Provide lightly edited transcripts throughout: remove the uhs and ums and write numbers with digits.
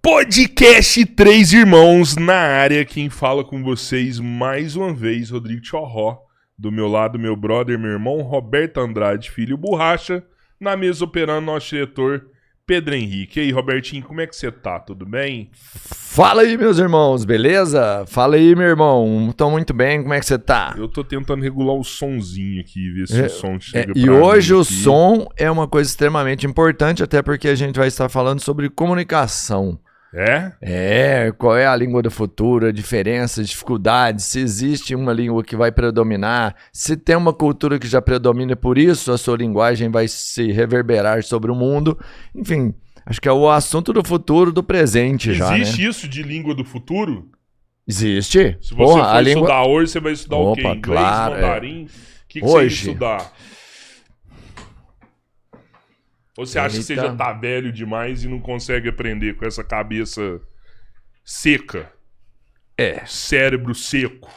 Podcast Três Irmãos na área. Quem fala com vocês mais uma vez, Rodrigo Tchorró. Do meu lado, meu brother, meu irmão, Roberto Andrade, filho Borracha. Na mesa operando, nosso diretor, Pedro Henrique. E aí, Robertinho, como é que você tá? Tudo bem? Fala aí, meus irmãos, beleza? Fala aí, meu irmão. Tô muito bem, como é que você tá? Eu tô tentando regular o sonzinho aqui, ver se o som chega pra E mim hoje o aqui. som é uma coisa extremamente importante, até porque a gente vai estar falando sobre comunicação. Qual é a língua do futuro, a diferença, as dificuldades, se existe uma língua que vai predominar, se tem uma cultura que já predomina, por isso a sua linguagem vai se reverberar sobre o mundo. Enfim, acho que é o assunto do futuro, do presente já, né? Existe isso de língua do futuro? Existe. Se você for estudar hoje, você vai estudar o quê? Inglês, claro, mandarim? O que Hoje. você ia estudar? Ou você acha que você já tá velho demais e não consegue aprender com essa cabeça seca? Cérebro seco.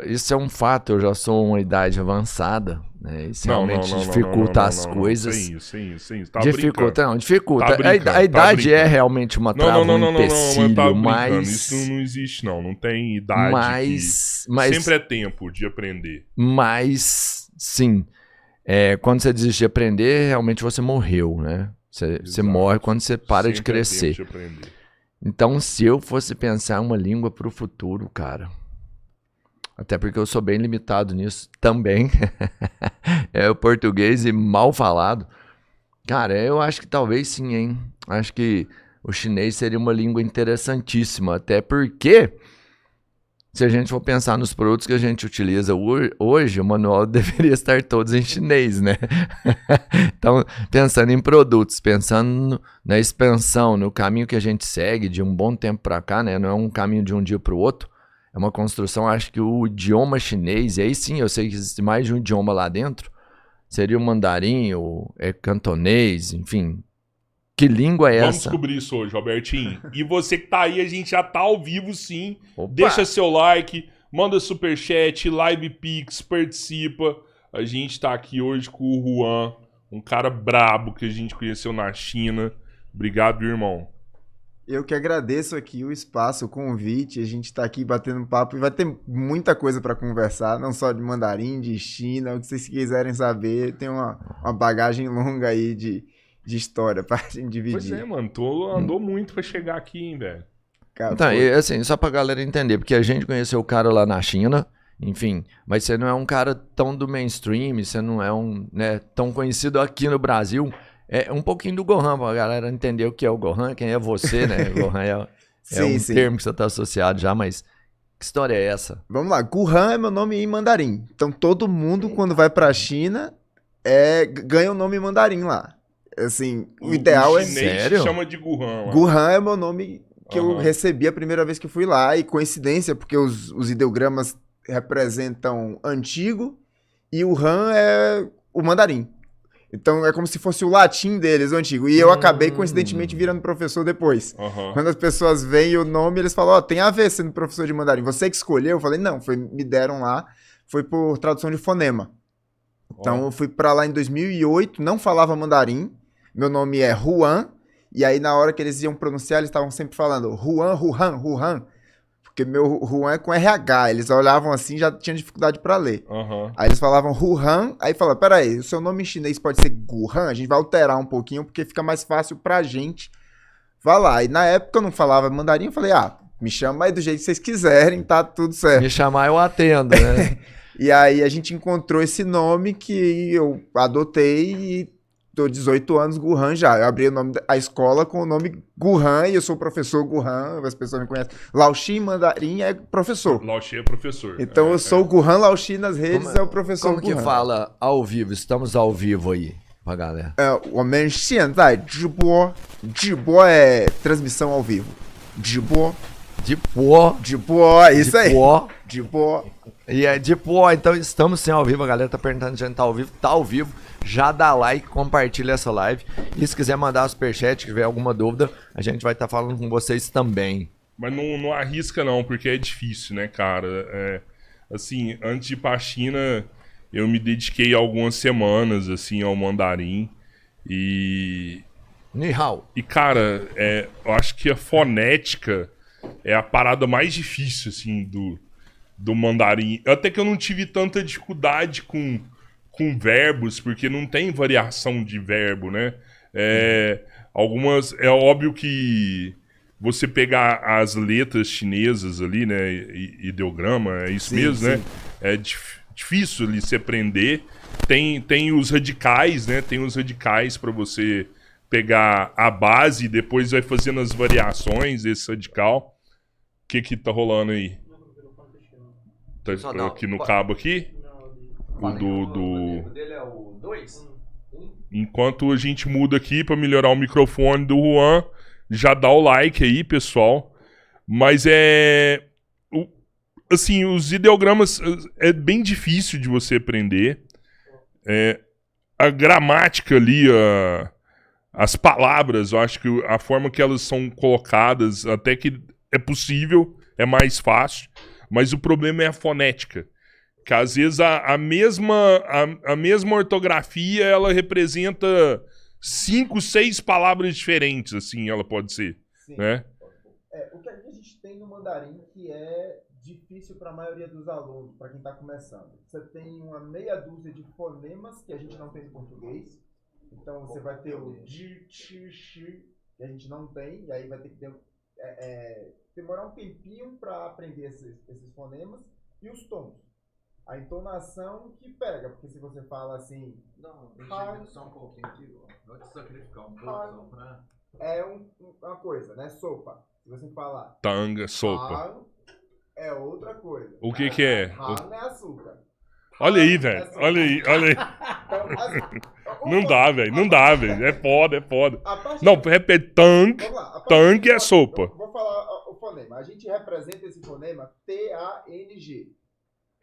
Isso é um fato, eu já sou uma idade avançada, né? Isso realmente dificulta as coisas. Sem isso. Tá Dificulta. Tá brincando, a idade tá é realmente uma trava, um empecilho, tá mas... Isso não existe, não. Não tem idade sempre é tempo de aprender. Mas, sim, quando você desiste de aprender, realmente você morreu, né? Você morre quando você para de crescer. É tempo de aprender. Então, se eu fosse pensar uma língua pro futuro, cara... Até porque eu sou bem limitado nisso também. É o português e mal falado. Cara, eu acho que talvez sim, hein? Acho que o chinês seria uma língua interessantíssima. Até porque, se a gente for pensar nos produtos que a gente utiliza hoje, o manual deveria estar todos em chinês, né? Então, pensando em produtos, pensando na expansão, no caminho que a gente segue de um bom tempo para cá, né? Não é um caminho de um dia para o outro. É uma construção, acho que o idioma chinês, e aí sim, eu sei que existe mais de um idioma lá dentro, seria o mandarim, o cantonês, enfim. Que língua é essa? Vamos descobrir isso hoje, Robertinho. E você que tá aí, a gente já tá ao vivo sim. Opa. Deixa seu like, manda superchat, live pix, participa. A gente tá aqui hoje com o Juan, um cara brabo que a gente conheceu na China. Obrigado, irmão. Eu que agradeço aqui o espaço, o convite, a gente tá aqui batendo papo e vai ter muita coisa para conversar, não só de mandarim, de China, o que vocês quiserem saber, tem uma bagagem longa aí de história pra gente dividir. Pois é, mano, andou muito pra chegar aqui, hein, velho. Então, assim, só pra galera entender, porque a gente conheceu o cara lá na China, enfim, mas você não é um cara tão do mainstream, você não é tão conhecido aqui no Brasil. É um pouquinho do Gohan, pra galera entender o que é o Gohan, quem é você, né? Gohan é termo que você tá associado já, mas que história é essa? Vamos lá, Guhan é meu nome em mandarim. Então todo mundo, quando vai pra China, ganha o nome em mandarim lá. Assim, o ideal é... Sério? Chama de Guhan. Guhan é meu nome que eu recebi a primeira vez que fui lá, e coincidência, porque os ideogramas representam antigo, e o Han é o mandarim. Então é como se fosse o latim deles, o antigo. E eu acabei, coincidentemente, virando professor depois. Quando as pessoas veem o nome, eles falam, tem a ver sendo professor de mandarim. Você que escolheu? Eu falei, não, me deram lá. Foi por tradução de fonema. Então eu fui pra lá em 2008, não falava mandarim. Meu nome é Juan. E aí na hora que eles iam pronunciar, eles estavam sempre falando Juan. Porque meu Juan é com RH, eles olhavam assim e já tinham dificuldade pra ler. Aí eles falavam Juan, aí falavam, peraí, o seu nome em chinês pode ser Guhan? A gente vai alterar um pouquinho, porque fica mais fácil pra gente falar. E na época eu não falava mandarim, eu falei, me chama aí do jeito que vocês quiserem, tá tudo certo. Me chamar eu atendo, né? E aí a gente encontrou esse nome que eu adotei e tô 18 anos, Guhan já. Eu abri a escola com o nome Guhan e eu sou o professor Guhan, as pessoas me conhecem. Laoshi mandarim é professor. Laoshi é professor. Então eu sou o Guhan Laoshi nas redes, é o professor Como Guhan. que fala ao vivo? Estamos ao vivo aí pra galera. 我们现在直播，直播é transmissão ao vivo. 直播 isso aí. Então estamos sim ao vivo, a galera tá perguntando se a gente tá ao vivo. Já dá like, compartilha essa live. E se quiser mandar superchat, se tiver alguma dúvida, a gente vai estar falando com vocês também. Mas não arrisca não, porque é difícil, né, cara? Assim, antes de ir pra China, eu me dediquei algumas semanas, assim, ao mandarim. E Ni hao. E, cara, eu acho que a fonética é a parada mais difícil, assim, do mandarim. Até que eu não tive tanta dificuldade com verbos, porque não tem variação de verbo, né? Algumas... É óbvio que você pegar as letras chinesas ali, né? Ideograma, é isso mesmo, né? É difícil ali se aprender. Tem os radicais, né? Tem os radicais para você pegar a base e depois vai fazendo as variações desse radical. O que tá rolando aí? Tá aqui no cabo aqui? O dele é o 2? Enquanto a gente muda aqui pra melhorar o microfone do Juan, já dá o like aí, pessoal. Mas assim, os ideogramas é bem difícil de você aprender. A gramática ali, as palavras, eu acho que a forma que elas são colocadas, até que é possível, é mais fácil. Mas o problema é a fonética. Que às vezes a mesma ortografia, ela representa 5, 6 palavras diferentes, assim, ela pode ser. Sim. Né? O que a gente tem no mandarim que é difícil para a maioria dos alunos, para quem está começando. Você tem uma meia dúzia de fonemas que a gente não tem no português. Então você vai ter o ji, chi, xi, que a gente não tem, e aí vai ter que demorar um tempinho para aprender esses fonemas e os tons. A entonação que pega, porque se você fala assim... Não, só um pouquinho aqui, vou te sacrificar um pouco. Uma coisa, né? Sopa. Se você falar... Tanga, sopa. Han é outra coisa. O que é? Han é açúcar. Olha aí, velho. Olha aí. Então, assim, não dá, velho. Não dá, velho. É foda. Não, repete. Tang. Tang é sopa. Vou falar o fonema. A gente representa esse fonema T-A-N-G.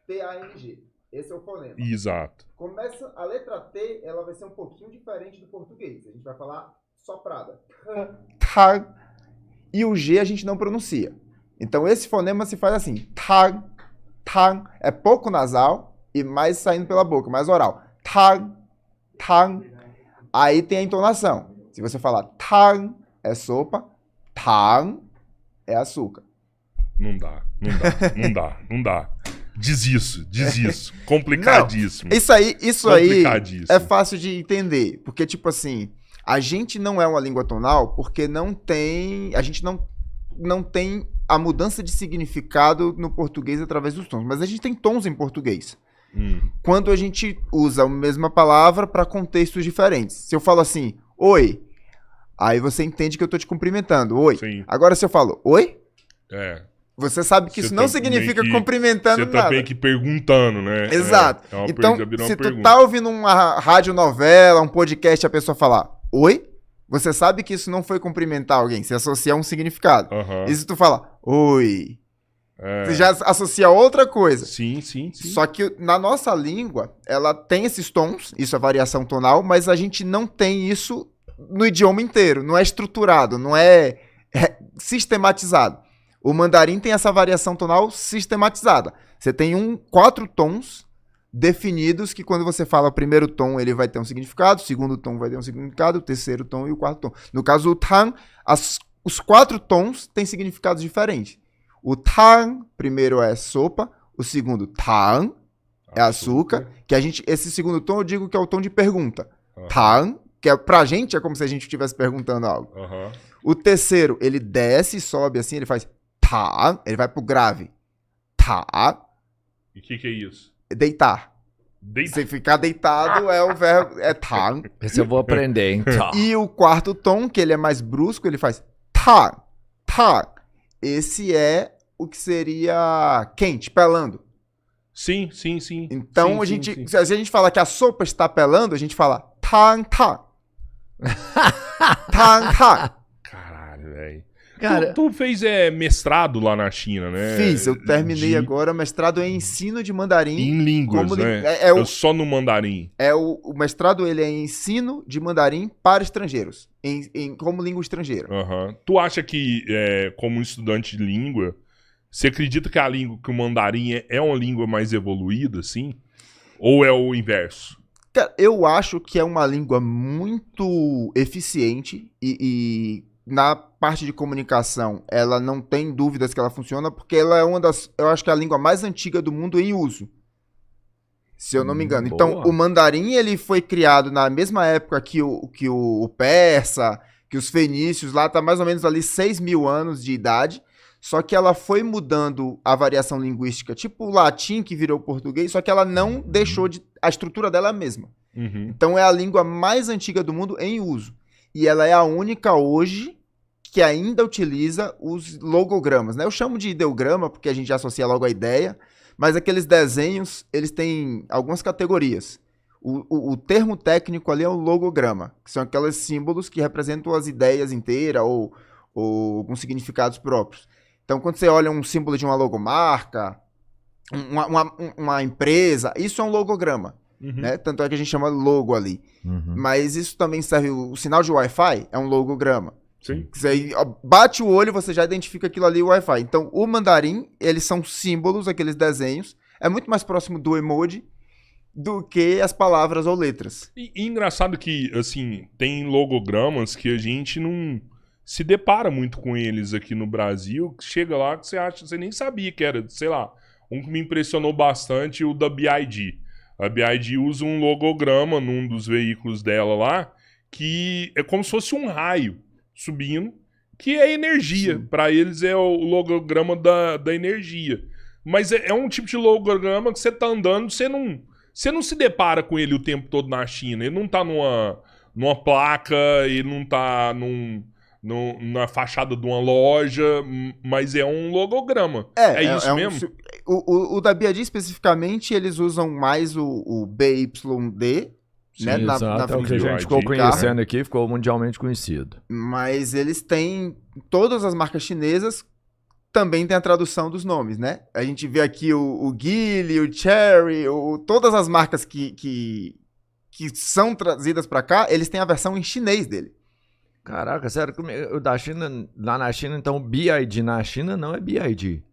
T-A-N-G. Esse é o fonema. Exato. Começa a letra T, ela vai ser um pouquinho diferente do português. A gente vai falar soprada. Tag. E o G a gente não pronuncia. Então esse fonema se faz assim. Tag. Tag. É pouco nasal e mais saindo pela boca, mais oral. Tag. Tag. Aí tem a entonação. Se você falar tag é sopa, tag é açúcar. Não dá. Diz isso. Complicadíssimo. Não, isso aí é fácil de entender. Porque, tipo assim, a gente não é uma língua tonal porque a gente não tem a mudança de significado no português através dos tons. Mas a gente tem tons em português. Quando a gente usa a mesma palavra para contextos diferentes. Se eu falo assim, oi, aí você entende que eu tô te cumprimentando. Oi. Sim. Agora se eu falo, oi? Você sabe que isso não significa cumprimentando nada. Você tá bem que perguntando, né? Exato. Então, se tu tá ouvindo uma radionovela, um podcast, a pessoa falar oi, você sabe que isso não foi cumprimentar alguém, você associa um significado. E se tu falar oi, você já associa outra coisa. Sim. Só que na nossa língua, ela tem esses tons, isso é variação tonal, mas a gente não tem isso no idioma inteiro, não é estruturado, não é sistematizado. O mandarim tem essa variação tonal sistematizada. Você tem 4 tons definidos que quando você fala o primeiro tom, ele vai ter um significado, o segundo tom vai ter um significado, o terceiro tom e o quarto tom. No caso, o tang, os 4 tons têm significados diferentes. O tang, primeiro é sopa, o segundo tang, é açúcar, que esse segundo tom eu digo que é o tom de pergunta. Tang, que pra gente é como se a gente estivesse perguntando algo. O terceiro, ele desce e sobe assim, ele faz tá, ele vai pro grave. Tá. E o que é isso? Deitar. Você ficar deitado é o verbo, é tá. Esse eu vou aprender, hein? Tá. E o quarto tom, que ele é mais brusco, ele faz tá. Esse é o que seria quente, pelando. Sim. Então, se a gente fala que a sopa está pelando, a gente fala tang. Caralho, velho. Tu fez mestrado lá na China, né? Fiz, eu terminei agora mestrado em ensino de mandarim. Em línguas, né? Só no mandarim. O mestrado, ele é em ensino de mandarim para estrangeiros, como língua estrangeira. Tu acha que, como estudante de língua, você acredita que o mandarim é uma língua mais evoluída, assim? Ou é o inverso? Cara, eu acho que é uma língua muito eficiente e na parte de comunicação ela não tem dúvidas que ela funciona, porque ela é eu acho que é a língua mais antiga do mundo em uso. Se eu não me engano. Então, Boa. o mandarim, ele foi criado na mesma época que o persa, que os fenícios, lá tá mais ou menos ali 6.000 anos de idade, só que ela foi mudando a variação linguística, tipo o latim que virou português, só que ela não deixou de... A estrutura dela é a mesma. Uhum. Então, é a língua mais antiga do mundo em uso. E ela é a única hoje que ainda utiliza os logogramas, né? Eu chamo de ideograma porque a gente associa logo a ideia, mas aqueles desenhos, eles têm algumas categorias. O termo técnico ali é o logograma, que são aqueles símbolos que representam as ideias inteiras ou alguns significados próprios. Então, quando você olha um símbolo de uma logomarca, uma empresa, isso é um logograma. Uhum. Né? Tanto é que a gente chama logo ali. Uhum. Mas isso também serve... O sinal de Wi-Fi é um logograma. Sim. Você aí, ó, bate o olho, você já identifica aquilo ali, o Wi-Fi. Então, o mandarim, eles são símbolos, aqueles desenhos. É muito mais próximo do emoji do que as palavras ou letras. E engraçado que, assim, tem logogramas que a gente não se depara muito com eles aqui no Brasil. Chega lá que você acha, você nem sabia que era, sei lá, um que me impressionou bastante, o da BID. A BID usa um logograma num dos veículos dela lá, que é como se fosse um raio subindo, que é energia. Para eles é o logograma da energia. Mas é um tipo de logograma que você tá andando, você não se depara com ele o tempo todo na China. Ele não tá numa placa, ele não tá na fachada de uma loja, mas é um logograma. É isso mesmo? O da BID especificamente, eles usam mais o BYD, Sim, né? exato, Na é o que a frente gente do ficou carro. conhecendo aqui, ficou mundialmente conhecido. Mas eles têm... Todas as marcas chinesas também tem a tradução dos nomes, né? A gente vê aqui o Geely, o Cherry, todas as marcas que são trazidas para cá, eles têm a versão em chinês dele. Caraca, sério, o da China, lá na China, então o BID na China não é BID.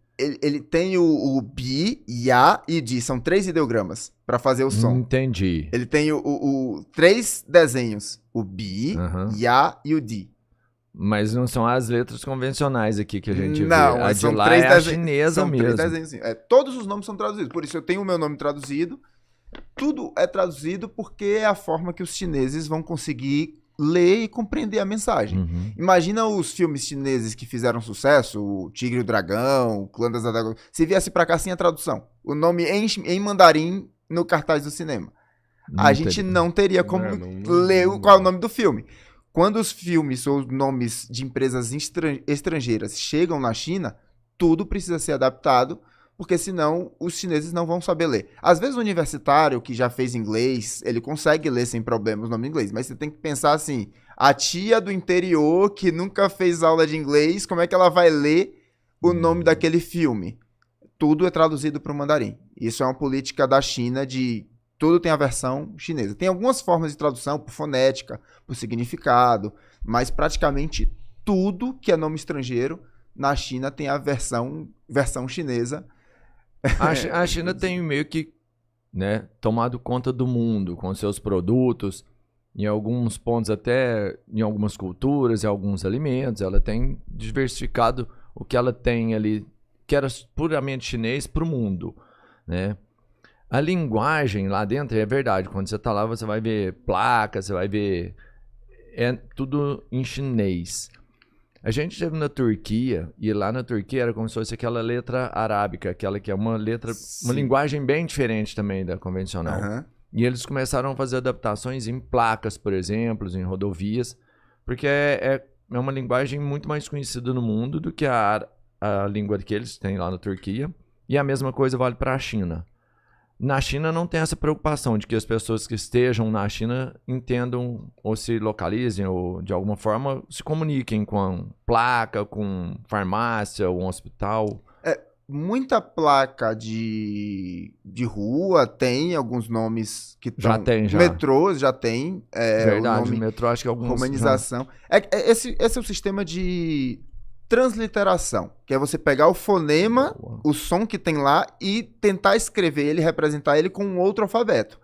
Ele tem o Bi, Ya e Di, são 3 ideogramas para fazer o som. Entendi. Ele tem 3 desenhos, o Bi, Ya e o Di. Mas não são as letras convencionais aqui que a gente vê. Não, A de são lá 3 é a chinesa são mesmo. 3 desenhos. Todos os nomes são traduzidos, por isso eu tenho o meu nome traduzido. Tudo é traduzido porque é a forma que os chineses vão conseguir ler e compreender a mensagem. Uhum. Imagina os filmes chineses que fizeram sucesso, o Tigre e o Dragão, o Clã das Adagas. Se viesse pra cá sem a tradução, o nome em mandarim no cartaz do cinema. A gente não teria como ler qual é o nome do filme. Quando os filmes ou nomes de empresas estrangeiras chegam na China, tudo precisa ser adaptado, porque senão os chineses não vão saber ler. Às vezes o universitário que já fez inglês, ele consegue ler sem problema o nome em inglês, mas você tem que pensar assim, a tia do interior que nunca fez aula de inglês, como é que ela vai ler o nome daquele filme? Tudo é traduzido para o mandarim. Isso é uma política da China de... Tudo tem a versão chinesa. Tem algumas formas de tradução, por fonética, por significado, mas praticamente tudo que é nome estrangeiro na China tem a versão chinesa. A China tem meio que, né, tomado conta do mundo com seus produtos, em alguns pontos até em algumas culturas e alguns alimentos. Ela tem diversificado o que ela tem ali, que era puramente chinês, para o mundo, né? A linguagem lá dentro, é verdade, quando você está lá você vai ver placas, você vai ver... É tudo em chinês. A gente esteve na Turquia, e lá na Turquia era como se fosse aquela letra arábica, aquela que é uma letra, uma linguagem bem diferente também da convencional. Uhum. E eles começaram a fazer adaptações em placas, por exemplo, em rodovias, porque é uma linguagem muito mais conhecida no mundo do que a língua que eles têm lá na Turquia. E a mesma coisa vale para a China. Na China não tem essa preocupação de que as pessoas que estejam na China entendam ou se localizem ou de alguma forma se comuniquem com placa, com farmácia ou um hospital. Muita placa de rua tem alguns nomes que estão... Já tem, já. Metrôs já tem. Verdade, o nome, metrô acho que alguns... romanização. Esse é o sistema de transliteração, que é você pegar o fonema, o som que tem lá e tentar escrever ele, representar ele com um outro alfabeto.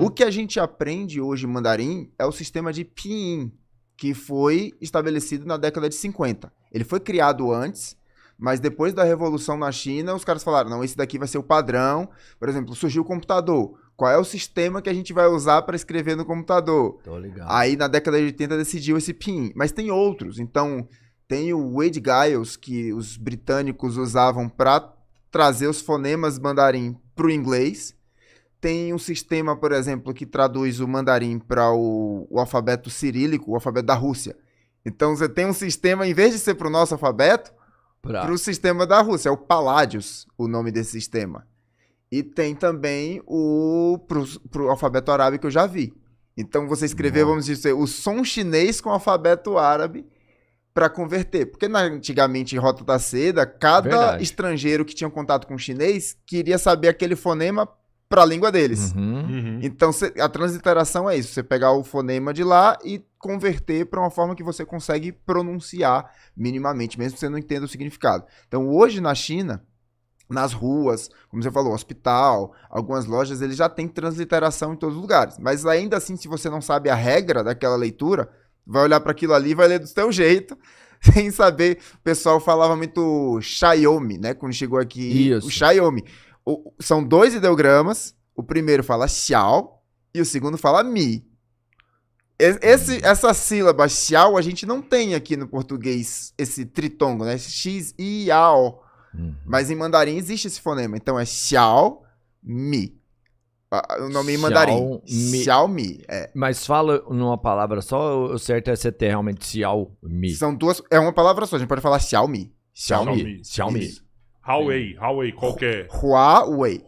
O que a gente aprende hoje em mandarim é o sistema de pinyin, que foi estabelecido na década de 50. Ele foi criado antes, mas depois da Revolução na China, os caras falaram, não, esse daqui vai ser o padrão. Por exemplo, surgiu o computador. Qual é o sistema que a gente vai usar para escrever no computador? Tô ligado. Aí, na década de 80, decidiu esse pinyin. Mas tem outros. Então, tem o Wade Giles, que os britânicos usavam para trazer os fonemas mandarim para o inglês. Tem um sistema, por exemplo, que traduz o mandarim para o alfabeto cirílico, o alfabeto da Rússia. Então, você tem um sistema, em vez de ser para o nosso alfabeto, para o sistema da Rússia. É o Palladius, o nome desse sistema. E tem também pro alfabeto árabe que eu já vi. Então, você escrever, vamos dizer, o som chinês com o alfabeto árabe para converter. Porque antigamente, em Rota da Seda, cada estrangeiro que tinha contato com o chinês queria saber aquele fonema para a língua deles. Então, a transliteração é isso. Você pegar o fonema de lá e converter para uma forma que você consegue pronunciar minimamente, mesmo que você não entenda o significado. Então, hoje na China, nas ruas, como você falou, hospital, algumas lojas, eles já têm transliteração em todos os lugares. Mas ainda assim, se você não sabe a regra daquela leitura, vai olhar para aquilo ali e vai ler do seu jeito, sem saber. O pessoal falava muito Xiaomi, né? Quando chegou aqui, o Xiaomi. São 2 ideogramas. O primeiro fala Xiao e o segundo fala Mi. Essa sílaba Xiao a gente não tem aqui no português, esse tritongo, né? X, I, A, O. Mas em mandarim existe esse fonema. Então é Xiao, Mi. O nome em mandarim. Xiaomi. Mas fala numa palavra só, o certo é você ter realmente Xiaomi. São 2. É uma palavra só, a gente pode falar Xiaomi. Xiaomi. Huawei, qualquer. Huawei.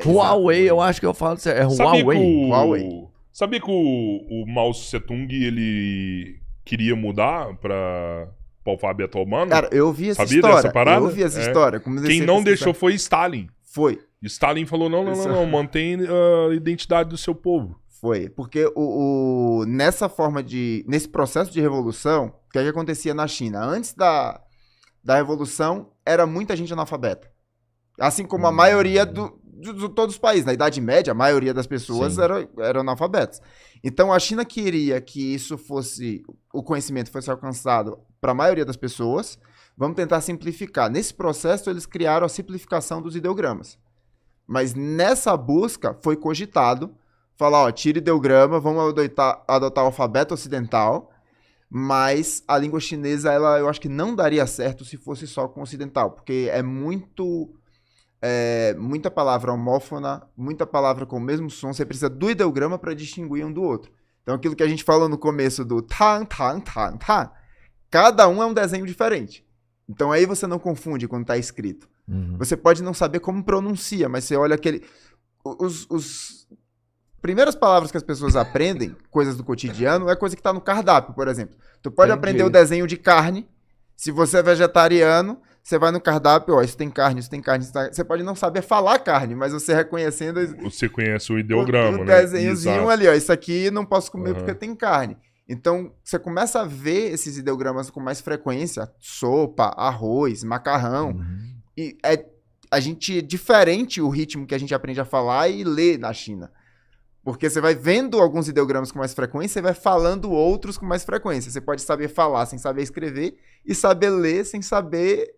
Huawei, eu acho que eu falo certo. É Huawei. Sabia que o Mao Tse-tung, ele queria mudar para o alfabeto romano? Cara, eu ouvi essa Sabia história. Dessa parada? Eu ouvi essa história. Quem não deixou foi Stalin. Foi. Stalin falou, não, mantém a identidade do seu povo. Foi, porque nessa nesse processo de revolução, o que acontecia na China? Antes da revolução, era muita gente analfabeta. Assim como a maioria de todos os países. Na Idade Média, a maioria das pessoas eram analfabetas. Então, a China queria que o conhecimento fosse alcançado para a maioria das pessoas. Vamos tentar simplificar. Nesse processo, eles criaram a simplificação dos ideogramas. Mas nessa busca, foi cogitado falar, tira ideograma, vamos adotar o alfabeto ocidental, mas a língua chinesa, eu acho que não daria certo se fosse só com ocidental, porque é muita palavra homófona, muita palavra com o mesmo som, você precisa do ideograma para distinguir um do outro. Então, aquilo que a gente falou no começo do tang, cada um é um desenho diferente. Então, aí você não confunde quando está escrito. Você pode não saber como pronuncia, mas você olha os primeiras palavras que as pessoas aprendem, coisas do cotidiano, é coisa que está no cardápio, por exemplo. Tu pode aprender o desenho de carne. Se você é vegetariano, você vai no cardápio, isso tem carne, isso tem carne. Você pode não saber falar carne, mas você reconhecendo... Você conhece o ideograma, o né? desenhozinho ali, isso aqui não posso comer porque tem carne. Então, você começa a ver esses ideogramas com mais frequência. Sopa, arroz, macarrão. E a gente é diferente o ritmo que a gente aprende a falar e ler na China. Porque você vai vendo alguns ideogramas com mais frequência e vai falando outros com mais frequência. Você pode saber falar sem saber escrever e saber ler sem saber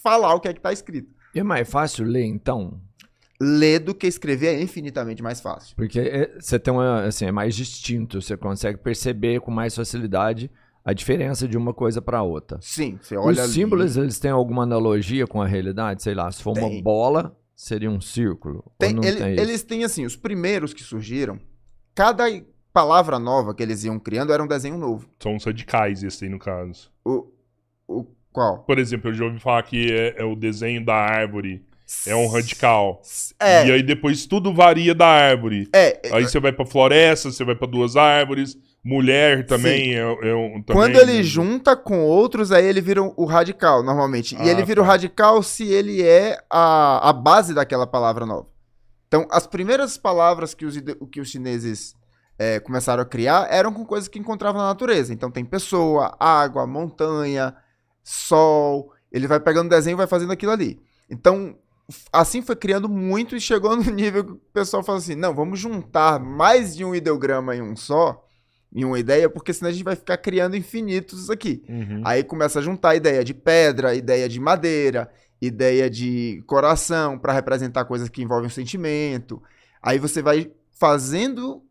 falar o que é que está escrito. E é mais fácil ler, então? Ler do que escrever é infinitamente mais fácil. Porque você tem é mais distinto, você consegue perceber com mais facilidade a diferença de uma coisa para outra. Sim, você olha Os símbolos, eles têm alguma analogia com a realidade? Sei lá, se for uma bola, seria um círculo? Eles têm, assim, os primeiros que surgiram, cada palavra nova que eles iam criando era um desenho novo. São os radicais, esse aí, no caso. Qual? Por exemplo, eu já ouvi falar que é o desenho da árvore. É um radical. E aí depois tudo varia da árvore. Aí você vai pra floresta, você vai pra 2 árvores. Mulher também também. Quando ele junta com outros, aí ele vira o radical, normalmente. E ele vira o radical se ele é a base daquela palavra nova. Então, as primeiras palavras que os chineses começaram a criar eram com coisas que encontravam na natureza. Então, tem pessoa, água, montanha, sol, ele vai pegando o desenho e vai fazendo aquilo ali. Então, assim foi criando muito e chegou no nível que o pessoal fala assim, não, vamos juntar mais de um ideograma em um só, em uma ideia, porque senão a gente vai ficar criando infinitos aqui. Aí começa a juntar a ideia de pedra, ideia de madeira, ideia de coração, para representar coisas que envolvem o sentimento. Aí você vai fazendo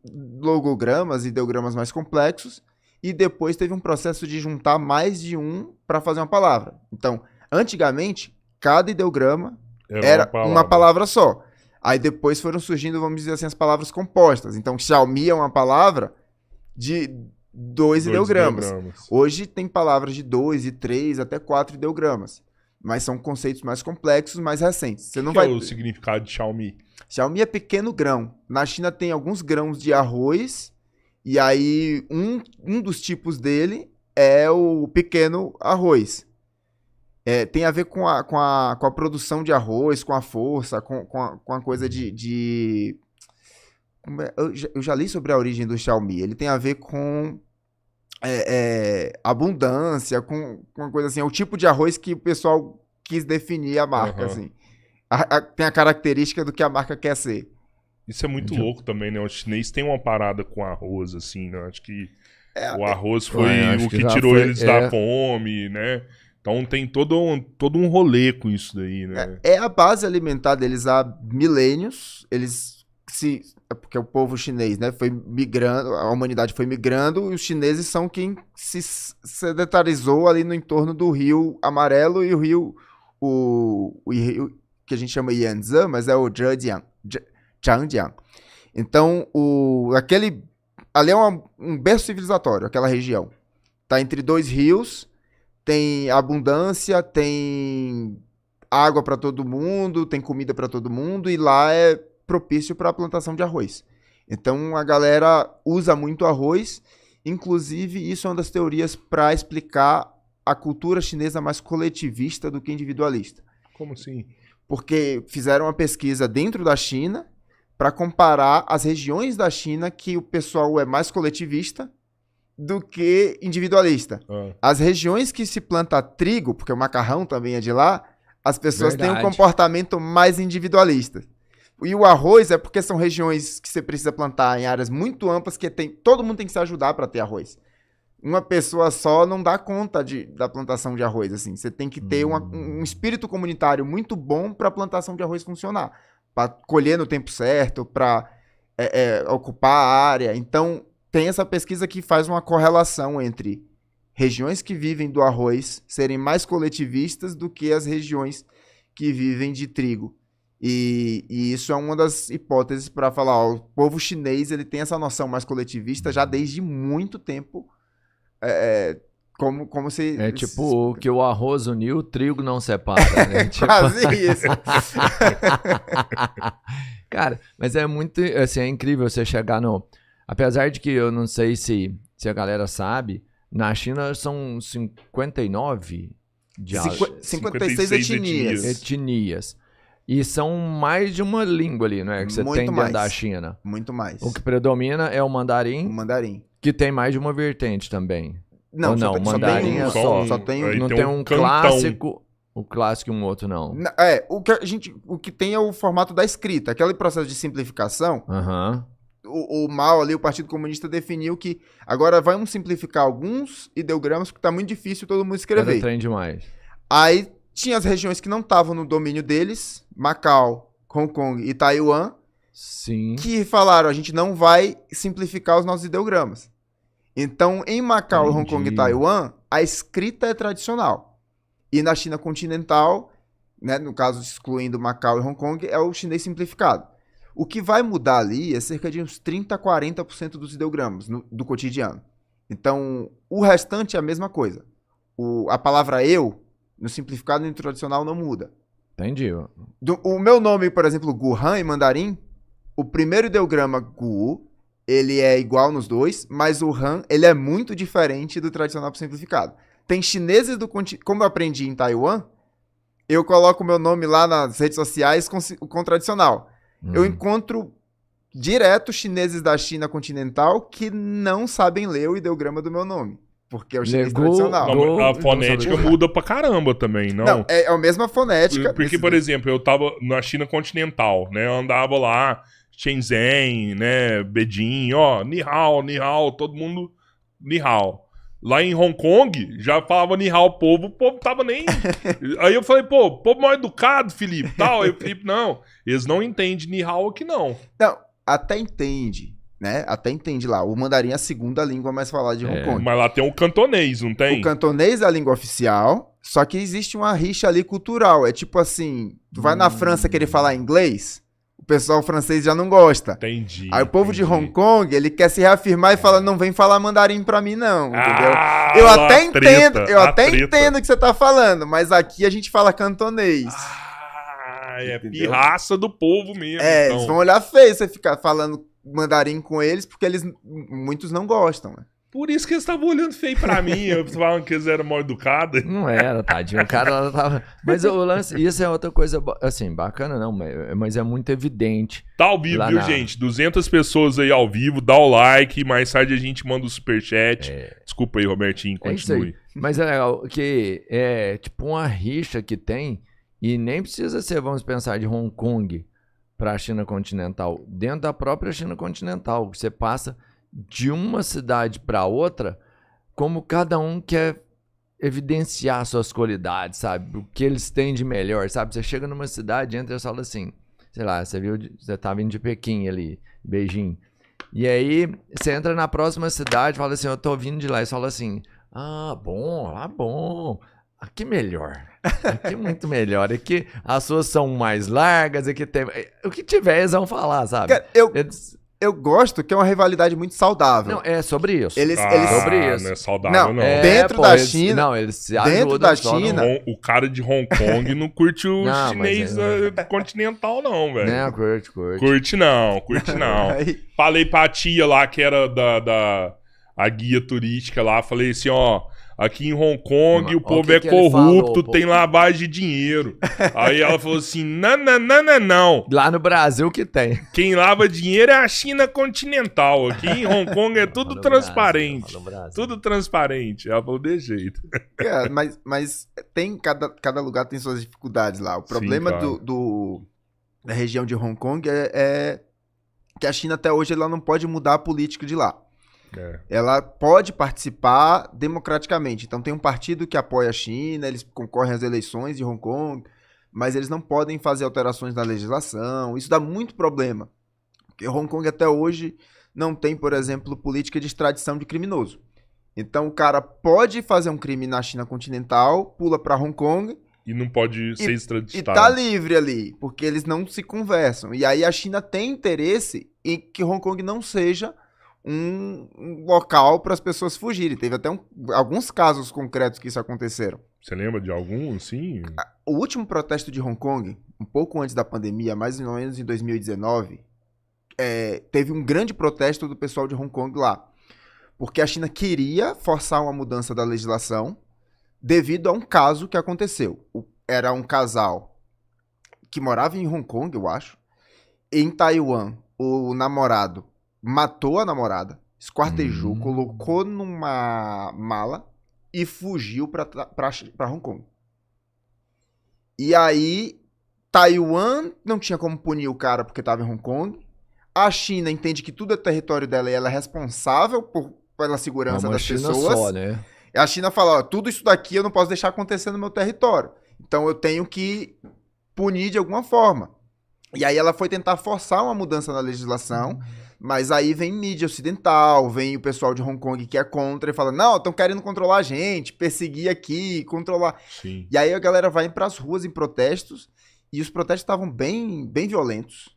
logogramas, ideogramas mais complexos, e depois teve um processo de juntar mais de um para fazer uma palavra. Então, antigamente, cada ideograma era uma palavra só. Aí depois foram surgindo, vamos dizer assim, as palavras compostas. Então, Xiaomi é uma palavra de 2 ideogramas. Hoje tem palavras de 2, de 3, até 4 ideogramas. Mas são conceitos mais complexos, mais recentes. Você não vai... é o significado de Xiaomi? Xiaomi é pequeno grão. Na China tem alguns grãos de arroz, e aí um dos tipos dele é o pequeno arroz. Tem a ver com a produção de arroz, com a força, com a coisa de eu já li sobre a origem do Xiaomi. Ele tem a ver com abundância, com uma coisa assim. É o tipo de arroz que o pessoal quis definir a marca, assim. Tem a característica do que a marca quer ser. Isso é muito louco também, né? O chinês tem uma parada com arroz, assim, né? Acho que o arroz foi o que tirou eles da fome, né? Então tem todo um rolê com isso daí, né? É a base alimentar deles há milênios. Porque o povo chinês, né, foi migrando, a humanidade foi migrando, e os chineses são quem se sedentarizou ali no entorno do Rio Amarelo e o rio que a gente chama Yanzhou, mas é o Zhejiang. Então, ali é um berço civilizatório, aquela região. Tá entre 2 rios, tem abundância, tem água para todo mundo, tem comida para todo mundo, e lá é propício para a plantação de arroz. Então a galera usa muito arroz, inclusive isso é uma das teorias para explicar a cultura chinesa mais coletivista do que individualista. Como assim? Porque fizeram uma pesquisa dentro da China para comparar as regiões da China que o pessoal é mais coletivista do que individualista. As regiões que se planta trigo, porque o macarrão também é de lá, as pessoas têm um comportamento mais individualista. E o arroz é porque são regiões que você precisa plantar em áreas muito amplas, que todo mundo tem que se ajudar para ter arroz. Uma pessoa só não dá conta da plantação de arroz, assim. Você tem que ter um espírito comunitário muito bom para a plantação de arroz funcionar. Para colher no tempo certo, para ocupar a área. Então, tem essa pesquisa que faz uma correlação entre regiões que vivem do arroz serem mais coletivistas do que as regiões que vivem de trigo. E isso é uma das hipóteses para falar, o povo chinês ele tem essa noção mais coletivista já desde muito tempo, como se... É tipo que o arroz uniu, o trigo não separa, né? Quase isso. Cara, mas é muito, assim, é incrível você chegar no... Apesar de que eu não sei se a galera sabe, na China são 59 56 etnias. E são mais de uma língua ali, não é? Que você Muito tem dentro mais. da China. Muito mais. O que predomina é o mandarim, que tem mais de uma vertente também. Não, não, só mandarim tem é só tem aí não tem tem um um cantão. clássico, o clássico e um outro não. O que tem é o formato da escrita. Aquele processo de simplificação, Aham. o Mao ali, o Partido Comunista definiu que agora vamos simplificar alguns ideogramas porque tá muito difícil todo mundo escrever. Era trem demais. Aí tinha as regiões que não estavam no domínio deles, Macau, Hong Kong e Taiwan, Sim. que falaram, a gente não vai simplificar os nossos ideogramas. Então, em Macau, Hong Kong e Taiwan, a escrita é tradicional. E na China continental, né, no caso excluindo Macau e Hong Kong, é o chinês simplificado. O que vai mudar ali é cerca de uns 30% a 40% dos ideogramas do cotidiano. Então, o restante é a mesma coisa. A palavra eu, no simplificado e no tradicional, não muda. Entendi. O meu nome, por exemplo, Guhan, em mandarim, o primeiro ideograma Gu, ele é igual nos dois, mas o Han, ele é muito diferente do tradicional para simplificado. Tem chineses do continente, como eu aprendi em Taiwan, eu coloco o meu nome lá nas redes sociais com o tradicional. Eu encontro direto chineses da China continental que não sabem ler o ideograma do meu nome. porque é o chinês Negou- tradicional. Não, Go- a fonética Go- muda pra caramba também, não? Não, é a mesma fonética. Porque, desses por dois. exemplo, eu tava na China continental, né? Eu andava lá, Shenzhen, né? Beijing, ó, ni hao, todo mundo ni hao. Lá em Hong Kong, já falava ni hao, o povo tava nem... Aí eu falei, pô, povo mal educado, Felipe, tal. Aí o Felipe, não, eles não entendem ni hao aqui não. Não, até entende, né? Até entende lá. O mandarim é a segunda língua mais falada de Hong Kong. Mas lá tem o cantonês, não tem? O cantonês é a língua oficial, só que existe uma rixa ali cultural. É tipo assim, tu vai na França querer falar inglês, o pessoal francês já não gosta. Entendi. Aí o povo de entendi. Hong Kong, ele quer se reafirmar e fala, não vem falar mandarim pra mim não, entendeu? Ah, Eu lá, até treta, entendo, eu a até treta. entendo o que você tá falando, mas aqui a gente fala cantonês. Ah, é Entendeu? pirraça do povo mesmo. É, então. eles vão olhar feio você ficar falando mandarim com eles, porque muitos não gostam, né? Por isso que eles estavam olhando feio pra mim. Eu falando que eles eram mal educados. Não era, tadinho. O cara lá tava. Mas o lance, isso é outra coisa, assim, bacana, não, mas é muito evidente. Tá ao vivo, Lá viu, na- gente? 200 pessoas aí ao vivo. Dá o like. Mais tarde a gente manda o superchat. Desculpa aí, Robertinho. É isso aí. Continue. Mas é legal que é tipo uma rixa que tem, e nem precisa ser, vamos pensar, de Hong Kong para a China continental. Dentro da própria China continental, você passa de uma cidade para outra, como cada um quer evidenciar suas qualidades, sabe? O que eles têm de melhor, sabe? Você chega numa cidade, entra e fala assim, sei lá, você tá vindo de Pequim ali, Beijing. E aí, você entra na próxima cidade, fala assim, eu tô vindo de lá, e você fala assim, ah, bom, lá bom. Aqui melhor. Aqui muito melhor. Aqui as suas são mais largas, aqui tem... O que tiver, eles vão falar, sabe? Cara, eu gosto que é uma rivalidade muito saudável. Não, é sobre isso. Eles- sobre isso. Não é saudável, Não, não. é- dentro da China- Não, eles se dentro ajudam da só, China- não- O cara de Hong Kong não curte o Não, chinês mas continental, não, velho. Não, curte. Curte não, curte não. Aí- Falei pra tia lá, que era a guia turística lá, falei assim, ó, aqui em Hong Kong Mas, o ó, povo o que é que ele corrupto, falou, pô? tem lavagem de dinheiro. Aí ela falou assim, não. Lá no Brasil que tem. Quem lava dinheiro é a China continental. Aqui em Hong Kong é tudo Fala no transparente. Brasil, fala no Brasil. Tudo transparente. Ela falou de jeito. Cara, mas tem cada lugar tem suas dificuldades lá. O problema claro. da região de Hong Kong é que a China até hoje ela não pode mudar a política de lá. É. Ela pode participar democraticamente. Então tem um partido que apoia a China, eles concorrem às eleições de Hong Kong, mas eles não podem fazer alterações na legislação. Isso dá muito problema. Porque Hong Kong até hoje não tem, por exemplo, política de extradição de criminoso. Então o cara pode fazer um crime na China continental, pula para Hong Kong E não pode ser e extraditado. tá livre ali, porque eles não se conversam. E aí a China tem interesse em que Hong Kong não seja um local para as pessoas fugirem. Teve até alguns casos concretos que isso aconteceram. Você lembra de algum, sim? O último protesto de Hong Kong, um pouco antes da pandemia, mais ou menos em 2019, teve um grande protesto do pessoal de Hong Kong lá. Porque a China queria forçar uma mudança da legislação devido a um caso que aconteceu. Era um casal que morava em Hong Kong, eu acho. Em Taiwan, o namorado matou a namorada, esquartejou, colocou numa mala e fugiu pra Hong Kong. E aí, Taiwan não tinha como punir o cara porque estava em Hong Kong. A China entende que tudo é território dela e ela é responsável pela segurança Uma das China pessoas. só, né? E a China fala, ó, tudo isso daqui eu não posso deixar acontecer no meu território. Então eu tenho que punir de alguma forma. E aí ela foi tentar forçar uma mudança na legislação, mas aí vem mídia ocidental, vem o pessoal de Hong Kong que é contra e fala, não, estão querendo controlar a gente, perseguir aqui, controlar. Sim. E aí a galera vai pras ruas em protestos, e os protestos estavam bem, bem violentos,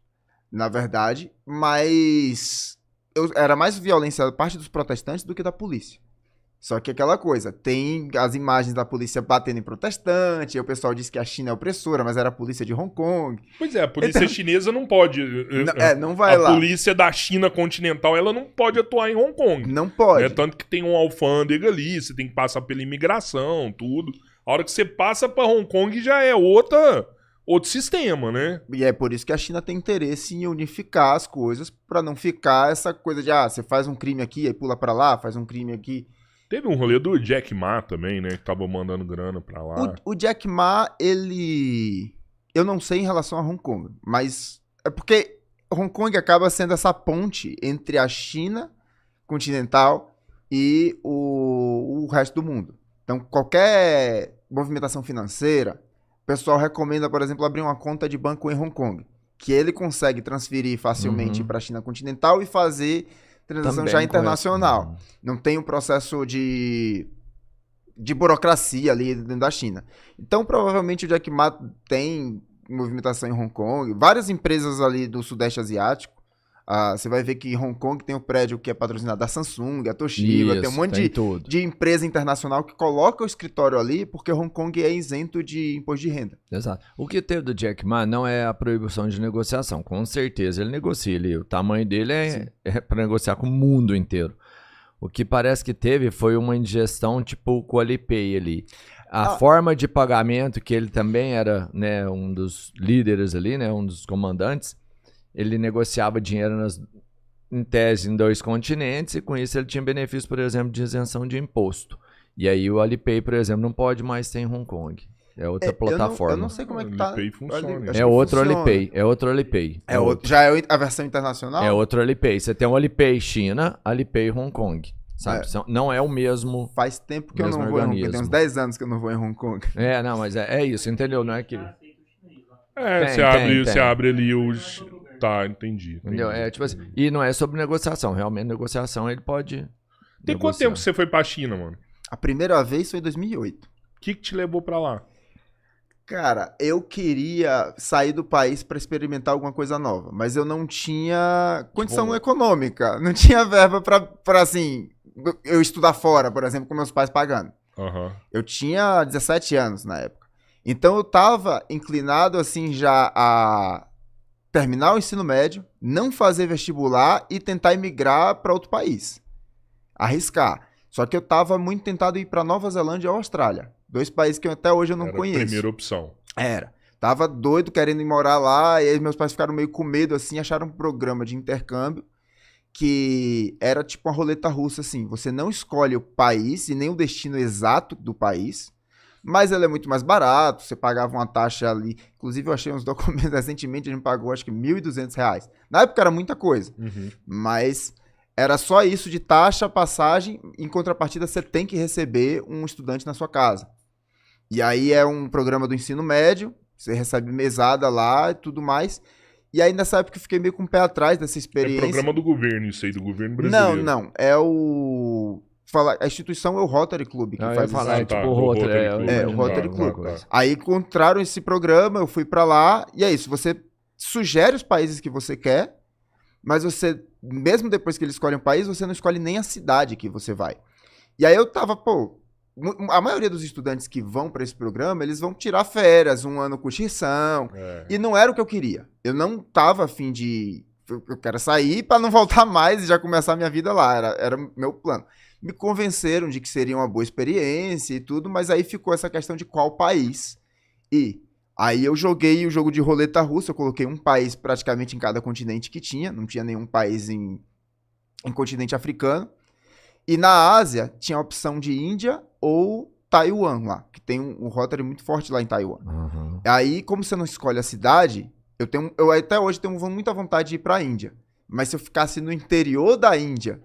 na verdade, mas era mais violência da parte dos protestantes do que da polícia. Só que aquela coisa, tem as imagens da polícia batendo em protestante, aí o pessoal diz que a China é opressora, mas era a polícia de Hong Kong. Pois é, a polícia chinesa não pode. Não vai a lá. polícia da China continental, ela não pode atuar em Hong Kong. Não pode. Né? Tanto que tem um alfândega ali, você tem que passar pela imigração, tudo. A hora que você passa pra Hong Kong já é outro sistema, né? E é por isso que a China tem interesse em unificar as coisas, pra não ficar essa coisa de, você faz um crime aqui, aí pula pra lá, faz um crime aqui. Teve um rolê do Jack Ma também, né? Que tava mandando grana pra lá. O Jack Ma, ele... Eu não sei em relação a Hong Kong, mas é porque Hong Kong acaba sendo essa ponte entre a China continental e o resto do mundo. Então, qualquer movimentação financeira, o pessoal recomenda, por exemplo, abrir uma conta de banco em Hong Kong, que ele consegue transferir facilmente para a China continental e fazer transação Também já internacional. conheço. Não tem um processo de burocracia ali dentro da China. Então, provavelmente, o Jack Ma tem movimentação em Hong Kong. Várias empresas ali do Sudeste Asiático. Você vai ver que em Hong Kong tem um prédio que é patrocinado da Samsung, a Toshiba, tem um monte de empresa internacional que coloca o escritório ali porque Hong Kong é isento de imposto de renda. Exato. O que teve do Jack Ma não é a proibição de negociação. Com certeza ele negocia ali. O tamanho dele é para negociar com o mundo inteiro. O que parece que teve foi uma indigestão tipo com o Alipay ali. A forma de pagamento, que ele também era, né, um dos líderes ali, né, um dos comandantes, ele negociava dinheiro em tese em 2 continentes e com isso ele tinha benefício, por exemplo, de isenção de imposto. E aí o Alipay, por exemplo, não pode mais ter em Hong Kong. É outra plataforma. Eu não sei como é que tá. Alipay funciona. É outro Alipay. É outro Alipay. Já é a versão internacional? É outro Alipay. Você tem o Alipay China, Alipay Hong Kong. Sabe? Não é o mesmo. Faz tempo que eu não vou em Hong Kong. Tem uns 10 anos que eu não vou em Hong Kong. Não, mas é isso, entendeu? Não é que. Você abre ali os. Tá, entendi. Entendeu? É tipo assim. E não é sobre negociação. Realmente, negociação ele pode. Tem quanto tempo que você foi pra China, mano? A primeira vez foi em 2008. O que te levou pra lá? Cara, eu queria sair do país pra experimentar alguma coisa nova, mas eu não tinha condição econômica. Não tinha verba pra assim, eu estudar fora, por exemplo, com meus pais pagando. Eu tinha 17 anos na época. Então eu tava inclinado assim já a terminar o ensino médio, não fazer vestibular e tentar emigrar para outro país. Arriscar. Só que eu tava muito tentado ir para Nova Zelândia ou Austrália. 2 países que até hoje eu não conheço. Era a primeira opção. Era. Tava doido querendo ir morar lá, e aí meus pais ficaram meio com medo, assim, acharam um programa de intercâmbio que era tipo uma roleta russa, assim. Você não escolhe o país e nem o destino exato do país, mas ele é muito mais barato, você pagava uma taxa ali. Inclusive, eu achei uns documentos recentemente, a gente pagou acho que R$1.200. Na época era muita coisa, mas era só isso de taxa, passagem, em contrapartida você tem que receber um estudante na sua casa. E aí é um programa do ensino médio, você recebe mesada lá e tudo mais. E aí nessa época eu fiquei meio com o pé atrás dessa experiência. É programa do governo, isso aí, do governo brasileiro. Não, é o... A instituição é o Rotary Club que faz isso. Tipo o Rotary. O Rotary Club. Aí encontraram esse programa, eu fui pra lá, e é isso, você sugere os países que você quer, mas você, mesmo depois que ele escolhe um país, você não escolhe nem a cidade que você vai. E aí eu tava, a maioria dos estudantes que vão para esse programa, eles vão tirar férias, 1 ano curtição, e não era o que eu queria. Eu não tava afim de... Eu quero sair para não voltar mais e já começar a minha vida lá, era meu plano. Me convenceram de que seria uma boa experiência e tudo, mas aí ficou essa questão de qual país. E aí eu joguei o jogo de roleta russa, eu coloquei um país praticamente em cada continente que tinha, não tinha nenhum país em continente africano. E na Ásia tinha a opção de Índia ou Taiwan lá, que tem um Rotary muito forte lá em Taiwan. Aí, como você não escolhe a cidade, eu até hoje tenho muita vontade de ir para a Índia. Mas se eu ficasse no interior da Índia,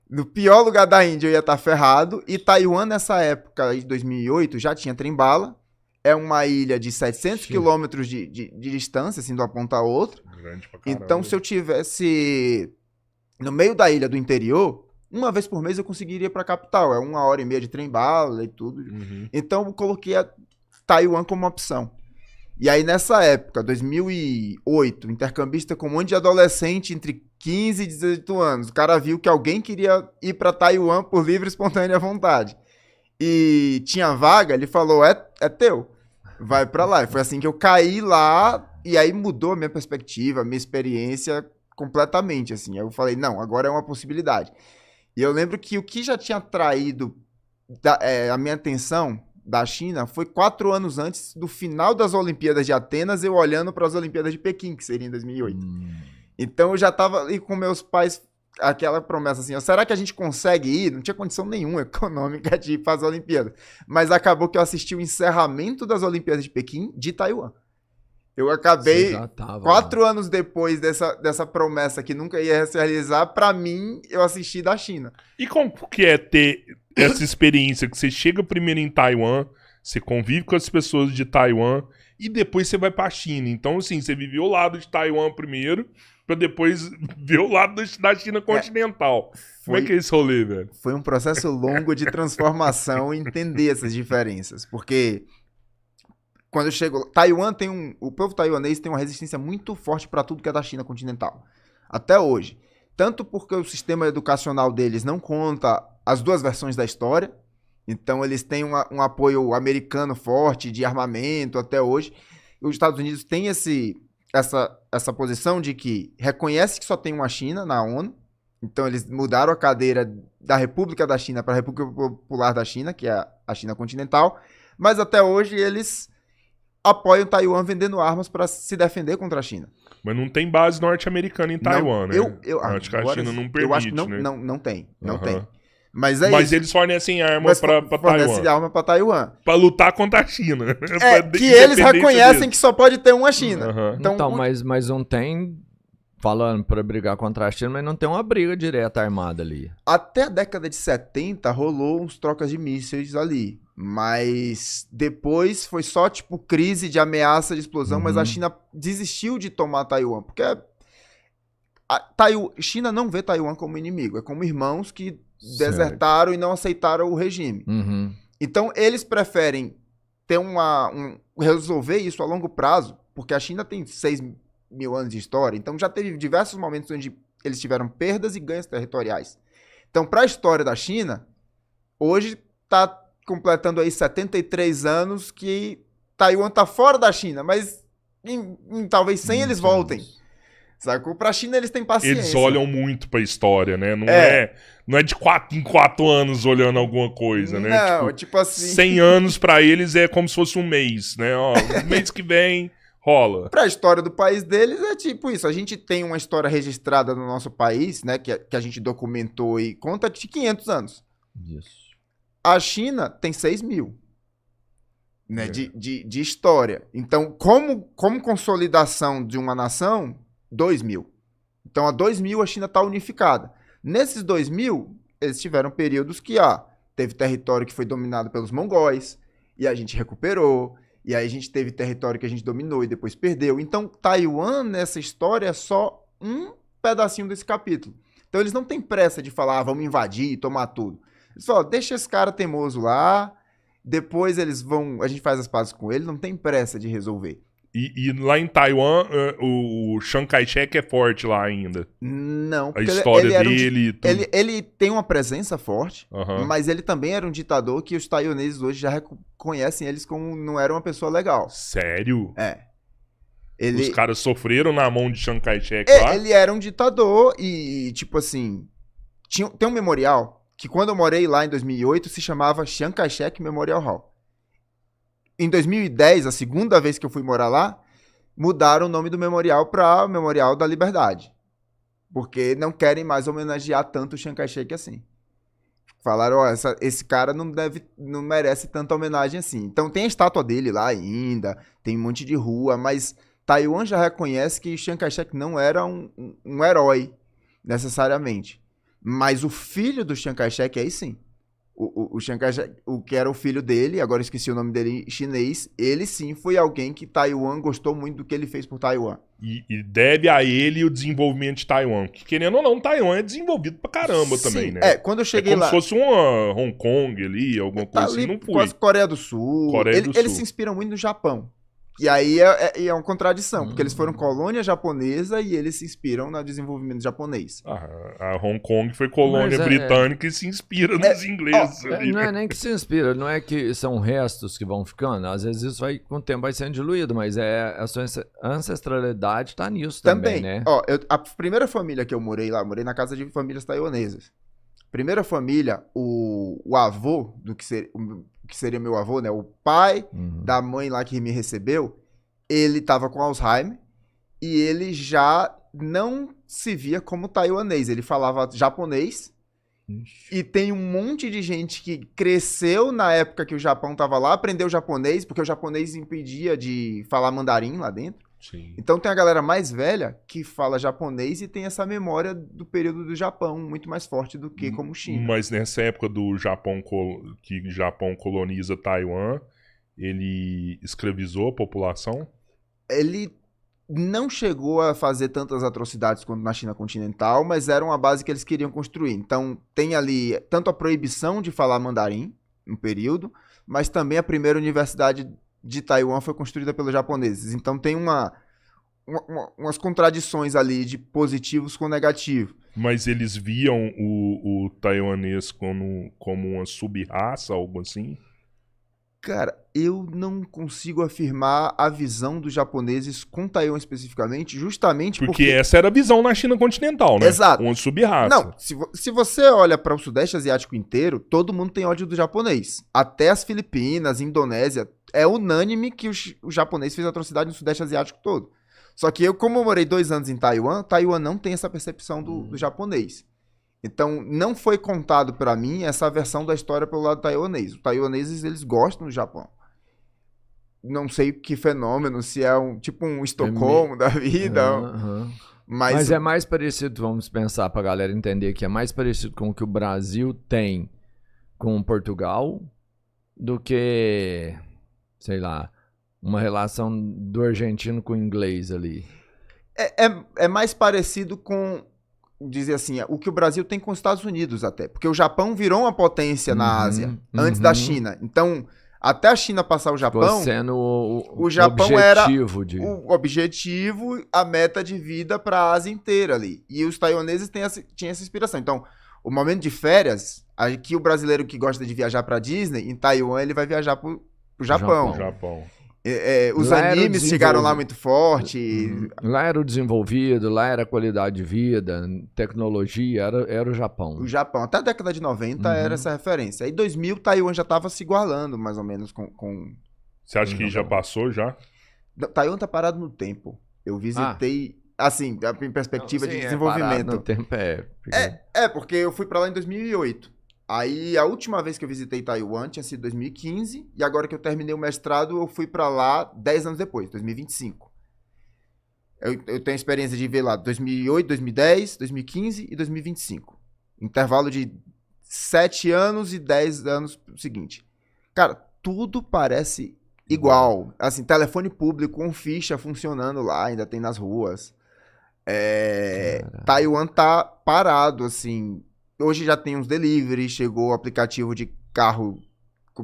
no pior lugar da Índia, eu ia estar ferrado. E Taiwan, nessa época de 2008, já tinha trem-bala. É uma ilha de 700 quilômetros de distância, assim, de uma ponta a outra. Grande pra caramba. Então, se eu tivesse no meio da ilha do interior, uma vez por mês eu conseguiria ir para a capital. É 1h30 de trem-bala e tudo. Então, eu coloquei a Taiwan como opção. E aí, nessa época, 2008, intercambista com um monte de adolescente entre 15 e 18 anos. O cara viu que alguém queria ir para Taiwan por livre e espontânea vontade. E tinha vaga, ele falou, é teu, vai para lá. E foi assim que eu caí lá, e aí mudou a minha perspectiva, a minha experiência completamente, assim. Eu falei, não, agora é uma possibilidade. E eu lembro que o que já tinha atraído a minha atenção da China foi 4 anos antes do final das Olimpíadas de Atenas, eu olhando para as Olimpíadas de Pequim, que seria em 2008. Então eu já estava ali com meus pais aquela promessa assim, ó, será que a gente consegue ir? Não tinha condição nenhuma econômica de ir para as Olimpíadas. Mas acabou que eu assisti o encerramento das Olimpíadas de Pequim de Taiwan. Eu acabei, 4 anos depois dessa promessa que nunca ia se realizar, pra mim, eu assisti da China. E como que é ter essa experiência que você chega primeiro em Taiwan, você convive com as pessoas de Taiwan e depois você vai pra China? Então, assim, você viveu o lado de Taiwan primeiro, pra depois ver o lado da China continental. Como é que é esse rolê, velho? Foi um processo longo de transformação e entender essas diferenças, porque... Quando eu chego... O povo taiwanês tem uma resistência muito forte para tudo que é da China continental. Até hoje. Tanto porque o sistema educacional deles não conta as duas versões da história. Então, eles têm um apoio americano forte de armamento até hoje. E os Estados Unidos têm essa posição de que reconhece que só tem uma China na ONU. Então, eles mudaram a cadeira da República da China para a República Popular da China, que é a China continental. Mas até hoje, eles... apoiam Taiwan vendendo armas para se defender contra a China. Mas não tem base norte-americana em Taiwan, né? Acho que a China não permite, eu acho que né? não tem. Não tem. Mas isso. Eles fornecem armas para Taiwan. Fornecem arma para Taiwan. Para lutar contra a China. Que eles reconhecem que só pode ter uma China. Então, mas não tem... Falando para brigar contra a China, mas não tem uma briga direta armada ali. Até a década de 70 rolou uns trocas de mísseis ali. Mas depois foi só, tipo, crise de ameaça de explosão, mas a China desistiu de tomar Taiwan. Porque China não vê Taiwan como inimigo, é como irmãos que desertaram e não aceitaram o regime. Então, eles preferem ter resolver isso a longo prazo, porque a China tem 6.000 anos de história, então já teve diversos momentos onde eles tiveram perdas e ganhos territoriais. Então, para a história da China, hoje está completando aí 73 anos que Taiwan está fora da China, mas em talvez 100 eles voltem. Sacou? Pra China eles têm paciência. Eles olham muito pra história, né? Não é de 4 em 4 anos olhando alguma coisa, né? Não, tipo assim... 100 anos pra eles é como se fosse um mês, né? Ó, mês que vem... rola. Pra história do país deles é tipo isso. A gente tem uma história registrada no nosso país, né? Que a gente documentou e conta de 500 anos. Isso. A China tem 6.000. Né, de história. Então, como consolidação de uma nação, 2.000. Então, a 2.000 a China está unificada. Nesses 2.000, eles tiveram períodos que teve território que foi dominado pelos mongóis, e a gente recuperou. E aí a gente teve território que a gente dominou e depois perdeu. Então, Taiwan, nessa história, é só um pedacinho desse capítulo. Então, eles não têm pressa de falar, vamos invadir e tomar tudo. Eles falam, deixa esse cara teimoso lá, depois a gente faz as pazes com ele, não tem pressa de resolver. E lá em Taiwan, o Chiang Kai-shek é forte lá ainda. Não, porque a história dele... Ele tem uma presença forte, mas ele também era um ditador que os taiwaneses hoje já reconhecem eles como não era uma pessoa legal. Sério? Os caras sofreram na mão de Chiang Kai-shek lá? Ele era um ditador e, tipo assim, tem um memorial que quando eu morei lá em 2008 se chamava Chiang Kai-shek Memorial Hall. Em 2010, a segunda vez que eu fui morar lá, mudaram o nome do memorial para Memorial da Liberdade. Porque não querem mais homenagear tanto o Chiang Kai-shek assim. Falaram, esse cara não merece tanta homenagem assim. Então tem a estátua dele lá ainda, tem um monte de rua, mas Taiwan já reconhece que Chiang Kai-shek não era um herói, necessariamente. Mas o filho do Chiang Kai-shek, aí sim. O Chiang Kai-shek, o que era o filho dele, agora esqueci o nome dele em chinês, ele sim foi alguém que Taiwan gostou muito do que ele fez por Taiwan. E deve a ele o desenvolvimento de Taiwan. Que querendo ou não, Taiwan é desenvolvido pra caramba também, né? Quando eu cheguei lá... como se fosse uma Hong Kong ali, alguma coisa assim, não foi. Quase Coreia do Sul. Eles se inspiram muito no Japão. E aí é uma contradição, porque eles foram colônia japonesa e eles se inspiram no desenvolvimento japonês. A Hong Kong foi colônia britânica e se inspira nos ingleses. Não é nem que se inspira, não é que são restos que vão ficando. Às vezes isso com o tempo vai sendo diluído, mas a sua ancestralidade tá nisso também, né? A primeira família que eu morei lá, morei na casa de famílias taiwanesas. Primeira família, o avô do que seria meu avô, né? O pai da mãe lá que me recebeu, ele tava com Alzheimer e ele já não se via como taiwanês, ele falava japonês. Ixi. E tem um monte de gente que cresceu na época que o Japão estava lá, aprendeu japonês, porque o japonês impedia de falar mandarim lá dentro. Sim. Então tem a galera mais velha que fala japonês e tem essa memória do período do Japão muito mais forte do que como China. Mas nessa época do Japão, que o Japão coloniza Taiwan, ele escravizou a população? Ele não chegou a fazer tantas atrocidades quanto na China continental, mas era uma base que eles queriam construir. Então tem ali tanto a proibição de falar mandarim, um período, mas também a primeira universidade de Taiwan foi construída pelos japoneses. Então tem umas contradições ali de positivos com negativos. Mas eles viam o taiwanês como uma sub-raça, algo assim? Cara, eu não consigo afirmar a visão dos japoneses com Taiwan especificamente, justamente Porque essa era a visão na China continental, né? Exato. Uma sub-raça. Não, se você olha para o Sudeste Asiático inteiro, todo mundo tem ódio do japonês. Até as Filipinas, Indonésia, é unânime que o japonês fez atrocidade no Sudeste Asiático todo. Só que como eu morei 2 anos em Taiwan, Taiwan não tem essa percepção do japonês. Então, não foi contado para mim essa versão da história pelo lado taiwanês. Os taiwaneses, eles gostam do Japão. Não sei que fenômeno, se é tipo um Estocolmo da vida. Mas é mais parecido, vamos pensar pra galera entender que é mais parecido com o que o Brasil tem com Portugal do que, sei lá, uma relação do argentino com o inglês ali. É mais parecido com, dizer assim, o que o Brasil tem com os Estados Unidos até. Porque o Japão virou uma potência na Ásia, antes da China. Então, até a China passar o Japão, sendo o Japão era o objetivo, a meta de vida para a Ásia inteira ali. E os taiwaneses tinham essa inspiração. Então, o momento de férias, aqui o brasileiro que gosta de viajar para Disney, em Taiwan ele vai viajar pro Japão. Os Lá animes chegaram lá muito forte. Lá era o desenvolvido, lá era a qualidade de vida, tecnologia, era o Japão. O Japão, até a década de 90 era essa referência. Aí 2000, Taiwan já estava se igualando mais ou menos com... Você acha que já passou já? Taiwan tá parado no tempo. Eu visitei, assim, em perspectiva de desenvolvimento. No tempo porque eu fui pra lá em 2008. Aí, a última vez que eu visitei Taiwan tinha sido 2015, e agora que eu terminei o mestrado, eu fui pra lá 10 anos depois, 2025. Eu tenho a experiência de ver lá 2008, 2010, 2015 e 2025. Intervalo de 7 anos e 10 anos seguinte. Cara, tudo parece igual. Assim, telefone público com ficha funcionando lá, ainda tem nas ruas. Taiwan tá parado, assim... Hoje já tem uns delivery, chegou o aplicativo de carro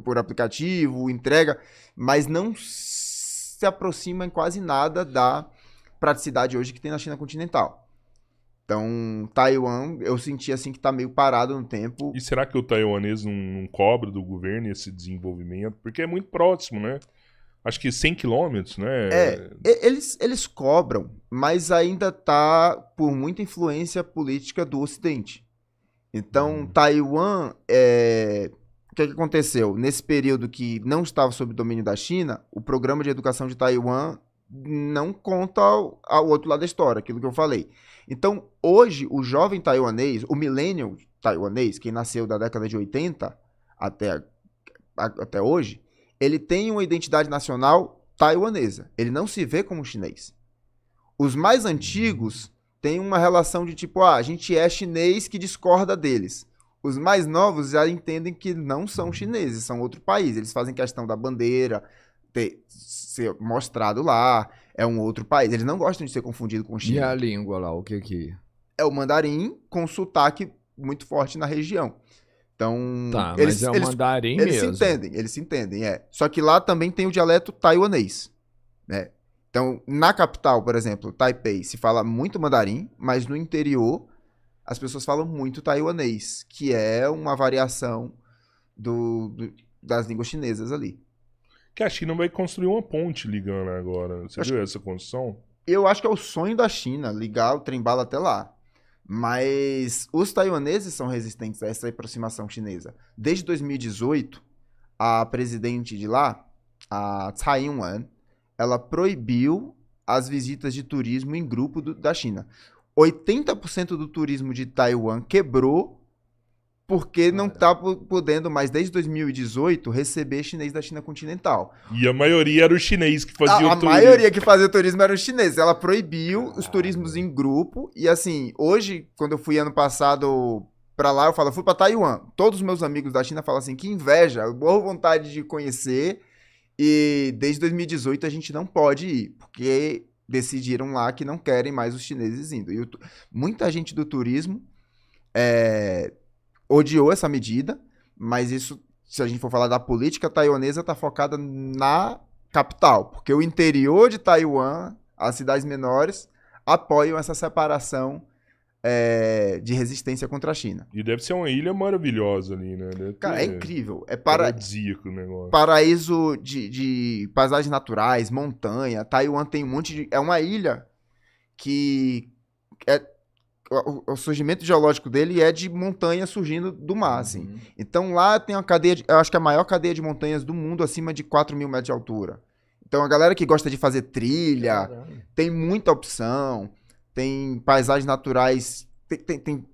por aplicativo, entrega, mas não se aproxima em quase nada da praticidade hoje que tem na China continental. Então, Taiwan, eu senti assim que tá meio parado no tempo. E será que o taiwanês não cobra do governo esse desenvolvimento? Porque é muito próximo, né? Acho que 100 quilômetros, né? Eles cobram, mas ainda tá por muita influência política do Ocidente. Então, Taiwan, o que aconteceu? Nesse período que não estava sob domínio da China, o programa de educação de Taiwan não conta ao outro lado da história, aquilo que eu falei. Então, hoje, o jovem taiwanês, o millennial taiwanês, que nasceu da década de 80 até hoje, ele tem uma identidade nacional taiwanesa. Ele não se vê como chinês. Os mais antigos... tem uma relação de tipo, a gente é chinês que discorda deles. Os mais novos já entendem que não são chineses, são outro país. Eles fazem questão da bandeira ser mostrado lá, é um outro país. Eles não gostam de ser confundido com China. E a língua lá, o que que... É o mandarim com sotaque muito forte na região. Então, mas é o mandarim mesmo. Eles se entendem, Só que lá também tem o dialeto taiwanês, né? Então, na capital, por exemplo, Taipei, se fala muito mandarim, mas no interior as pessoas falam muito taiwanês, que é uma variação das línguas chinesas ali. Que a China vai construir uma ponte ligando agora. Você viu essa construção? Eu acho que é o sonho da China, ligar o trem-bala até lá. Mas os taiwaneses são resistentes a essa aproximação chinesa. Desde 2018, a presidente de lá, a Tsai Ing-wen, ela proibiu as visitas de turismo em grupo da China. 80% do turismo de Taiwan quebrou porque não tá podendo mais, desde 2018, receber chinês da China continental. E a maioria era o chinês que fazia o turismo. A maioria que fazia o turismo era o chinês. Ela proibiu os turismos em grupo. E assim, hoje, quando eu fui ano passado pra lá, eu fui pra Taiwan. Todos os meus amigos da China falam assim, que inveja, boa vontade de conhecer. E desde 2018 a gente não pode ir, porque decidiram lá que não querem mais os chineses indo. E muita gente do turismo odiou essa medida, mas isso, se a gente for falar da política taiwanesa, está focada na capital, porque o interior de Taiwan, as cidades menores, apoiam essa separação de resistência contra a China. E deve ser uma ilha maravilhosa ali, né? Cara, é incrível. É paradisíaco o negócio. Paraíso de paisagens naturais, montanha. Taiwan tem um monte de... É uma ilha que... O surgimento geológico dele é de montanha surgindo do mar, assim. Então lá tem uma cadeia, eu acho que a maior cadeia de montanhas do mundo acima de 4.000 metros de altura. Então a galera que gosta de fazer trilha, tem muita opção, tem paisagens naturais, tem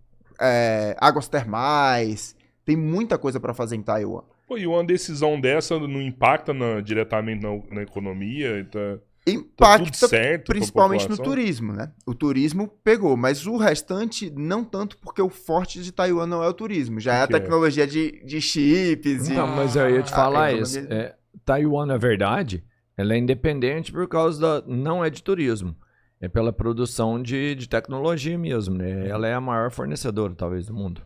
águas termais, tem muita coisa para fazer em Taiwan. Pô, e uma decisão dessa não impacta diretamente na economia? Impacta tudo certo principalmente no turismo, né? O turismo pegou, mas o restante não tanto, porque o forte de Taiwan não é o turismo, já é a tecnologia de chips. Não, mas eu ia te falar isso. Taiwan, na verdade, ela é independente por causa não é de turismo, é pela produção de tecnologia mesmo, né? Ela é a maior fornecedora, talvez, do mundo.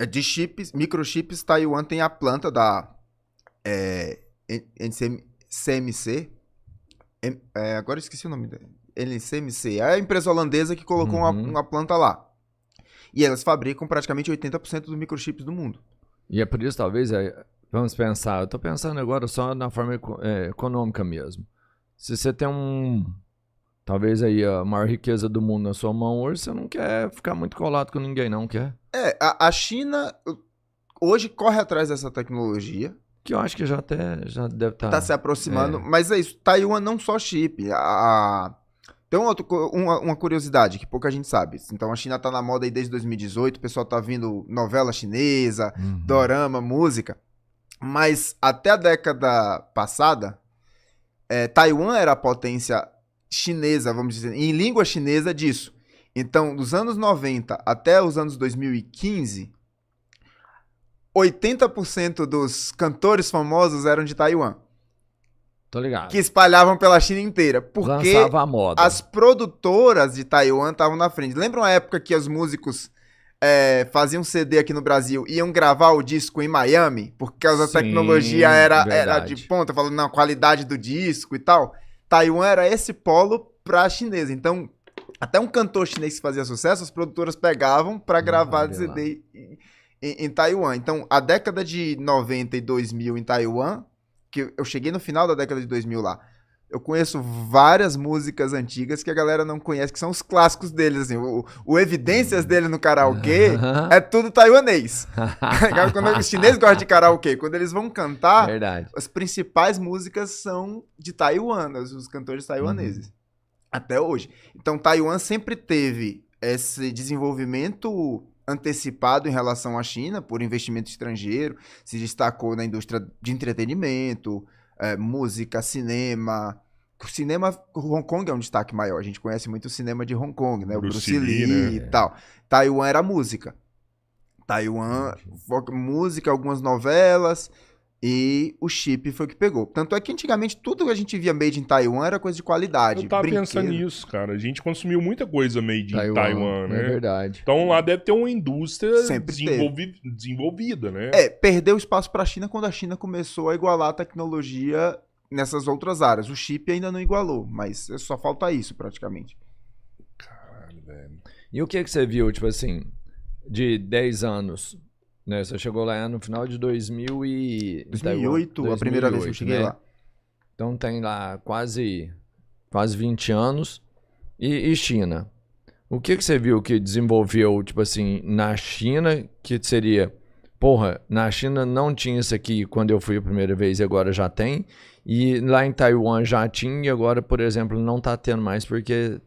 De chips, microchips, Taiwan tem a planta da CMC. Agora eu esqueci o nome dele. NCMC. É a empresa holandesa que colocou uma planta lá. E elas fabricam praticamente 80% dos microchips do mundo. E é por isso, talvez, vamos pensar. Eu tô pensando agora só na forma econômica mesmo. Se você tem talvez aí a maior riqueza do mundo na sua mão hoje, você não quer ficar muito colado com ninguém, não quer? A China hoje corre atrás dessa tecnologia. Que eu acho que já deve estar... Tá se aproximando, mas é isso. Taiwan não só chip. Tem uma curiosidade que pouca gente sabe. Então a China tá na moda aí desde 2018, o pessoal tá vindo novela chinesa, dorama, música. Mas até a década passada, Taiwan era a potência chinesa, vamos dizer, em língua chinesa disso. Então, dos anos 90 até os anos 2015... 80% dos cantores famosos eram de Taiwan. Tô ligado. Que espalhavam pela China inteira. Porque lançava a moda. As produtoras de Taiwan estavam na frente. Lembra uma época que os músicos faziam CD aqui no Brasil, iam gravar o disco em Miami? Por causa da tecnologia era de ponta, falando na qualidade do disco e tal. Taiwan era esse polo pra chinesa. Então, até um cantor chinês que fazia sucesso, as produtoras pegavam pra gravar CD em Taiwan. Então, a década de 90 e 2000 em Taiwan, que eu cheguei no final da década de 2000 lá, eu conheço várias músicas antigas que a galera não conhece, que são os clássicos deles, assim, o evidências dele no karaokê é tudo taiwanês. Quando os chineses gostam de karaokê, quando eles vão cantar, as principais músicas são de Taiwan, os cantores taiwaneses. Até hoje. Então, Taiwan sempre teve esse desenvolvimento antecipado em relação à China, por investimento estrangeiro, se destacou na indústria de entretenimento, música, cinema. O cinema, Hong Kong é um destaque maior, a gente conhece muito o cinema de Hong Kong, né? O Bruce Lee e tal. Taiwan era música. Taiwan, música, algumas novelas, e o chip foi o que pegou. Tanto é que antigamente tudo que a gente via made in Taiwan era coisa de qualidade. Eu tava pensando nisso, cara. A gente consumiu muita coisa made in Taiwan, né? É verdade. Então lá deve ter uma indústria desenvolvida, né? Perdeu espaço pra China quando a China começou a igualar a tecnologia nessas outras áreas. O chip ainda não igualou, mas só falta isso praticamente. Caralho, velho. E o que você viu, tipo assim, de 10 anos... Né, você chegou lá no final de 2008, a primeira vez que eu cheguei lá. Então tem lá quase 20 anos. E China? O que você viu que desenvolveu, tipo assim, na China, que seria Porra, na China não tinha isso aqui quando eu fui a primeira vez e agora já tem. E lá em Taiwan já tinha e agora, por exemplo, não tá tendo mais porque,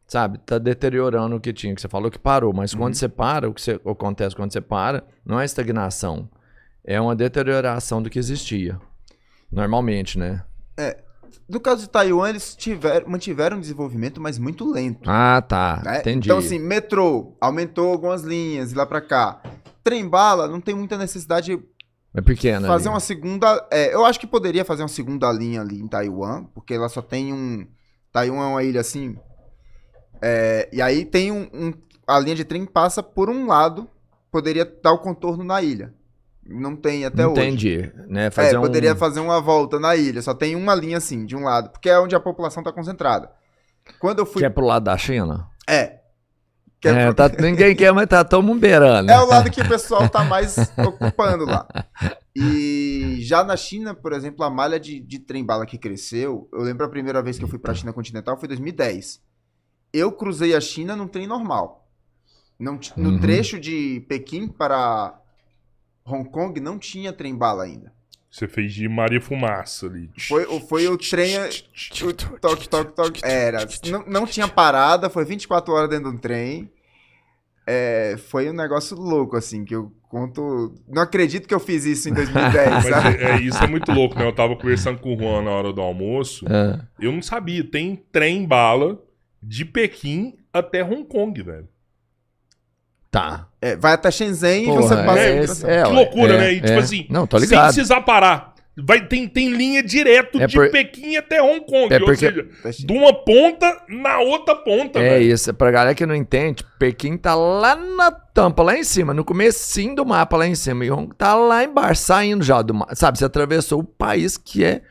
sabe, tá deteriorando o que tinha. Que você falou que parou, mas quando você para, o que acontece quando você para, não é estagnação. É uma deterioração do que existia. Normalmente, né? No caso de Taiwan, eles mantiveram um desenvolvimento, mas muito lento. Ah, tá. Né? Entendi. Então, assim, metrô, aumentou algumas linhas e lá pra cá. Trem-bala, não tem muita necessidade de É pequena. fazer ali. uma segunda... eu acho que poderia fazer uma segunda linha ali em Taiwan, porque ela só tem um... Taiwan é uma ilha assim... e aí tem a linha de trem passa por um lado, poderia dar o contorno na ilha. Não tem até hoje. Entendi. Né? Poderia fazer uma volta na ilha, só tem uma linha assim, de um lado, porque é onde a população tá concentrada. Quando eu fui... Que é pro lado da China? Que é Ninguém quer, mas tá todo mundo beirando. É o lado que o pessoal tá mais ocupando lá. E já na China, por exemplo, a malha de trem-bala que cresceu, eu lembro a primeira vez que eu fui pra China continental foi em 2010. Eu cruzei a China num trem normal. No trecho de Pequim para Hong Kong não tinha trem-bala ainda. Você fez de Maria Fumaça ali. Foi o trem... toque. Não tinha parada, foi 24 horas dentro de um trem. Foi um negócio louco, assim, que eu conto... Não acredito que eu fiz isso em 2010, Mas sabe? isso é muito louco, né? Eu tava conversando com o Juan na hora do almoço. Eu não sabia. Tem trem-bala de Pequim até Hong Kong, velho. Tá. Vai até Shenzhen Porra, e você passa... que loucura, né? E tipo assim, não, tô sem ligado. precisar parar. Tem linha direto de Pequim até Hong Kong. Ou seja, de uma ponta na outra ponta, velho. Isso. Pra galera que não entende, Pequim tá lá na tampa, lá em cima, no comecinho do mapa lá em cima. E Hong Kong tá lá embaixo, saindo já do mapa. Sabe, você atravessou o país que é...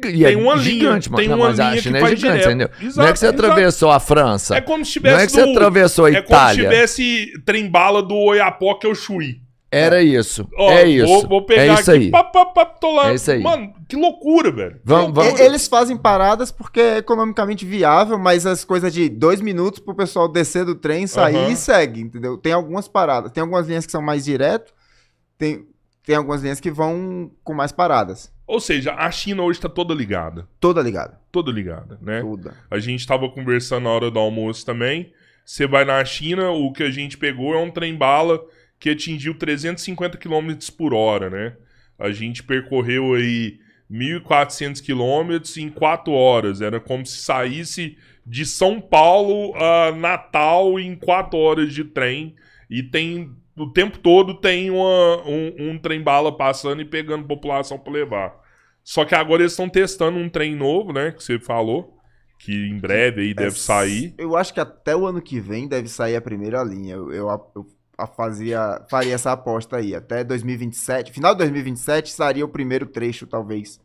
Tem uma gigante, linha, tem mano. uma Mas a linha China que é faz gigante, direto. entendeu? Exato, não é que você atravessou a França. É como se tivesse não é que você atravessou a Itália. É como se tivesse trem-bala do Oiapoque ao Chuí. Era isso. Ó, é isso. Vou pegar isso aqui. aí. Tô lá. É isso aí. Mano, que loucura, velho. Vamos. Eles fazem paradas porque é economicamente viável, mas as coisas de 2 minutos pro pessoal descer do trem, sair e segue, entendeu? Tem algumas paradas. Tem algumas linhas que são mais direto, tem algumas linhas que vão com mais paradas. Ou seja, a China hoje tá toda ligada. Toda ligada. Toda ligada, né? Toda. A gente tava conversando na hora do almoço também. Você vai na China, o que a gente pegou é um trem-bala que atingiu 350 km por hora, né? A gente percorreu aí 1.400 km em 4 horas. Era como se saísse de São Paulo a Natal em 4 horas de trem. E o tempo todo tem um trem-bala passando e pegando população para levar. Só que agora eles estão testando um trem novo, né? Que você falou. Que em breve aí deve sair. Eu acho que até o ano que vem deve sair a primeira linha. Eu faria essa aposta aí. Até 2027, final de 2027, sairia o primeiro trecho, talvez,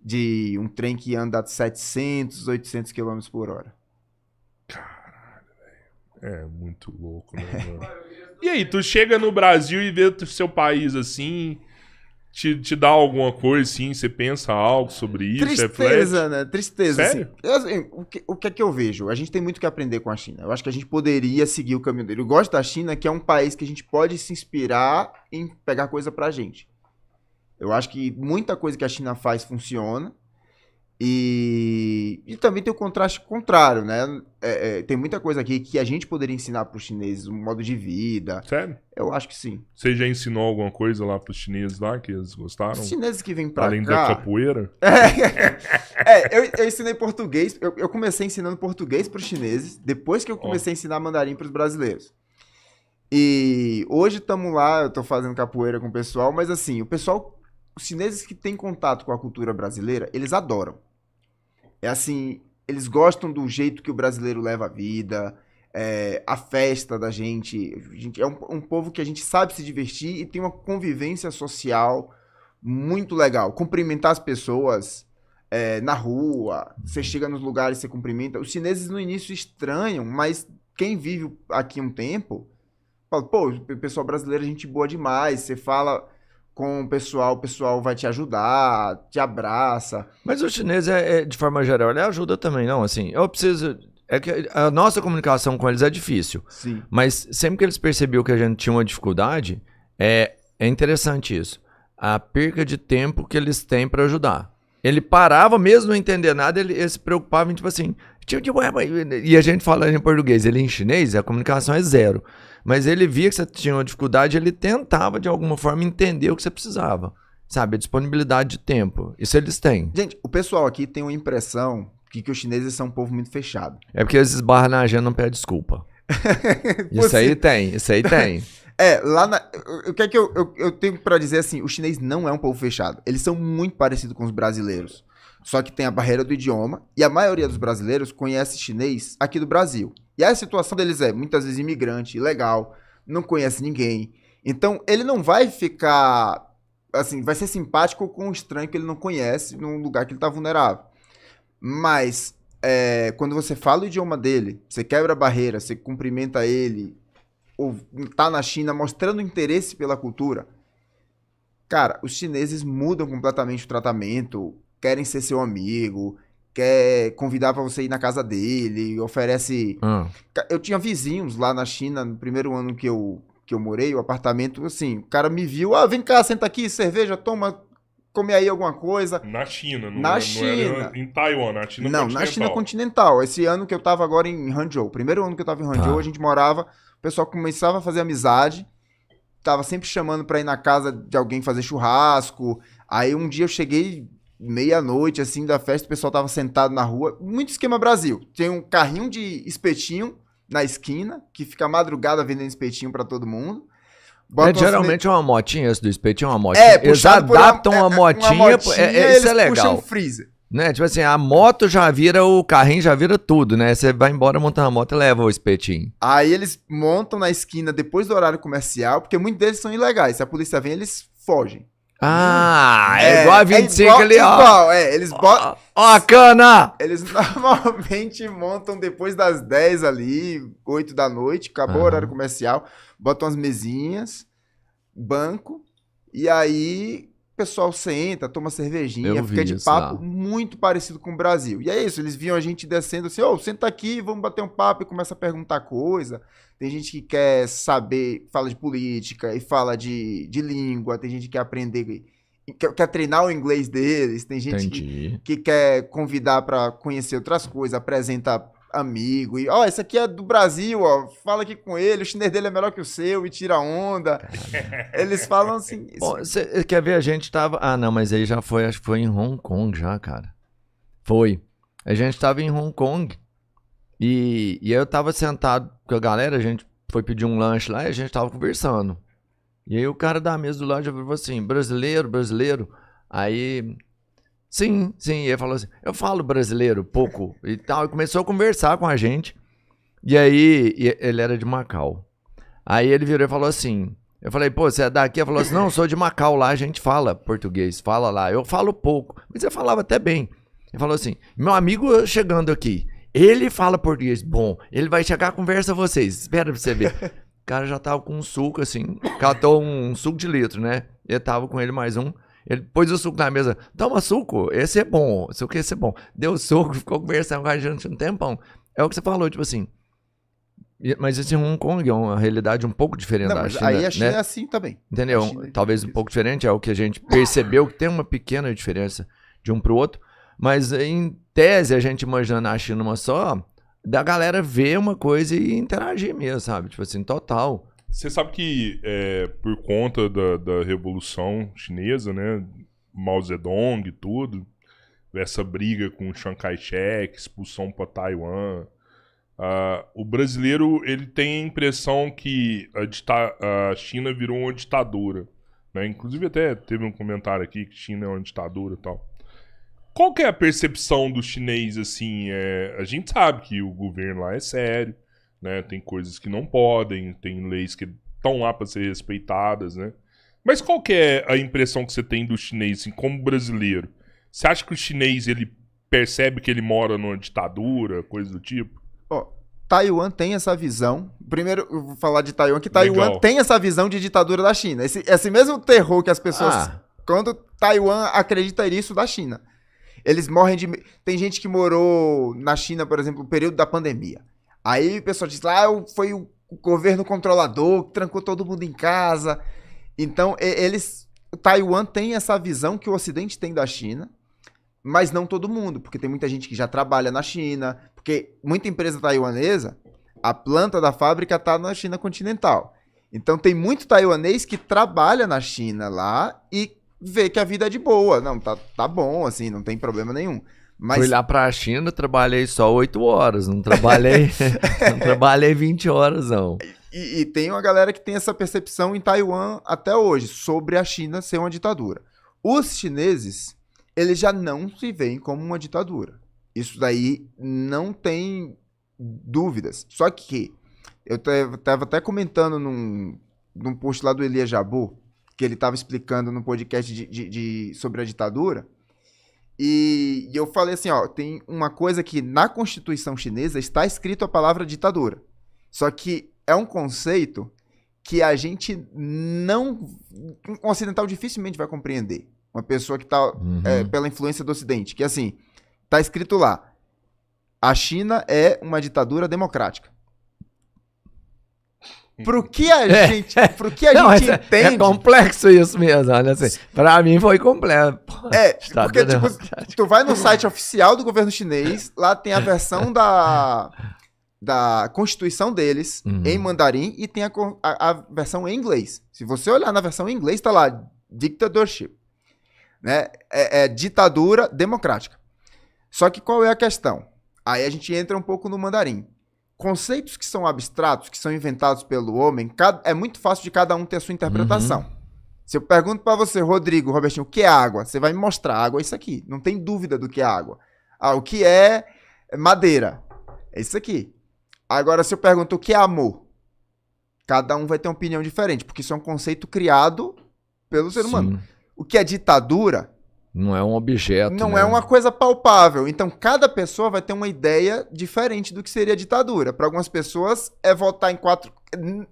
de um trem que anda a 700, 800 km por hora. Caralho, velho. É muito louco, né, mano? E aí, tu chega no Brasil e vê o seu país assim, te dá alguma coisa assim, você pensa algo sobre isso? Tristeza, né? Tristeza. Sério? Assim, o que é que eu vejo? A gente tem muito que aprender com a China. Eu acho que a gente poderia seguir o caminho dele. Eu gosto da China, que é um país que a gente pode se inspirar em pegar coisa pra gente. Eu acho que muita coisa que a China faz funciona. E também tem o contraste contrário, né? Tem muita coisa aqui que a gente poderia ensinar para os chineses, um modo de vida. Sério? Eu acho que sim. Você já ensinou alguma coisa lá pros chineses lá que eles gostaram? Os chineses que vêm pra Além cá... da capoeira? Eu ensinei português. Eu comecei ensinando português para os chineses, depois que eu comecei a ensinar mandarim para os brasileiros. E hoje estamos lá, eu tô fazendo capoeira com o pessoal, mas assim, os chineses que têm contato com a cultura brasileira, eles adoram. É assim, eles gostam do jeito que o brasileiro leva a vida, a festa da gente. É um povo que a gente sabe se divertir e tem uma convivência social muito legal. Cumprimentar as pessoas na rua, você chega nos lugares, você cumprimenta. Os chineses no início estranham, mas quem vive aqui um tempo, fala, pô, o pessoal brasileiro é gente boa demais, você fala... com o pessoal vai te ajudar, te abraça. Mas o chinês, de forma geral, ele ajuda também, não? Assim, eu preciso... É que a nossa comunicação com eles é difícil. Sim. Mas sempre que eles percebiam que a gente tinha uma dificuldade, É interessante isso. A perca de tempo que eles têm pra ajudar. Ele parava, mesmo não entender nada, ele se preocupava em, tipo assim... E a gente fala em português, ele em chinês, a comunicação é zero. Mas ele via que você tinha uma dificuldade, ele tentava, de alguma forma, entender o que você precisava. Sabe, a disponibilidade de tempo. Isso eles têm. Gente, o pessoal aqui tem uma impressão que os chineses são um povo muito fechado. É porque eles esbarram na agenda e não pedem desculpa. Isso aí tem, isso aí tem. Lá o que é que eu tenho pra dizer assim, o chinês não é um povo fechado. Eles são muito parecidos com os brasileiros. Só que tem a barreira do idioma e a maioria dos brasileiros conhece chinês aqui do Brasil. E a situação deles é, muitas vezes, imigrante, ilegal, não conhece ninguém. Então, ele não vai ficar, assim, vai ser simpático com um estranho que ele não conhece num lugar que ele tá vulnerável. Mas, quando você fala o idioma dele, você quebra a barreira, você cumprimenta ele, ou tá na China mostrando interesse pela cultura, cara, os chineses mudam completamente o tratamento, querem ser seu amigo, quer convidar pra você ir na casa dele, oferece... Eu tinha vizinhos lá na China, no primeiro ano que eu morei, o apartamento, assim, o cara me viu, vem cá, senta aqui, cerveja, toma, come aí alguma coisa. Na China, não Na é China. em Taiwan, na China Não, continental. na China continental. Esse ano que eu tava agora em Hangzhou, primeiro ano que eu tava em Hangzhou, a gente morava, o pessoal começava a fazer amizade, tava sempre chamando pra ir na casa de alguém fazer churrasco. Aí um dia eu cheguei meia-noite, assim, da festa, o pessoal tava sentado na rua, muito esquema Brasil. Tem um carrinho de espetinho na esquina, que fica a madrugada vendendo espetinho pra todo mundo. Geralmente é uma motinha, esse do espetinho é uma motinha. Eles adaptam uma motinha, isso é legal. Puxam um freezer. Né? Tipo assim, a moto já vira, o carrinho já vira tudo, né? Você vai embora montando a moto e leva o espetinho. Aí eles montam na esquina depois do horário comercial, porque muitos deles são ilegais. Se a polícia vem, eles fogem. É igual a 25 ali, ó. Igual, eles botam... Ó a cana! Eles normalmente montam depois das 10 ali, 8 da noite, acabou o horário comercial, botam as mesinhas, banco, e aí o pessoal senta, toma cervejinha, fica de papo muito parecido com o Brasil. E é isso, eles viam a gente descendo assim, senta aqui, vamos bater um papo, e começa a perguntar coisa. Tem gente que quer saber, fala de política e fala de língua, tem gente que quer aprender, quer treinar o inglês deles, tem gente que quer convidar para conhecer outras coisas, apresenta amigo, e esse aqui é do Brasil, fala aqui com ele, o chinês dele é melhor que o seu, e tira onda. Eles falam assim... Você quer ver, a gente tava... não, mas aí já foi, acho que foi em Hong Kong já, cara. Foi. A gente tava em Hong Kong, e eu tava sentado com a galera, a gente foi pedir um lanche lá, e a gente tava conversando. E aí o cara da mesa do lanche falou assim, brasileiro. Aí... Sim, e ele falou assim, eu falo brasileiro pouco e tal, e começou a conversar com a gente, e aí ele era de Macau. Aí ele virou e falou assim, eu falei, pô, você é daqui? Ele falou assim, não, eu sou de Macau, lá a gente fala português, fala lá, eu falo pouco, mas eu falava até bem. Ele falou assim, meu amigo chegando aqui, ele fala português, bom, ele vai chegar, conversa vocês, espera pra você ver. O cara já tava com um suco assim, catou um suco de litro, né, eu tava com ele mais um. Ele pôs o suco na mesa. Toma suco, esse é bom. Esse é bom. Deu o suco, ficou conversando com a gente um tempão. É o que você falou, tipo assim. Mas esse Hong Kong é uma realidade um pouco diferente da China. Aí a China né? é assim também. Entendeu? Talvez um pouco diferente. É o que a gente percebeu que tem uma pequena diferença de um pro outro. Mas em tese, a gente imaginando a China uma só, da galera ver uma coisa e interagir mesmo, sabe? Tipo assim, total. Você sabe que por conta da Revolução Chinesa, né, Mao Zedong e tudo, essa briga com Chiang Kai-shek, expulsão para Taiwan, o brasileiro ele tem a impressão que a China virou uma ditadura, né? Inclusive até teve um comentário aqui que China é uma ditadura e tal. Qual que é a percepção do chinês, assim? A gente sabe que o governo lá é sério, né? Tem coisas que não podem, tem leis que estão lá para ser respeitadas, né? Mas qual que é a impressão que você tem do chinês, assim, como brasileiro? Você acha que o chinês, ele percebe que ele mora numa ditadura, coisa do tipo? Taiwan tem essa visão. Primeiro, eu vou falar de Taiwan, que Taiwan tem essa visão de ditadura da China. Esse mesmo terror que as pessoas... Quando Taiwan acredita nisso da China. Eles morrem de... Tem gente que morou na China, por exemplo, no período da pandemia. Aí o pessoal diz lá, foi o governo controlador que trancou todo mundo em casa. Então, Taiwan tem essa visão que o Ocidente tem da China, mas não todo mundo, porque tem muita gente que já trabalha na China, porque muita empresa taiwanesa, a planta da fábrica está na China continental. Então tem muito taiwanês que trabalha na China lá e vê que a vida é de boa. Não, tá bom, assim, não tem problema nenhum. Mas... Fui lá pra China, trabalhei só 8 horas, não trabalhei, não trabalhei 20 horas, não. E tem uma galera que tem essa percepção em Taiwan até hoje, sobre a China ser uma ditadura. Os chineses, eles já não se veem como uma ditadura. Isso daí não tem dúvidas. Só que eu tava até comentando num post lá do Elia Jabu, que ele tava explicando no podcast sobre a ditadura. E eu falei assim, ó, tem uma coisa que na Constituição chinesa está escrito a palavra ditadura. Só que é um conceito que a gente um ocidental dificilmente vai compreender. Uma pessoa que tá pela influência do Ocidente. Que assim, tá escrito lá, a China é uma ditadura democrática. Pro que a gente entende... É complexo isso mesmo, olha assim. Pra mim foi complexo. Porque tipo, tu vai no site oficial do governo chinês, lá tem a versão da Constituição deles em mandarim e tem a versão em inglês. Se você olhar na versão em inglês, tá lá, dictatorship. Né? É ditadura democrática. Só que qual é a questão? Aí a gente entra um pouco no mandarim. Conceitos que são abstratos, que são inventados pelo homem, é muito fácil de cada um ter a sua interpretação. Se eu pergunto pra você, Rodrigo, Robertinho, o que é água? Você vai me mostrar, água é isso aqui. Não tem dúvida do que é água. O que é madeira? É isso aqui. Agora, se eu pergunto o que é amor? Cada um vai ter uma opinião diferente, porque isso é um conceito criado pelo ser humano. O que é ditadura... Não é um objeto. Não é uma coisa palpável. Então, cada pessoa vai ter uma ideia diferente do que seria ditadura. Para algumas pessoas, votar em 4...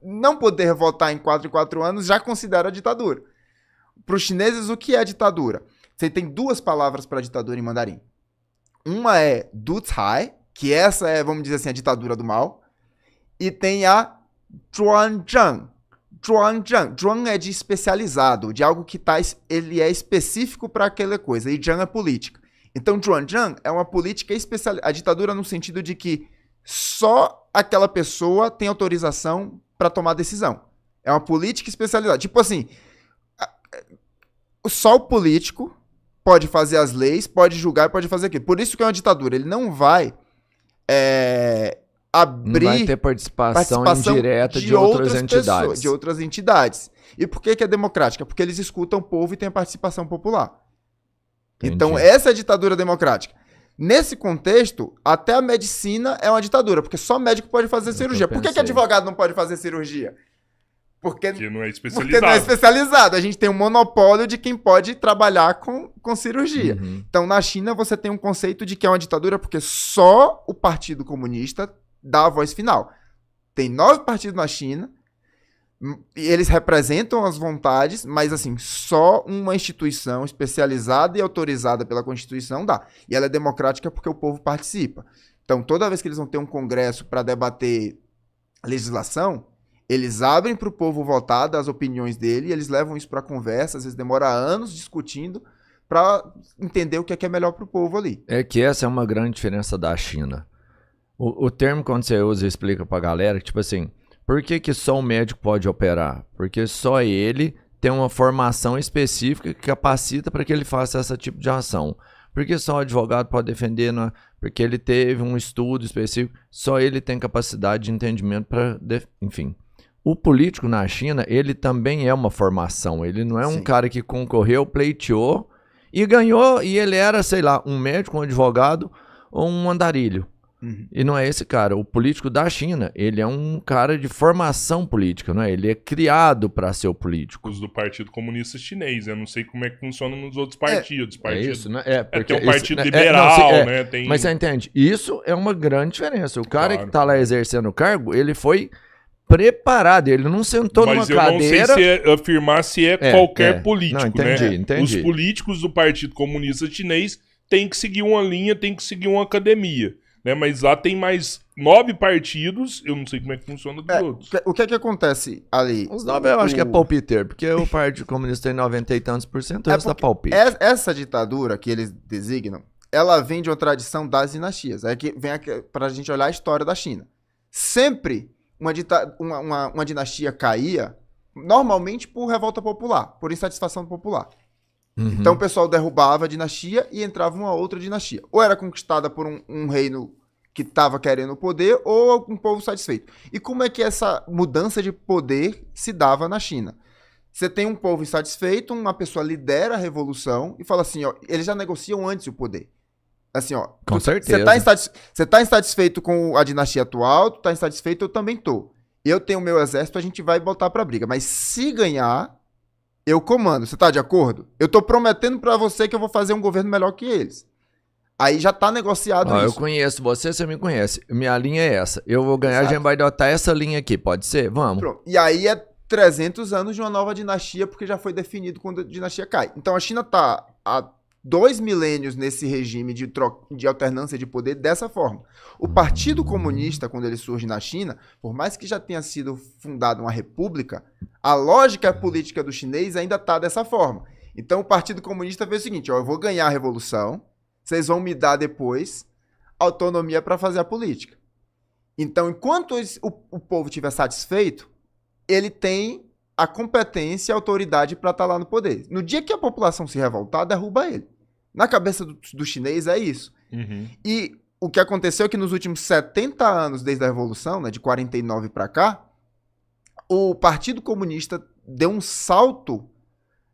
Não poder votar em 4 anos já considera ditadura. Para os chineses, o que é ditadura? Você tem 2 palavras para ditadura em mandarim. Uma é Ducai, que essa é, vamos dizer assim, a ditadura do mal. E tem a Zhuangzhang. Zhuang é de especializado, de algo que ele é específico para aquela coisa, e Zhang é política. Então, Zhuangzhang é uma política especializada, a ditadura no sentido de que só aquela pessoa tem autorização para tomar decisão. É uma política especializada. Tipo assim, só o político pode fazer as leis, pode julgar, pode fazer aquilo. Por isso que é uma ditadura. Ele não vai... Não vai ter participação indireta de outras entidades. Pessoas, de outras entidades. E por que é democrática? Porque eles escutam o povo e tem a participação popular. Entendi. Então, essa é a ditadura democrática. Nesse contexto, até a medicina é uma ditadura, porque só médico pode fazer cirurgia. Por que advogado não pode fazer cirurgia? Porque não é especializado. Porque não é especializado. A gente tem um monopólio de quem pode trabalhar com cirurgia. Então, na China, você tem um conceito de que é uma ditadura porque só o Partido Comunista dá a voz final. Tem 9 partidos na China, e eles representam as vontades, mas assim, só uma instituição especializada e autorizada pela Constituição dá. E ela é democrática porque o povo participa. Então, toda vez que eles vão ter um congresso para debater legislação, eles abrem para o povo votar das opiniões dele, e eles levam isso para conversa, às vezes demora anos discutindo, para entender o que é melhor para o povo ali. É que essa é uma grande diferença da China. O termo, quando você usa e explica pra galera, tipo assim, por que só um médico pode operar? Porque só ele tem uma formação específica que capacita para que ele faça esse tipo de ação. Porque só o advogado pode defender, porque ele teve um estudo específico, só ele tem capacidade de entendimento para... Enfim, o político na China, ele também é uma formação. Ele não é um cara que concorreu, pleiteou e ganhou, e ele era, sei lá, um médico, um advogado ou um andarilho. E não é esse cara. O político da China, ele é um cara de formação política, não é? Ele é criado para ser o político. Os do Partido Comunista Chinês. Eu não sei como é que funciona nos outros partidos. É isso, né? Porque tem o Partido Liberal, né? Tem... Mas você entende? Isso é uma grande diferença. O cara que tá lá exercendo o cargo, ele foi preparado. Ele não sentou numa cadeira... Mas eu não sei se afirmar se é qualquer político, não, entendi, né? Os políticos do Partido Comunista Chinês têm que seguir uma linha, têm que seguir uma academia. né? Mas lá tem mais 9 partidos, eu não sei como é que funciona dos outros. O que é que acontece ali? Os 9 eu acho que é palpiteiro, porque o Partido Comunista tem 90 e tantos por cento, o resto é palpite. Essa ditadura que eles designam, ela vem de uma tradição das dinastias. É que vem pra gente olhar a história da China. Sempre uma dinastia caía, normalmente por revolta popular, por insatisfação popular. Uhum. Então o pessoal derrubava a dinastia e entrava uma outra dinastia. Ou era conquistada por um reino que estava querendo o poder, ou um povo satisfeito. E como é que essa mudança de poder se dava na China? Você tem um povo insatisfeito, uma pessoa lidera a revolução e fala assim, ó, eles já negociam antes o poder. Assim, ó. Com certeza. Você tá insatisfeito com a dinastia atual, tu tá insatisfeito, eu também tô. Eu tenho o meu exército, a gente vai botar pra briga. Mas se ganhar, eu comando. Você tá de acordo? Eu tô prometendo pra você que eu vou fazer um governo melhor que eles. Aí já tá negociado isso. Eu conheço você me conhece. Minha linha é essa. Eu vou ganhar, a gente vai adotar essa linha aqui. Pode ser? Vamos. Pronto. E aí é 300 anos de uma nova dinastia, porque já foi definido quando a dinastia cai. Então a China tá há 2 milênios nesse regime de alternância de poder dessa forma. O Partido Comunista, quando ele surge na China, por mais que já tenha sido fundada uma república, a lógica política do chinês ainda tá dessa forma. Então o Partido Comunista fez o seguinte, ó, eu vou ganhar a revolução, vocês vão me dar depois autonomia para fazer a política. Então, enquanto o povo estiver satisfeito, ele tem a competência e a autoridade para estar lá no poder. No dia que a população se revoltar, derruba ele. Na cabeça do chinês é isso. Uhum. E o que aconteceu é que nos últimos 70 anos, desde a Revolução, né, de 49 para cá, o Partido Comunista deu um salto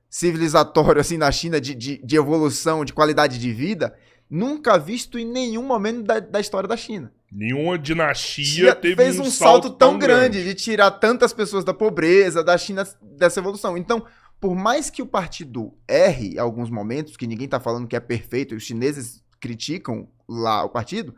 civilizatório assim na China de evolução, de qualidade de vida, nunca visto em nenhum momento da história da China. Nenhuma dinastia fez um salto tão grande de tirar tantas pessoas da pobreza, da China, dessa evolução. Então, por mais que o partido erre em alguns momentos, que ninguém tá falando que é perfeito, e os chineses criticam lá o partido,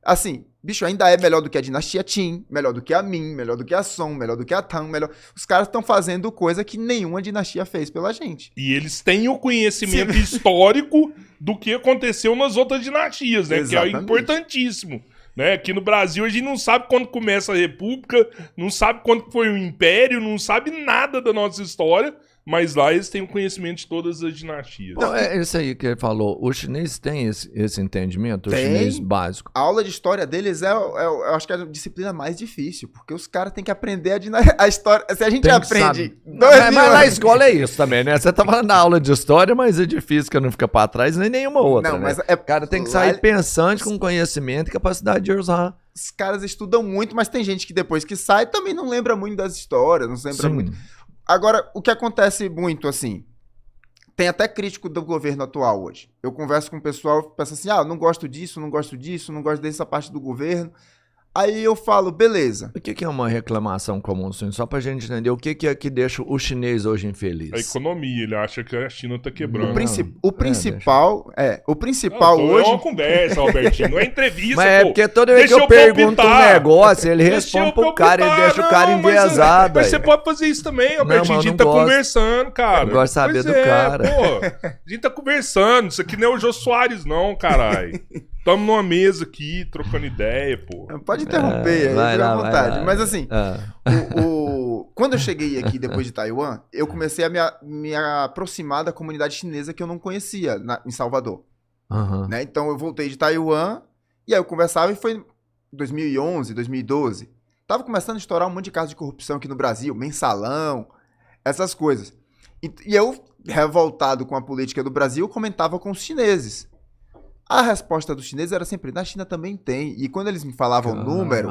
assim, bicho, ainda é melhor do que a dinastia Qin, melhor do que a Ming, melhor do que a Song, melhor do que a Tang, melhor... Os caras estão fazendo coisa que nenhuma dinastia fez pela gente. E eles têm o conhecimento histórico do que aconteceu nas outras dinastias, né? Exatamente. Que é importantíssimo. Né? Aqui no Brasil a gente não sabe quando começa a república, não sabe quando foi o império, não sabe nada da nossa história, mas lá eles têm o conhecimento de todas as dinastias. Não, é isso aí que ele falou. O chinês tem esse entendimento, Tem. o chinês básico. A aula de história deles eu acho que é a disciplina mais difícil, porque os caras têm que aprender a história. Se a gente Tem que aprende... saber. Mas na escola é isso também, né? Você tá falando da aula de história, mas é difícil que não fica pra trás nem nenhuma outra. Não, né? mas O cara tem que sair pensante, com conhecimento e capacidade de usar. Os caras estudam muito, mas tem gente que depois que sai também não lembra muito das histórias, não se lembra Sim. muito. Agora, o que acontece muito, assim, tem até crítico do governo atual hoje. Eu converso com o pessoal e penso assim, não gosto disso, não gosto disso, não gosto dessa parte do governo. Aí eu falo, beleza. O que é uma reclamação comum, assim? Só pra gente entender o que é que deixa o chinês hoje infeliz. A economia, ele acha que a China tá quebrando. O principal hoje... É uma conversa, Albertinho, não é entrevista, Mas é porque toda vez que eu pergunto um negócio, ele responde pro cara, ele deixa o cara enviesado. Mas você pode fazer isso também, Albertinho. A gente tá conversando, cara. Eu gosto de saber do cara. Pô, a gente tá conversando. Isso aqui não é o Jô Soares, não, caralho. Tamo numa mesa aqui, trocando ideia, pô. Pode interromper, aí fica à vontade. Mas assim, quando eu cheguei aqui depois de Taiwan, eu comecei a me aproximar da comunidade chinesa que eu não conhecia em Salvador. Né? Então eu voltei de Taiwan, e aí eu conversava, e foi em 2011, 2012. Tava começando a estourar um monte de casos de corrupção aqui no Brasil, mensalão, essas coisas. E eu, revoltado com a política do Brasil, comentava com os chineses. A resposta dos chineses era sempre, na China também tem. E quando eles me falavam o número,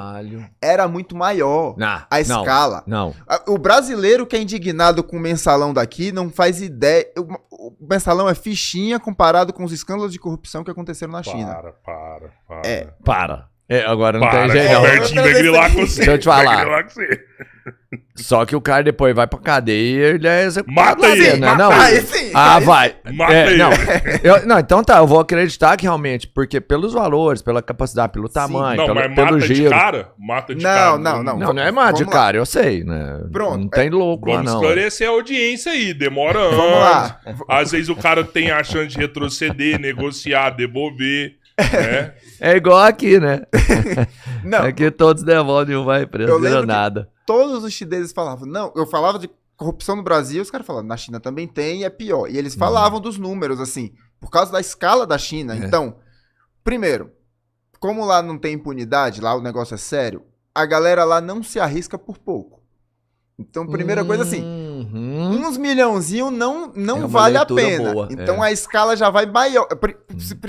era muito maior a escala. Não. O brasileiro que é indignado com o mensalão daqui não faz ideia. O mensalão é fichinha comparado com os escândalos de corrupção que aconteceram na China. Para. Agora não tem jeito não. Albertinho vai grilar com você. Deixa eu te falar. Só que o cara depois vai pra cadeia e ele é executado. Mata ele, né? Não. Sim. Vai. Mata ele. Não, então tá, eu vou acreditar que realmente, porque pelos valores, pela capacidade, pelo tamanho, pelo giro. De cara? Mata de cara. Não é mata de cara, eu sei, né? Pronto. Não tem louco lá, Vamos não. esclarecer a audiência aí, demora anos. Vamos lá. Às vezes o cara tem a chance de retroceder, negociar, devolver. né? É igual aqui, né? Não, Aqui todos devolvem e um vai preso, Eu não lembro nada. todos os chineses falavam, não, eu falava de corrupção no Brasil, os caras falavam, na China também tem e é pior. E eles falavam dos números, assim, por causa da escala da China. Então, primeiro, como lá não tem impunidade, lá o negócio é sério, a galera lá não se arrisca por pouco. Então, primeira coisa assim, uns milhãozinho não É uma vale a leitura pena. boa, Então a escala já vai maior. Primeiro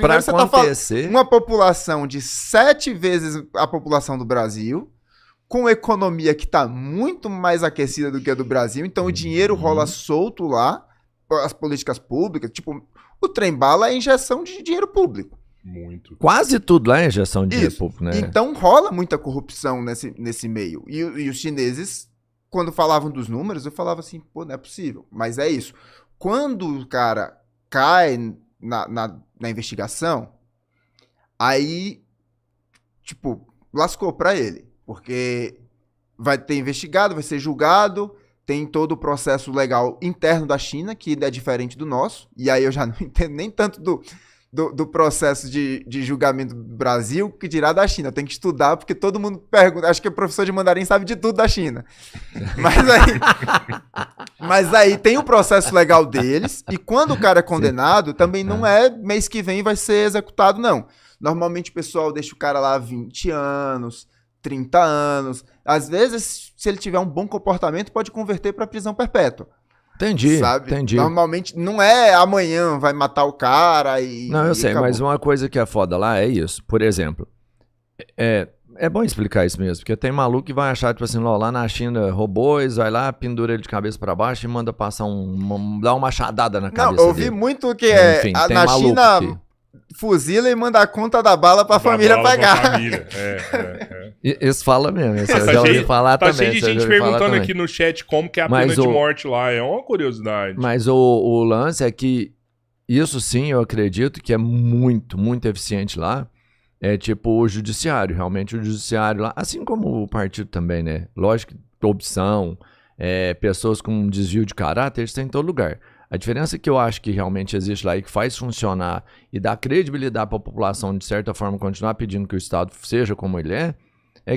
Pra você tá falando acontecer, uma população de 7 vezes a população do Brasil, com economia que tá muito mais aquecida do que a do Brasil, então o dinheiro rola solto lá, as políticas públicas, tipo, o trem-bala é injeção de dinheiro público. Muito. quase tudo lá é injeção de dinheiro Isso. público, né? Então rola muita corrupção nesse meio. E os chineses, quando falavam dos números, eu falava assim, pô, não é possível. Mas é isso. Quando o cara cai na investigação, aí, tipo, lascou pra ele. Porque vai ter investigado, vai ser julgado, tem todo o processo legal interno da China, que é diferente do nosso. E aí eu já não entendo nem tanto do processo de julgamento do Brasil, que dirá da China. Eu tenho que estudar, porque todo mundo pergunta. Acho que o professor de mandarim sabe de tudo da China. Mas aí tem o processo legal deles, e quando o cara é condenado, também não é mês que vem vai ser executado, não. Normalmente o pessoal deixa o cara lá 20 anos, 30 anos. Às vezes, se ele tiver um bom comportamento, pode converter para prisão perpétua. Entendi, Sabe? entendi. Normalmente não é amanhã vai matar o cara e. Não, eu e sei, acabou. mas uma coisa que é foda lá é isso. Por exemplo, é bom explicar isso mesmo, porque tem maluco que vai achar, tipo assim, lá na China, robôs, vai lá, pendura ele de cabeça pra baixo e manda passar dá uma machadada na Não, cabeça eu vi dele. muito que Enfim, tem na maluco China que- fuzila e manda a conta da bala pra família Dá bola pra pagar. família. Isso fala mesmo, isso eu Tá já ouvi cheio- falar Tá também. cheio de isso eu já gente ouvi falar perguntando também. aqui no chat como que é a Mas pena de o- morte lá. É uma curiosidade. Mas o lance é que isso sim, eu acredito que é muito, muito eficiente lá. É tipo o judiciário, realmente o judiciário lá, assim como o partido também, né? Lógico que corrupção, pessoas com desvio de caráter, isso tem em todo lugar. A diferença que eu acho que realmente existe lá e que faz funcionar e dá credibilidade para a população, de certa forma, continuar pedindo que o Estado seja como ele é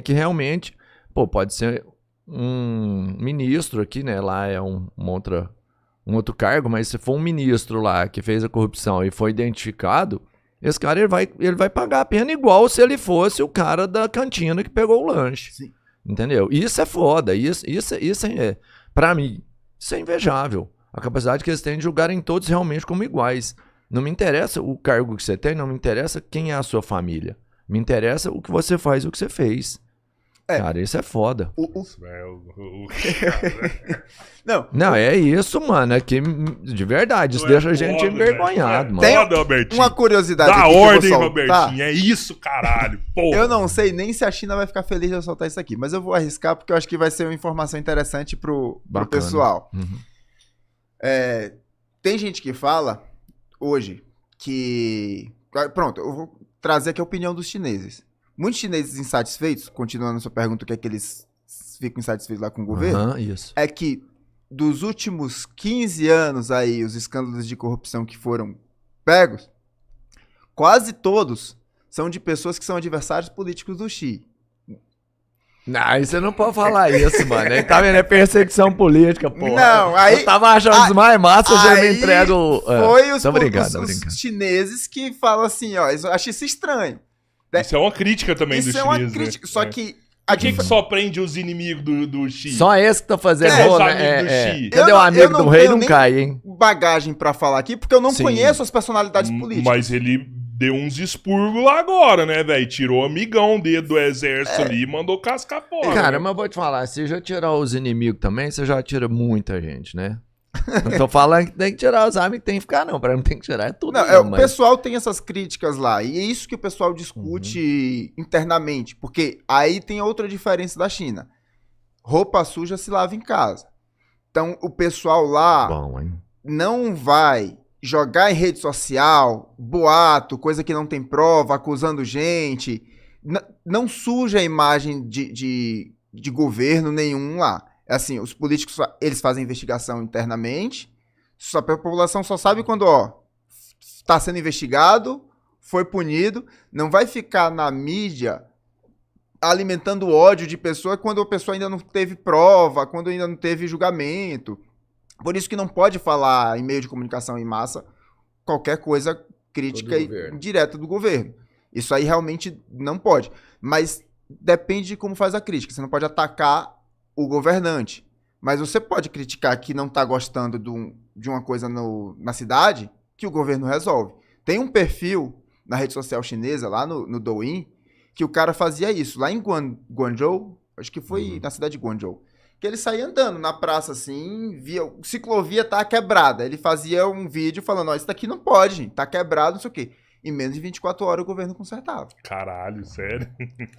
que realmente, pô, pode ser um ministro aqui, né? Lá é um outro cargo, mas se for um ministro lá que fez a corrupção e foi identificado, esse cara ele vai pagar a pena igual se ele fosse o cara da cantina que pegou o lanche. Sim. Entendeu? Isso é foda. Isso pra mim, isso é invejável. A capacidade que eles têm de julgarem todos realmente como iguais. Não me interessa o cargo que você tem, não me interessa quem é a sua família. Me interessa o que você faz, o que você fez. Cara, isso é foda. Não, é isso, mano. É que, de verdade, isso deixa a gente envergonhado, mano. Tem Foda, Albertinho. uma curiosidade Dá aqui que eu vou ordem, soltar. Robertinho. É isso, caralho. Porra. Eu não sei nem se a China vai ficar feliz de eu soltar isso aqui, mas eu vou arriscar porque eu acho que vai ser uma informação interessante pro Bacana. pessoal. Uhum. Tem gente que fala hoje que... Pronto, eu vou trazer aqui a opinião dos chineses. Muitos chineses insatisfeitos, continuando a sua pergunta, o que é que eles ficam insatisfeitos lá com o governo, Aham, isso. é que dos últimos 15 anos aí, os escândalos de corrupção que foram pegos, quase todos são de pessoas que são adversários políticos do Xi. Não, você não pode falar isso, mano. Aí tá vendo? É perseguição política, pô. Não, aí- Eu tava achando os mais massa, eu já me aí entrego. Foi os, Tô brincando, os- tô os brincando. chineses que falam assim, ó, eu acho isso estranho. Isso é uma crítica também Isso do é uma chinês, crítica, né? só É. que... Por que só prende os inimigos do Xi? Só esse que tá fazendo É, rolo, os né? amigos do Xi. Cadê Eu o não- amigo eu não do rei? tenho Não nem- cai, hein? bagagem pra falar aqui, porque eu não Sim. conheço as personalidades políticas. Mas ele deu uns expurgos lá agora, né, velho? Tirou o amigão dele do exército ali e mandou cascar fora. Cara, né? mas eu vou te falar, se já tirar os inimigos também, você já tira muita gente, né? Não tô falando que tem que tirar os amigos, tem que ficar, não. Pra mim tem que tirar é tudo. Não, mesmo, o mas- pessoal tem essas críticas lá, e é isso que o pessoal discute internamente, porque aí tem outra diferença da China. Roupa suja se lava em casa. Então, o pessoal lá Bom, hein? não vai jogar em rede social, boato, coisa que não tem prova, acusando gente. Não suja a imagem de governo nenhum lá. É assim, os políticos, eles fazem investigação internamente, só a população só sabe quando, ó, tá sendo investigado, foi punido, não vai ficar na mídia alimentando ódio de pessoa quando a pessoa ainda não teve prova, quando ainda não teve julgamento. Por isso que não pode falar em meio de comunicação em massa qualquer coisa crítica direta do governo. Isso aí realmente não pode. Mas depende de como faz a crítica. Você não pode atacar o governante. Mas você pode criticar que não está gostando de uma coisa na cidade que o governo resolve. Tem um perfil na rede social chinesa, lá no Douyin, que o cara fazia isso. Lá em Guangzhou, acho que foi na cidade de Guangzhou, que ele saía andando na praça assim, via, ciclovia tá quebrada. Ele fazia um vídeo falando, ó, isso daqui não pode, gente, tá quebrado, não sei o quê. Em menos de 24 horas o governo consertava. Caralho, sério?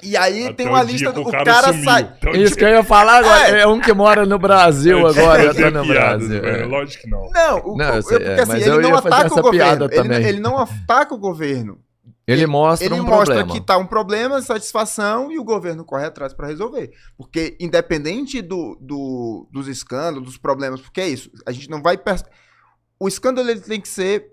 E aí Até tem uma o dia lista que do o cara cara sumiu. sai. Até o Isso dia- que eu ia falar agora. É um que mora no Brasil Eu tinha agora. que Eu tô fazer no piadas, Brasil. velho. Lógico que não. Não, Não, eu sei, porque assim, mas ele eu não ia fazer ataca essa o governo. piada também. Ele não ataca o governo. Ele mostra Ele um mostra problema. que tá um problema, satisfação, e o governo corre atrás para resolver. Porque independente dos escândalos, dos problemas, porque é isso, a gente não vai... O escândalo ele tem que ser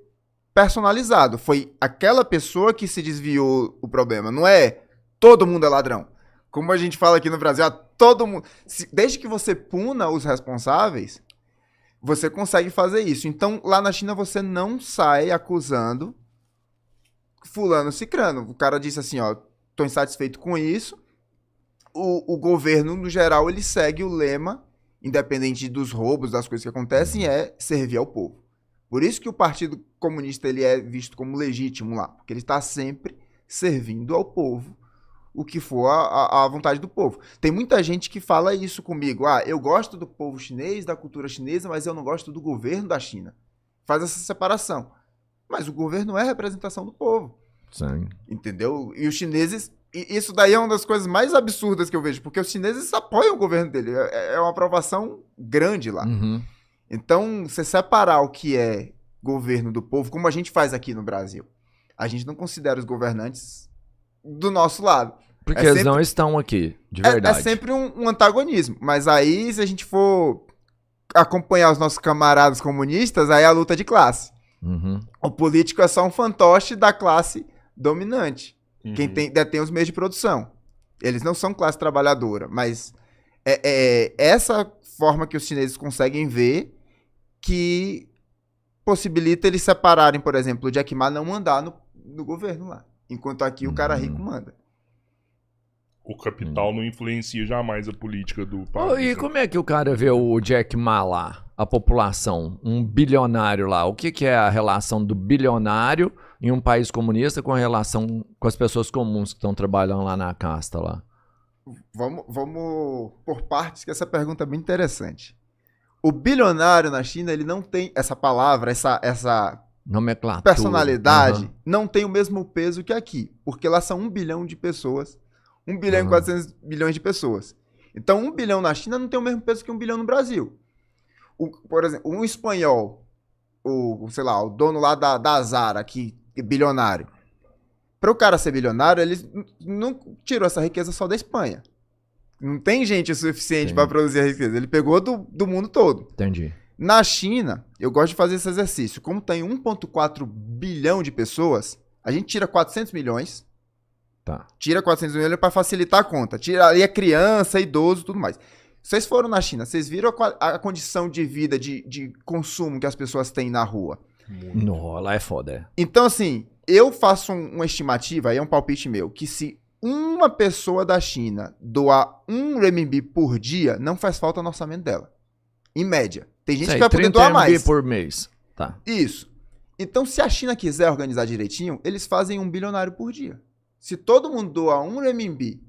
personalizado. Foi aquela pessoa que se desviou o problema. Não é todo mundo é ladrão. Como a gente fala aqui no Brasil, todo mundo... Desde que você puna os responsáveis, você consegue fazer isso. Então, lá na China, você não sai acusando fulano cicrano. O cara disse assim, ó, tô insatisfeito com isso. O governo, no geral, ele segue o lema, independente dos roubos, das coisas que acontecem, é servir ao povo. Por isso que o Partido Comunista ele é visto como legítimo lá, porque ele está sempre servindo ao povo, o que for a vontade do povo. Tem muita gente que fala isso comigo, eu gosto do povo chinês, da cultura chinesa, mas eu não gosto do governo da China. Faz essa separação. Mas o governo é a representação do povo. Sim. Entendeu? E os chineses... E isso daí é uma das coisas mais absurdas que eu vejo, porque os chineses apoiam o governo dele. É uma aprovação grande lá. Uhum. Então, você separar o que é governo do povo, como a gente faz aqui no Brasil, a gente não considera os governantes do nosso lado. Porque eles não estão aqui, de verdade. É sempre um antagonismo. Mas aí, se a gente for acompanhar os nossos camaradas comunistas, aí é a luta de classe. Uhum. O político é só um fantoche da classe dominante. Uhum. Quem detém os meios de produção. Eles não são classe trabalhadora, mas é essa forma que os chineses conseguem ver que possibilita eles separarem, por exemplo, o Jack Ma não mandar no governo lá. Enquanto aqui o cara rico manda. O capital não influencia jamais a política do Oh, país. e como é que o cara vê o Jack Ma lá? A população, um bilionário lá. O que é a relação do bilionário em um país comunista com a relação com as pessoas comuns que estão trabalhando lá na casta lá? Vamos por partes, que essa pergunta é bem interessante. O bilionário na China, ele não tem essa palavra, essa Nomenclatura. personalidade, Uhum. não tem o mesmo peso que aqui. Porque lá são 1 bilhão de pessoas. 1 bilhão e 400 bilhões de pessoas. Então, 1 bilhão na China não tem o mesmo peso que 1 bilhão no Brasil. Por exemplo, um espanhol, sei lá, o dono lá da Zara, que é bilionário. Para o cara ser bilionário, ele não tirou essa riqueza só da Espanha. Não tem gente o suficiente para produzir a riqueza. Ele pegou do mundo todo. Entendi. Na China, eu gosto de fazer esse exercício. Como tem 1,4 bilhão de pessoas, a gente tira 400 milhões. Tá. Tira 400 milhões para facilitar a conta. Tira ali a criança, idoso, tudo mais. Vocês foram na China, vocês viram a condição de vida, de consumo que as pessoas têm na rua. Não, lá é foda. É. Então, assim, eu faço uma estimativa, aí é um palpite meu, que se uma pessoa da China doar 1 renminbi por dia, não faz falta no orçamento dela. Em média. Tem gente que vai poder doar mais. por mês. Tá. Isso. Então, se a China quiser organizar direitinho, eles fazem 1 bilionário por dia. Se todo mundo doa 1 renminbi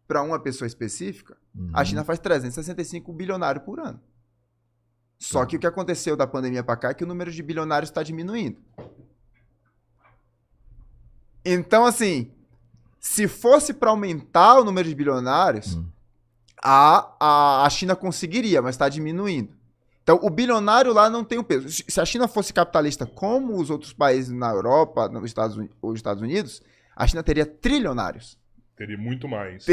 para uma pessoa específica, a China faz 365 bilionários por ano. Só que o que aconteceu da pandemia para cá é que o número de bilionários está diminuindo. Então, assim, se fosse para aumentar o número de bilionários, a China conseguiria, mas está diminuindo. Então, o bilionário lá não tem o peso. Se a China fosse capitalista como os outros países na Europa, nos Estados Unidos, a China teria trilionários. Teria muito mais.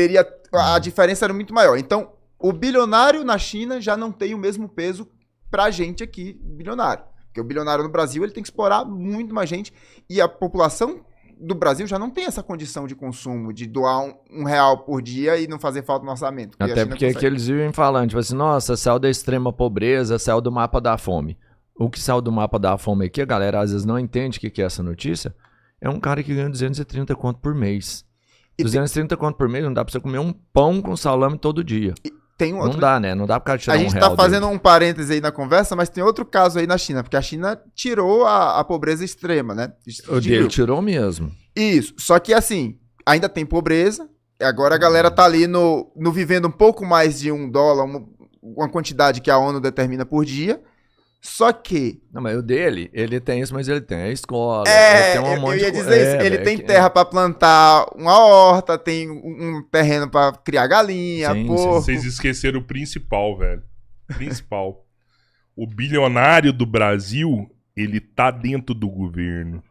A diferença era muito maior. Então, o bilionário na China já não tem o mesmo peso pra gente aqui, bilionário. Porque o bilionário no Brasil ele tem que explorar muito mais gente. E a população do Brasil já não tem essa condição de consumo, de doar R$1 por dia e não fazer falta no orçamento. Até porque que eles vivem falando, tipo assim, nossa, saiu da extrema pobreza, saiu do mapa da fome. O que saiu do mapa da fome aqui, a galera às vezes não entende o que é essa notícia, é um cara que ganha 230 conto por mês. 230 conto por mês não dá pra você comer um pão com salame todo dia. Tem um outro... Não dá, né? Não dá pro cara tirar A gente tá fazendo um parêntese aí na conversa, mas tem outro caso aí na China, porque a China tirou a pobreza extrema, né? O dele tirou mesmo. Isso. Só que assim, ainda tem pobreza. Agora a galera tá ali no vivendo um pouco mais de $1, uma quantidade que a ONU determina por dia. Só que... Não, mas o dele, ele tem isso, mas ele tem a escola. Ele tem um monte eu ia dizer isso. Ele tem terra pra plantar uma horta, tem um terreno pra criar galinha, porco. Vocês esqueceram o principal, velho. Principal. O bilionário do Brasil, ele tá dentro do governo.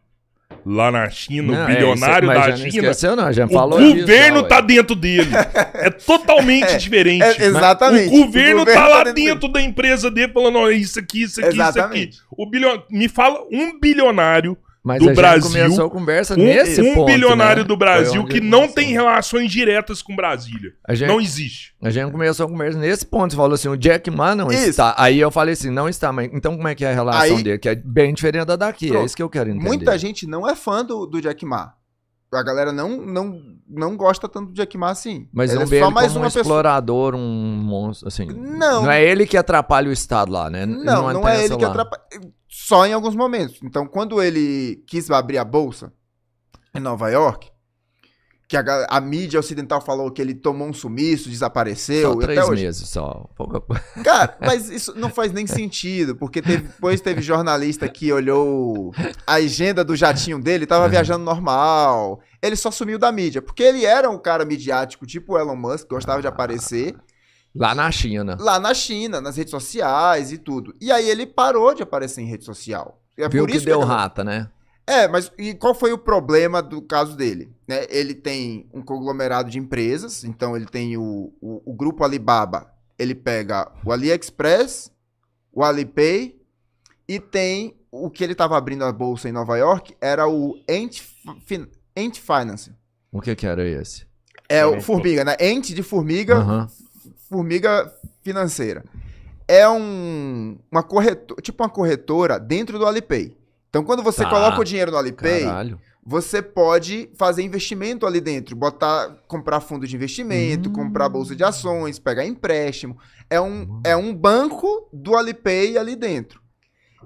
Lá na China, o bilionário da China... Esqueceu, não, já o falou governo tá dentro dele. É totalmente diferente. Exatamente. O governo tá lá dentro da empresa dele falando, ó, isso aqui, isso aqui, exatamente. isso aqui. Me fala um bilionário mas do a Brasil... Gente começou a conversa nesse ponto, um bilionário, né? do Brasil que não tem relações diretas com Brasília. Não existe. A gente começou a conversa nesse ponto. Você falou assim, o Jack Ma não está. Aí eu falei assim, não está. Mas então como é que é a relação dele? Que é bem diferente da daqui. Pronto. É isso que eu quero entender. Muita gente não é fã do Jack Ma. A galera não gosta tanto do Jack Ma assim. Mas não vê ele como um explorador, um monstro, assim. Não é ele que atrapalha o Estado lá, né? Não é ele que atrapalha. Só em alguns momentos. Então, quando ele quis abrir a bolsa em Nova York, que a mídia ocidental falou que ele tomou um sumiço, desapareceu. Só 3 meses, só. Cara, mas isso não faz nem sentido, porque depois teve jornalista que olhou a agenda do jatinho dele, tava viajando normal. Ele só sumiu da mídia, porque ele era um cara midiático, tipo o Elon Musk, gostava de aparecer. Lá na China. Lá na China, nas redes sociais e tudo. E aí ele parou de aparecer em rede social. Viu que deu rata, né? Mas e qual foi o problema do caso dele? Né? Ele tem um conglomerado de empresas, então ele tem o grupo Alibaba, ele pega o AliExpress, o Alipay, e tem o que ele estava abrindo a bolsa em Nova York, era o Ant Finance. O que era esse? É o Formiga, né? Ant de formiga, formiga financeira. É uma corretora, tipo uma corretora dentro do Alipay. Então, quando você coloca o dinheiro no Alipay, você pode fazer investimento ali dentro. Comprar fundo de investimento, comprar bolsa de ações, pegar empréstimo. É um banco do Alipay ali dentro.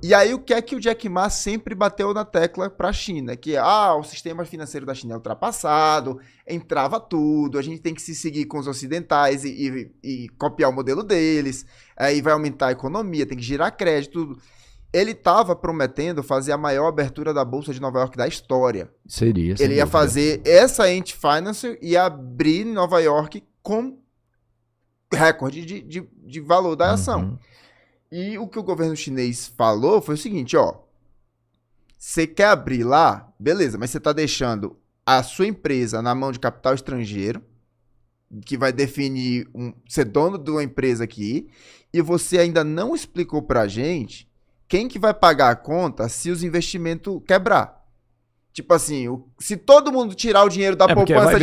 E aí, o que é que o Jack Ma sempre bateu na tecla para a China? Que o sistema financeiro da China é ultrapassado, entrava tudo, a gente tem que se seguir com os ocidentais e copiar o modelo deles, aí vai aumentar a economia, tem que girar crédito, tudo. Ele estava prometendo fazer a maior abertura da Bolsa de Nova York da história. Seria. Ele ia fazer essa Ant Finance e abrir em Nova York com recorde de valor da ação. E o que o governo chinês falou foi o seguinte, você quer abrir lá, beleza, mas você está deixando a sua empresa na mão de capital estrangeiro, que vai definir ser dono de uma empresa aqui, e você ainda não explicou pra gente quem que vai pagar a conta se os investimentos quebrar. Tipo assim, se todo mundo tirar o dinheiro da poupança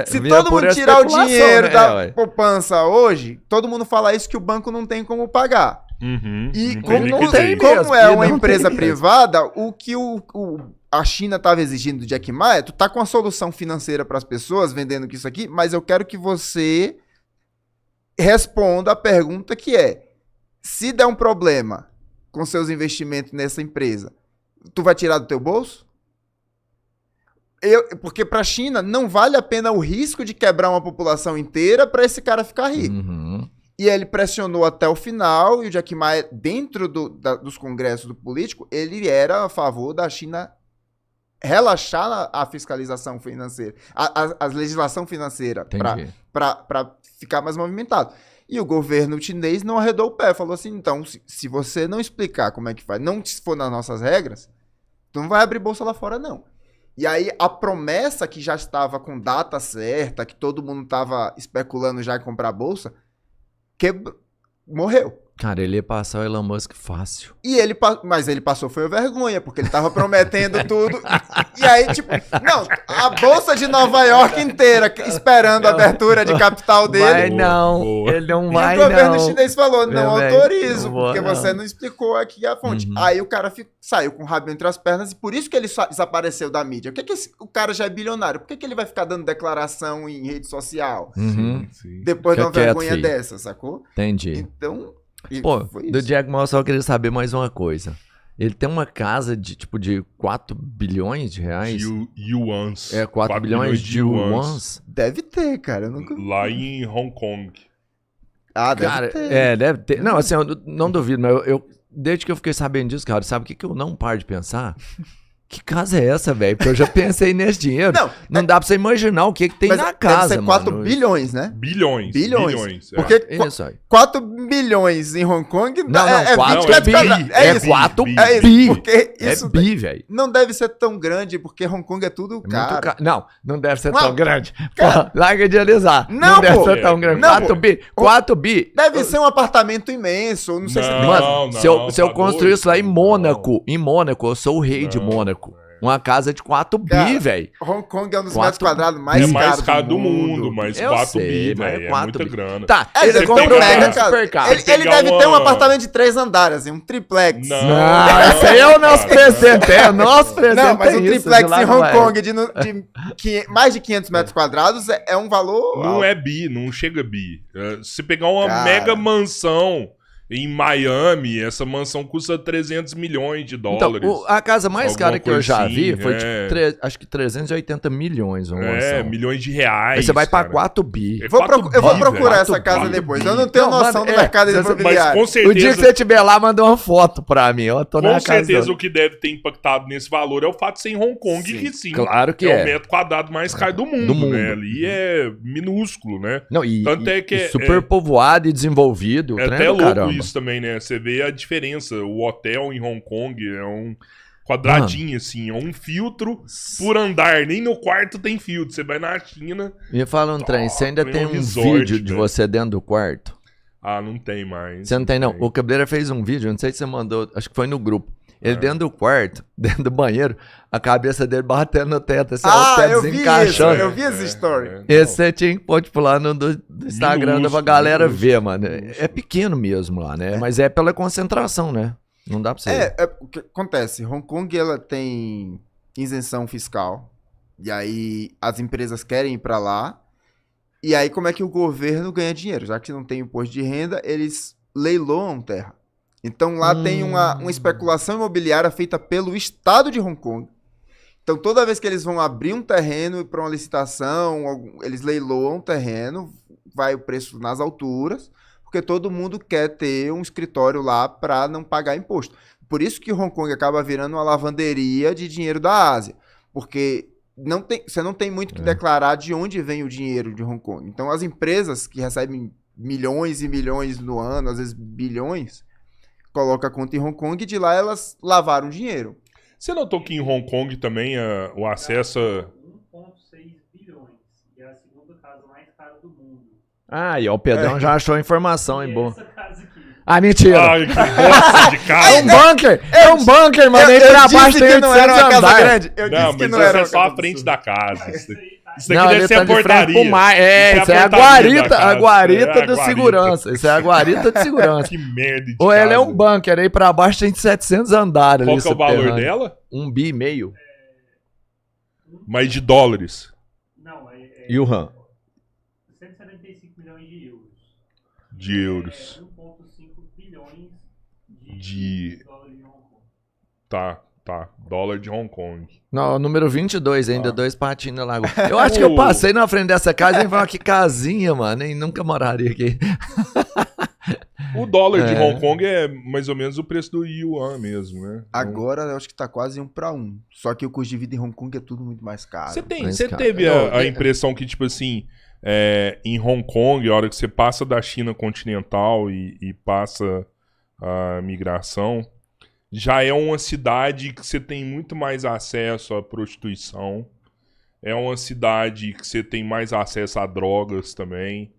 se todo mundo tirar o dinheiro da poupança hoje, todo mundo fala isso que o banco não tem como pagar. E como é uma empresa privada, o que a China estava exigindo do Jack Ma tu tá com a solução financeira para as pessoas vendendo isso aqui, mas eu quero que você responda a pergunta que se der um problema com seus investimentos nessa empresa, tu vai tirar do teu bolso? Porque para a China não vale a pena o risco de quebrar uma população inteira para esse cara ficar rico. E ele pressionou até o final, e o Jack Ma, dentro dos congressos do político, ele era a favor da China relaxar a fiscalização financeira, a legislação financeira, para ficar mais movimentado. E o governo chinês não arredou o pé, falou assim, então, se você não explicar como é que faz, não for nas nossas regras, tu não vai abrir bolsa lá fora, não. E aí, a promessa que já estava com data certa, que todo mundo estava especulando já em comprar bolsa, morreu. Cara, ele ia passar o Elon Musk fácil. E mas ele passou foi a vergonha, porque ele tava prometendo tudo. E aí, tipo, não, a bolsa de Nova York inteira esperando a abertura de capital dele. Vai não, Boa. ele não E vai o governo não. chinês falou, não Velho, autorizo, não vou, porque não. você não explicou aqui a fonte. Uhum. Aí o cara saiu com o rabo entre as pernas e por isso que ele desapareceu da mídia. Por que o cara já é bilionário? Por que ele vai ficar dando declaração em rede social? Uhum, Sim. Depois de Fica uma quieto, vergonha filho. dessa, sacou? entendi. Então... Pô, foi do isso. Jack Ma eu só queria saber mais uma coisa. Ele tem uma casa de, tipo, de 4 bilhões de reais? Yuans. 4 bilhões de yuans? Deve ter, cara. Eu nunca... Lá em Hong Kong. Ah, deve Cara, ter. deve ter. Não, assim, eu não duvido, mas desde que eu fiquei sabendo disso, cara, sabe o que eu não paro de pensar? Que casa é essa, velho? Porque eu já pensei nesse dinheiro. Não dá pra você imaginar o que tem Mas na casa, deve ser 4 mano. bilhões, né? Bilhões. Bilhões. É. Porque Isso aí. 4 bilhões em Hong Kong Não, é 20 4 metros bi. quadrados. É isso. 4 bi. É isso. bi. Porque É isso bi, velho. não deve ser tão grande, porque Hong Kong é tudo É muito caro. Não deve ser Não, tão grande. cara. Pô, larga de alisar. Não, deve pô. ser tão grande. Não, 4 pô. bi. 4 bi. Deve ser um apartamento imenso. Não sei se Não. tem. Mano, se eu tá construir doido, isso lá em não. Mônaco, eu sou o rei de Não, Mônaco. Uma casa de 4 Cara, bi, velho. Hong Kong é um dos 4 metros quadrados mais É mais caros caro do mundo, mas Eu 4 sei, bi, mas velho. É 4 muita bi. grana. Tá, É, ele você comprou tem um mega mega super casa. casa. Ele pegar deve ter um uma- apartamento de 3 andares, assim, um triplex. Não, esse aí é o nosso cara, presidente. É o nosso presidente. Não, mas é um isso, triplex de lá em não Hong vai. Kong de mais de 500 metros quadrados é um valor Não alto. é bi, não chega bi. Se pegar uma Cara. mega mansão em Miami, essa mansão custa 300 milhões de Então, dólares. a casa mais Alguma cara que eu coisa já assim, vi foi é. acho que 380 milhões. Uma É, mansão. milhões de reais. Aí você vai pra cara. 4 bi. É Eu vou 4 procurar bi, essa velho. casa 4 depois. bi. Eu não tenho Não, noção mano, do mercado Mas imobiliário. com O dia que certeza, você estiver lá, manda uma foto pra mim. Eu tô na com casa. certeza o que deve ter impactado nesse valor é o fato de ser em Hong Kong, Sim, que sim, claro que é é. o metro quadrado mais caro do mundo, mundo. né? Ali é minúsculo, né? Não, e, Tanto é que super povoado e desenvolvido. É trem até do louco caramba. isso também, né? Você vê a diferença. O hotel em Hong Kong é um quadradinho, assim. É um filtro por andar. Nem no quarto tem filtro. Você vai na China... Me fala um trem, você ainda tem tem um um resort, vídeo de velho. você dentro do quarto? Ah, não tem mais. Você não tem, não. O Cabeleira fez um vídeo, não sei se você mandou, acho que foi no grupo. Ele dentro do quarto, dentro do banheiro, a cabeça dele batendo no teto, assim, ó, o teto eu vi isso. desencaixando. Eu vi essa story. Não. Esse você tinha que pode pular no do Instagram pra Minúsculo, galera minúsculo, ver, mano. minúsculo. É pequeno mesmo lá, né? Mas é pela concentração, né? Não dá pra você. O que acontece? Hong Kong ela tem isenção fiscal. E aí as empresas querem ir pra lá. E aí como é que o governo ganha dinheiro? Já que não tem imposto de renda, eles leiloam terra. Então lá tem uma especulação imobiliária feita pelo estado de Hong Kong. Então toda vez que eles vão abrir um terreno para uma licitação, eles leiloam o terreno, vai o preço nas alturas, porque todo mundo quer ter um escritório lá para não pagar imposto. Por isso que Hong Kong acaba virando uma lavanderia de dinheiro da Ásia, porque você não tem muito que declarar de onde vem o dinheiro de Hong Kong. Então as empresas que recebem milhões e milhões no ano, às vezes bilhões, colocam a conta em Hong Kong e de lá elas lavaram dinheiro. Você notou que em Hong Kong também o acesso a... 1,6 bilhões. E é a segunda casa mais cara do mundo. Ah, e ó, o Pedrão já achou a informação, hein, E boa. essa casa aqui. Ah, mentira. Ai, que bosta de É casa. um bunker! É um bunker, mano. Aí pra baixo tem que não era 800 uma casa andar. grande. Eu Não, disse mas que isso não era é uma só a casa frente da casa. Isso Isso daqui Não, deve ele ser tá a de frente portaria. pro mar. É, isso é a portaria da guarita, casa. a guarita É a do guarita. segurança. Isso é a guarita de segurança. Que merda de Ou ela é casa. um bunker, aí pra baixo tem 700 andares Qual ali. que é o valor subterrâneo. dela? 1,5 bi. Mas de dólares. Não, é E o RAM? 175 milhões de euros. De euros. 1,5 bilhões De- dólares de Hong Kong. Tá. Dólar de Hong Kong. Não, número 22 ainda, Ah. 2 patinhos na lagoa. Eu acho que eu passei na frente dessa casa e falei, que casinha, mano, e nunca moraria aqui. O dólar de É. Hong Kong é mais ou menos o preço do yuan mesmo, né? Agora eu acho que tá quase 1 para 1. Só que o custo de vida em Hong Kong é tudo muito mais caro. Mas, Você cara, teve não, a impressão que, tipo assim, em Hong Kong, a hora que você passa da China continental e passa a migração, já é uma cidade que você tem muito mais acesso à prostituição. É uma cidade que você tem mais acesso a drogas também.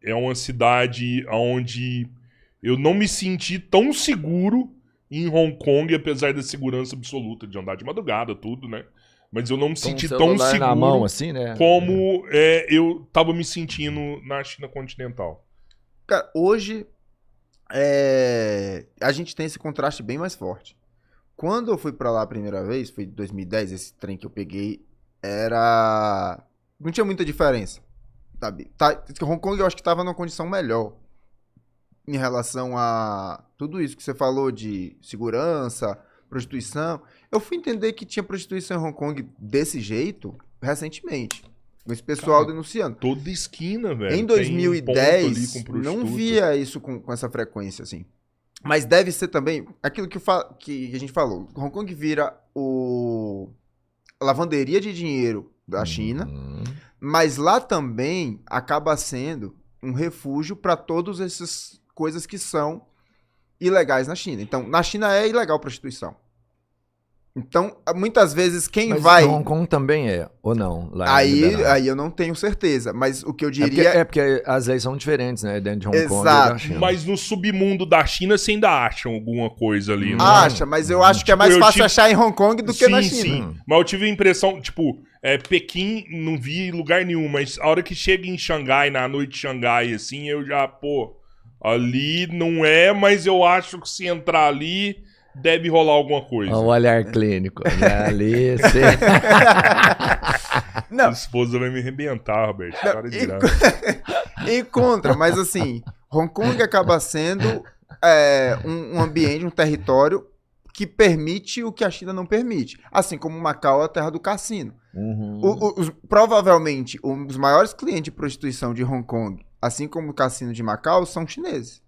é uma cidade onde eu não me senti tão seguro em Hong Kong, apesar da segurança absoluta de andar de madrugada, tudo, né? Mas eu não me senti tão celular seguro na mão, assim, né? como eu tava me sentindo na China continental. Cara, hoje a gente tem esse contraste bem mais forte. Quando eu fui pra lá a primeira vez, foi em 2010, esse trem que eu peguei, não tinha muita diferença, sabe? Hong Kong eu acho que tava numa condição melhor em relação a tudo isso que você falou de segurança, prostituição. Eu fui entender que tinha prostituição em Hong Kong desse jeito recentemente. Esse pessoal denunciando. Toda esquina, velho. Em Tem 2010, ponto ali com prostituta. não via isso com essa frequência, assim. Mas deve ser também aquilo que a gente falou. Hong Kong vira a lavanderia de dinheiro da China, mas lá também acaba sendo um refúgio para todas essas coisas que são ilegais na China. Então, na China é ilegal prostituição. Então, muitas vezes quem Mas vai... Hong Kong também é, ou não? Lá é Aí liberado. eu não tenho certeza, mas o que eu diria... É porque as leis são diferentes, né? Dentro de Hong Kong e Exato. da China. Mas no submundo da China você ainda acha alguma coisa ali, né? Acha, mas eu acho que é mais eu fácil tive- achar em Hong Kong do que na Sim, China. sim. Mas eu tive a impressão, tipo, Pequim não vi em lugar nenhum, mas a hora que chega em Xangai, na noite de Xangai, assim, eu já, ali não é, mas eu acho que se entrar ali, deve rolar alguma coisa. Olha o olhar clínico. Olha ali, você... Não, A esposa vai me arrebentar, Roberto. Para de graça. e contra, mas assim, Hong Kong acaba sendo um ambiente, um território que permite o que a China não permite. Assim como Macau é a terra do cassino. Provavelmente, os maiores clientes de prostituição de Hong Kong, assim como o cassino de Macau, são chineses.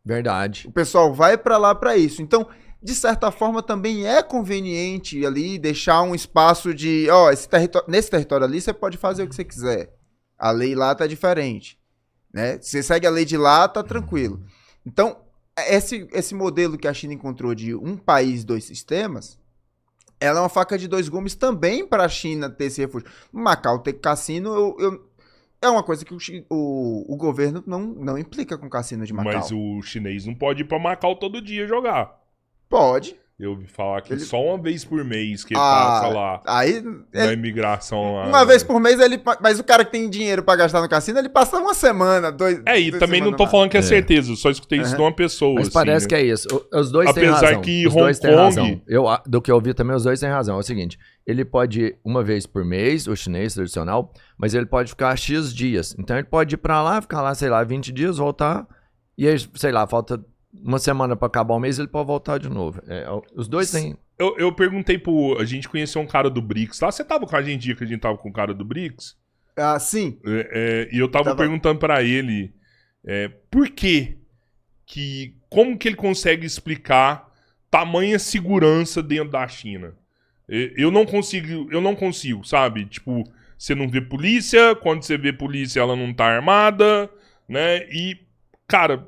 Verdade. O pessoal vai pra lá pra isso. Então, de certa forma, também é conveniente ali deixar um espaço de, nesse território ali você pode fazer o que você quiser. A lei lá tá diferente, né? Se você segue a lei de lá, tá tranquilo. Então, esse modelo que a China encontrou de um país, dois sistemas, ela é uma faca de dois gumes também para a China ter esse refúgio. Macau ter cassino, é uma coisa que o governo não implica com cassino de Macau. Mas o chinês não pode ir pra Macau todo dia jogar. Pode. Eu ouvi falar que Ele- só uma vez por mês que ele passa lá Aí, na imigração lá. uma vez por mês, mas o cara que tem dinheiro pra gastar no cassino, ele passa uma semana, E também não tô falando que é certeza, eu só escutei isso de uma pessoa. Mas assim, parece né? que é isso. Os dois têm Apesar razão. que Os dois Hong têm razão. Kong- Do que eu ouvi também, os dois têm razão. É o seguinte, ele pode ir uma vez por mês, o chinês tradicional, mas ele pode ficar X dias. Então ele pode ir pra lá, ficar lá, sei lá, 20 dias, voltar, e aí, sei lá, falta uma semana pra acabar o mês, ele pode voltar de novo. Os dois têm... Eu perguntei a gente conheceu um cara do BRICS lá. Você tava com a gente dia que a gente tava com o cara do BRICS? Ah, sim. E eu tava Tava. perguntando pra ele por quê como que ele consegue explicar tamanha segurança dentro da China. Eu não consigo, sabe? Tipo, você não vê polícia, quando você vê polícia ela não tá armada, né? E, cara,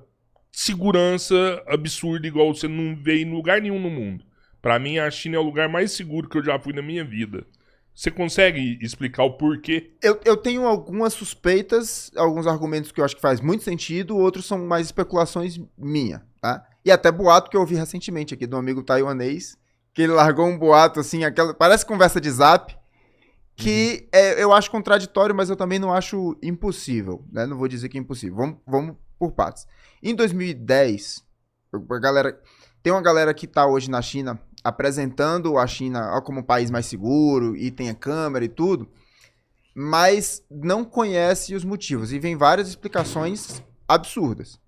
segurança absurda igual você não vê em lugar nenhum no mundo. Pra mim, a China é o lugar mais seguro que eu já fui na minha vida. Você consegue explicar o porquê? Eu tenho algumas suspeitas, alguns argumentos que eu acho que faz muito sentido, outros são mais especulações minha, tá? E até boato que eu ouvi recentemente aqui de um amigo taiwanês, que ele largou um boato assim, parece conversa de zap, que eu acho contraditório, mas eu também não acho impossível, né? Não vou dizer que é impossível. Vamos por partes. Em 2010, tem uma galera que tá hoje na China apresentando a China como um país mais seguro e tem a câmera e tudo, mas não conhece os motivos e vem várias explicações absurdas.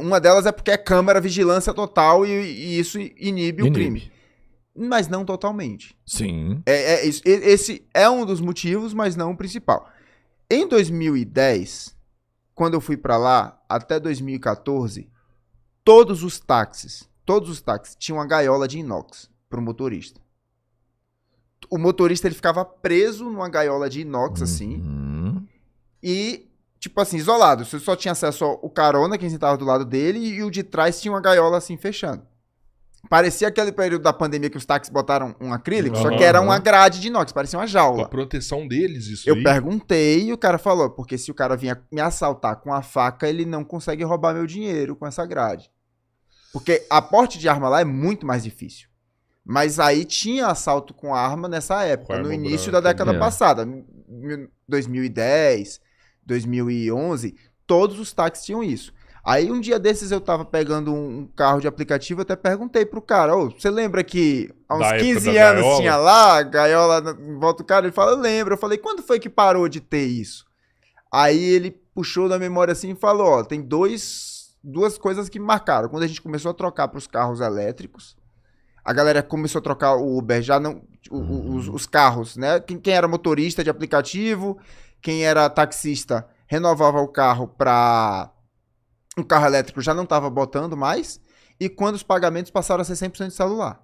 Uma delas é porque é câmera, vigilância total e isso inibe o crime. Mas não totalmente. Sim. Esse é um dos motivos, mas não o principal. Em 2010, quando eu fui pra lá, até 2014, todos os táxis tinham uma gaiola de inox pro motorista. O motorista ele ficava preso numa gaiola de inox, assim, e, tipo assim, isolado. Você só tinha acesso ao carona, quem sentava do lado dele, e o de trás tinha uma gaiola, assim, fechando. Parecia aquele período da pandemia que os táxis botaram um acrílico, só que era uma grade de inox, parecia uma A jaula. proteção deles, isso Eu aí. perguntei e o cara falou, porque se o cara vinha me assaltar com a faca, ele não consegue roubar meu dinheiro com essa grade. Porque a porte de arma lá é muito mais difícil. Mas aí tinha assalto com arma nessa época, Com no arma início branca, da década né? passada. 2010, 2011, todos os táxis tinham isso. Aí um dia desses eu tava pegando um carro de aplicativo, eu até perguntei pro cara, ô, você lembra que há uns Da época 15 da anos gaiola? tinha lá, gaiola em volta do cara? Ele falou, eu lembro. Eu falei, quando foi que parou de ter isso? Aí ele puxou da memória assim e falou, ó, tem duas coisas que me marcaram. Quando a gente começou a trocar pros carros elétricos, a galera começou a trocar o Uber, já não, os carros, né? Quem era motorista de aplicativo, quem era taxista, renovava o carro para um carro elétrico, já não estava botando mais, e quando os pagamentos passaram a ser 100% de celular.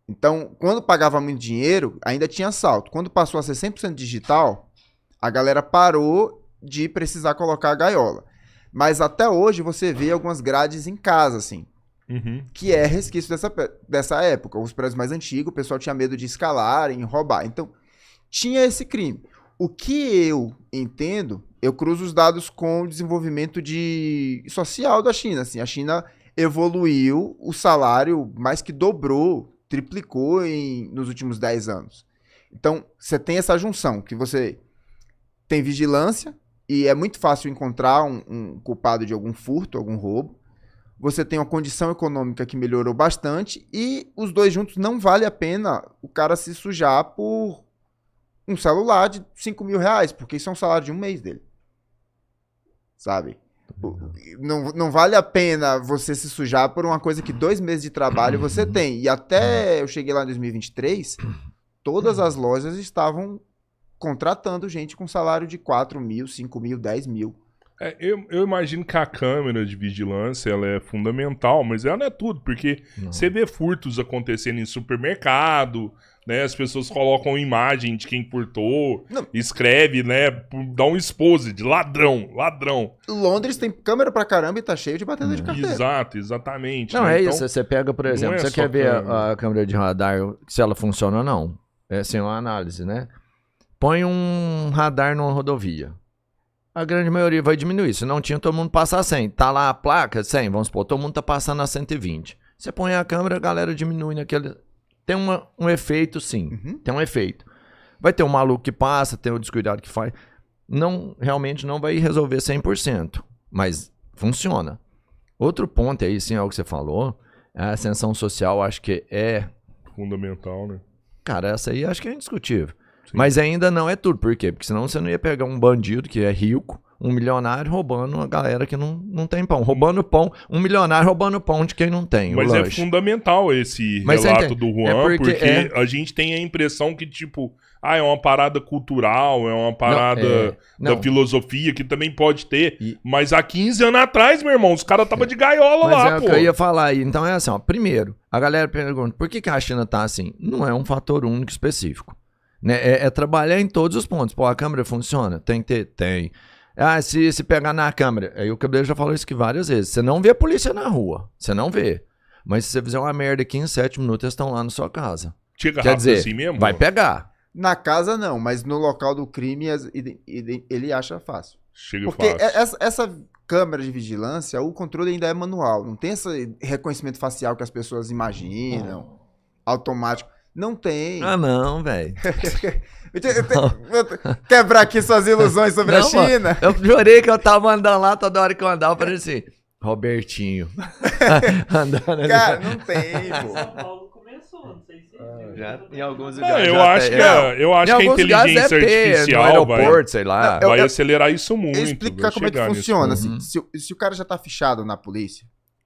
Então, quando pagava muito dinheiro, ainda tinha salto. Quando passou a ser 100% digital, a galera parou de precisar colocar a gaiola. Mas até hoje você vê algumas grades em casa, assim, Uhum. que é resquício dessa época. Os prédios mais antigos, o pessoal tinha medo de escalarem, roubar. Então, tinha esse crime. O que eu entendo, eu cruzo os dados com o desenvolvimento social da China. Assim, a China evoluiu, o salário mais que dobrou, triplicou nos últimos 10 anos. Então, você tem essa junção, que você tem vigilância, e é muito fácil encontrar um culpado de algum furto, algum roubo. Você tem uma condição econômica que melhorou bastante, e os dois juntos não vale a pena o cara se sujar por um celular de 5 mil reais, porque isso é um salário de um mês dele. Sabe? Não vale a pena você se sujar por uma coisa que 2 meses de trabalho você tem. E até eu cheguei lá em 2023, todas as lojas estavam contratando gente com salário de 4 mil, 5 mil, 10 mil. Eu imagino que a câmera de vigilância ela é fundamental, mas ela não é tudo, porque você vê furtos acontecendo em supermercado, né? As pessoas colocam imagem de quem furtou, escreve, né? Dá um expose de ladrão. Londres tem câmera pra caramba e tá cheio de batedor de carteira. Exato, exatamente. Não, né? é Então, isso. Você pega, por exemplo, é você só quer ver câmera. a câmera de radar, se ela funciona ou não. É assim, uma análise, né? Põe um radar numa rodovia. A grande maioria vai diminuir. Se não tinha, todo mundo passa a 100. Tá lá a placa, 100, vamos supor, todo mundo tá passando a 120. Você põe a câmera, a galera diminui naquele... Tem um efeito, sim. Tem um efeito. Vai ter um maluco que passa, tem o descuidado que faz. Realmente não vai resolver 100%, mas funciona. Outro ponto aí, sim, é o que você falou, a ascensão social, acho que é... fundamental, né? Cara, essa aí acho que é indiscutível. Mas ainda não é tudo. Por quê? Porque senão você não ia pegar um bandido que é rico, um milionário roubando uma galera que não tem pão. Roubando pão, um milionário roubando pão de quem não tem. Mas o é lanche. fundamental esse Mas você relato entende? do Juan, É porque a gente tem a impressão que, tipo, é uma parada cultural, é uma parada da não. filosofia, que também pode ter. E- Mas há 15 anos atrás, meu irmão, os caras estavam de gaiola Mas lá, é o pô. que eu ia falar aí. Então é assim, ó. Primeiro, a galera pergunta, por que a China tá assim? Não é um fator único específico. Né? É trabalhar em todos os pontos. Pô, a câmera funciona? Tem que ter? Tem. Ah, se pegar na câmera, aí o Cabeleiro já falou isso aqui várias vezes. Você não vê a polícia na rua. Você não vê. Mas se você fizer uma merda aqui em 7 minutos, eles estão lá na sua casa. Chega Quer rápido dizer, assim mesmo? vai pegar. Na casa não, mas no local do crime ele acha fácil. Chega Porque fácil. essa câmera de vigilância, o controle ainda é manual. Não tem esse reconhecimento facial que as pessoas imaginam, automático. Não tem. Ah, não, velho. Quebrar aqui suas ilusões sobre a China. Eu jurei que eu tava andando lá, toda hora que eu andava, parecia assim, Robertinho. Andando ali. Cara, não tem, São pô. Paulo começou, não sei se vocês Já, em alguns É, lugares. eu já acho tem. que a Em alguns lugares inteligência deve ter, artificial no aeroporto, sei lá. Não, vai eu- acelerar isso muito. Eu explico vai como é que chegar nesse funciona. ponto. Assim, se o cara já tá fichado na polícia,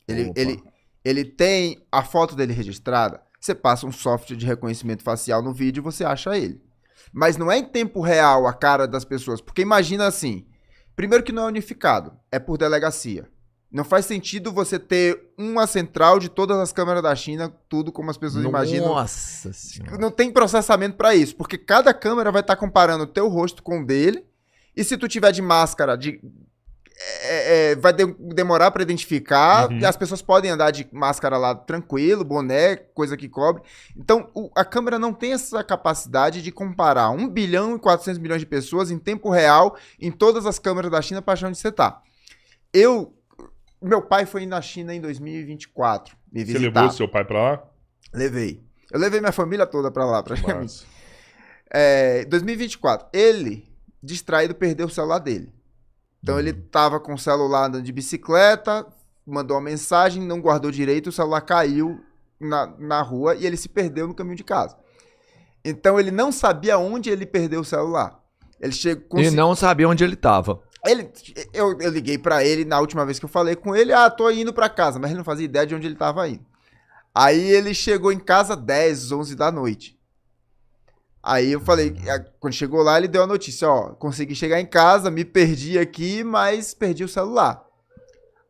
Opa. ele tem a foto dele registrada, você passa um software de reconhecimento facial no vídeo e você acha ele. Mas não é em tempo real a cara das pessoas. Porque imagina assim, primeiro que não é unificado, é por delegacia. Não faz sentido você ter uma central de todas as câmeras da China, tudo como as pessoas imaginam. Nossa senhora. Não tem processamento pra isso, porque cada câmera vai estar comparando o teu rosto com o dele, e se tu tiver de máscara, vai demorar para identificar, Uhum. e as pessoas podem andar de máscara lá tranquilo, boné, coisa que cobre. Então, a câmera não tem essa capacidade de comparar 1 bilhão e 400 milhões de pessoas em tempo real em todas as câmeras da China para achar onde você tá. Meu pai foi na China em 2024 me Você visitar. levou seu pai pra lá? Levei. Eu levei minha família toda para lá, praticamente. Massa. 2024, ele, distraído, perdeu o celular dele. Então ele tava com o celular andando de bicicleta, mandou uma mensagem, não guardou direito, o celular caiu na rua e ele se perdeu no caminho de casa. Então ele não sabia onde ele perdeu o celular. Ele chegou... E não sabia onde ele tava. Eu liguei pra ele na última vez que eu falei com ele, tô indo pra casa, mas ele não fazia ideia de onde ele tava indo. Aí ele chegou em casa 10, 11 da noite. Aí eu falei, quando chegou lá, ele deu a notícia, consegui chegar em casa, me perdi aqui, mas perdi o celular.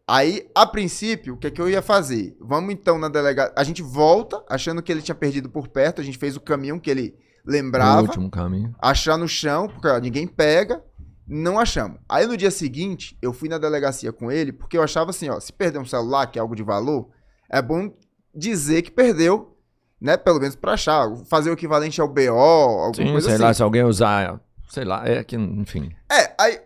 Aí, a princípio, o que é que eu ia fazer? Vamos então na delegacia, a gente volta, achando que ele tinha perdido por perto, a gente fez o caminho que ele No lembrava, último caminho. achar no chão, porque ninguém pega, não achamos. Aí no dia seguinte, eu fui na delegacia com ele, porque eu achava assim, se perder um celular, que é algo de valor, é bom dizer que perdeu, né? Pelo menos pra achar, fazer o equivalente ao BO, alguma Sim, coisa sei assim. lá, se alguém usar, sei lá, que, enfim.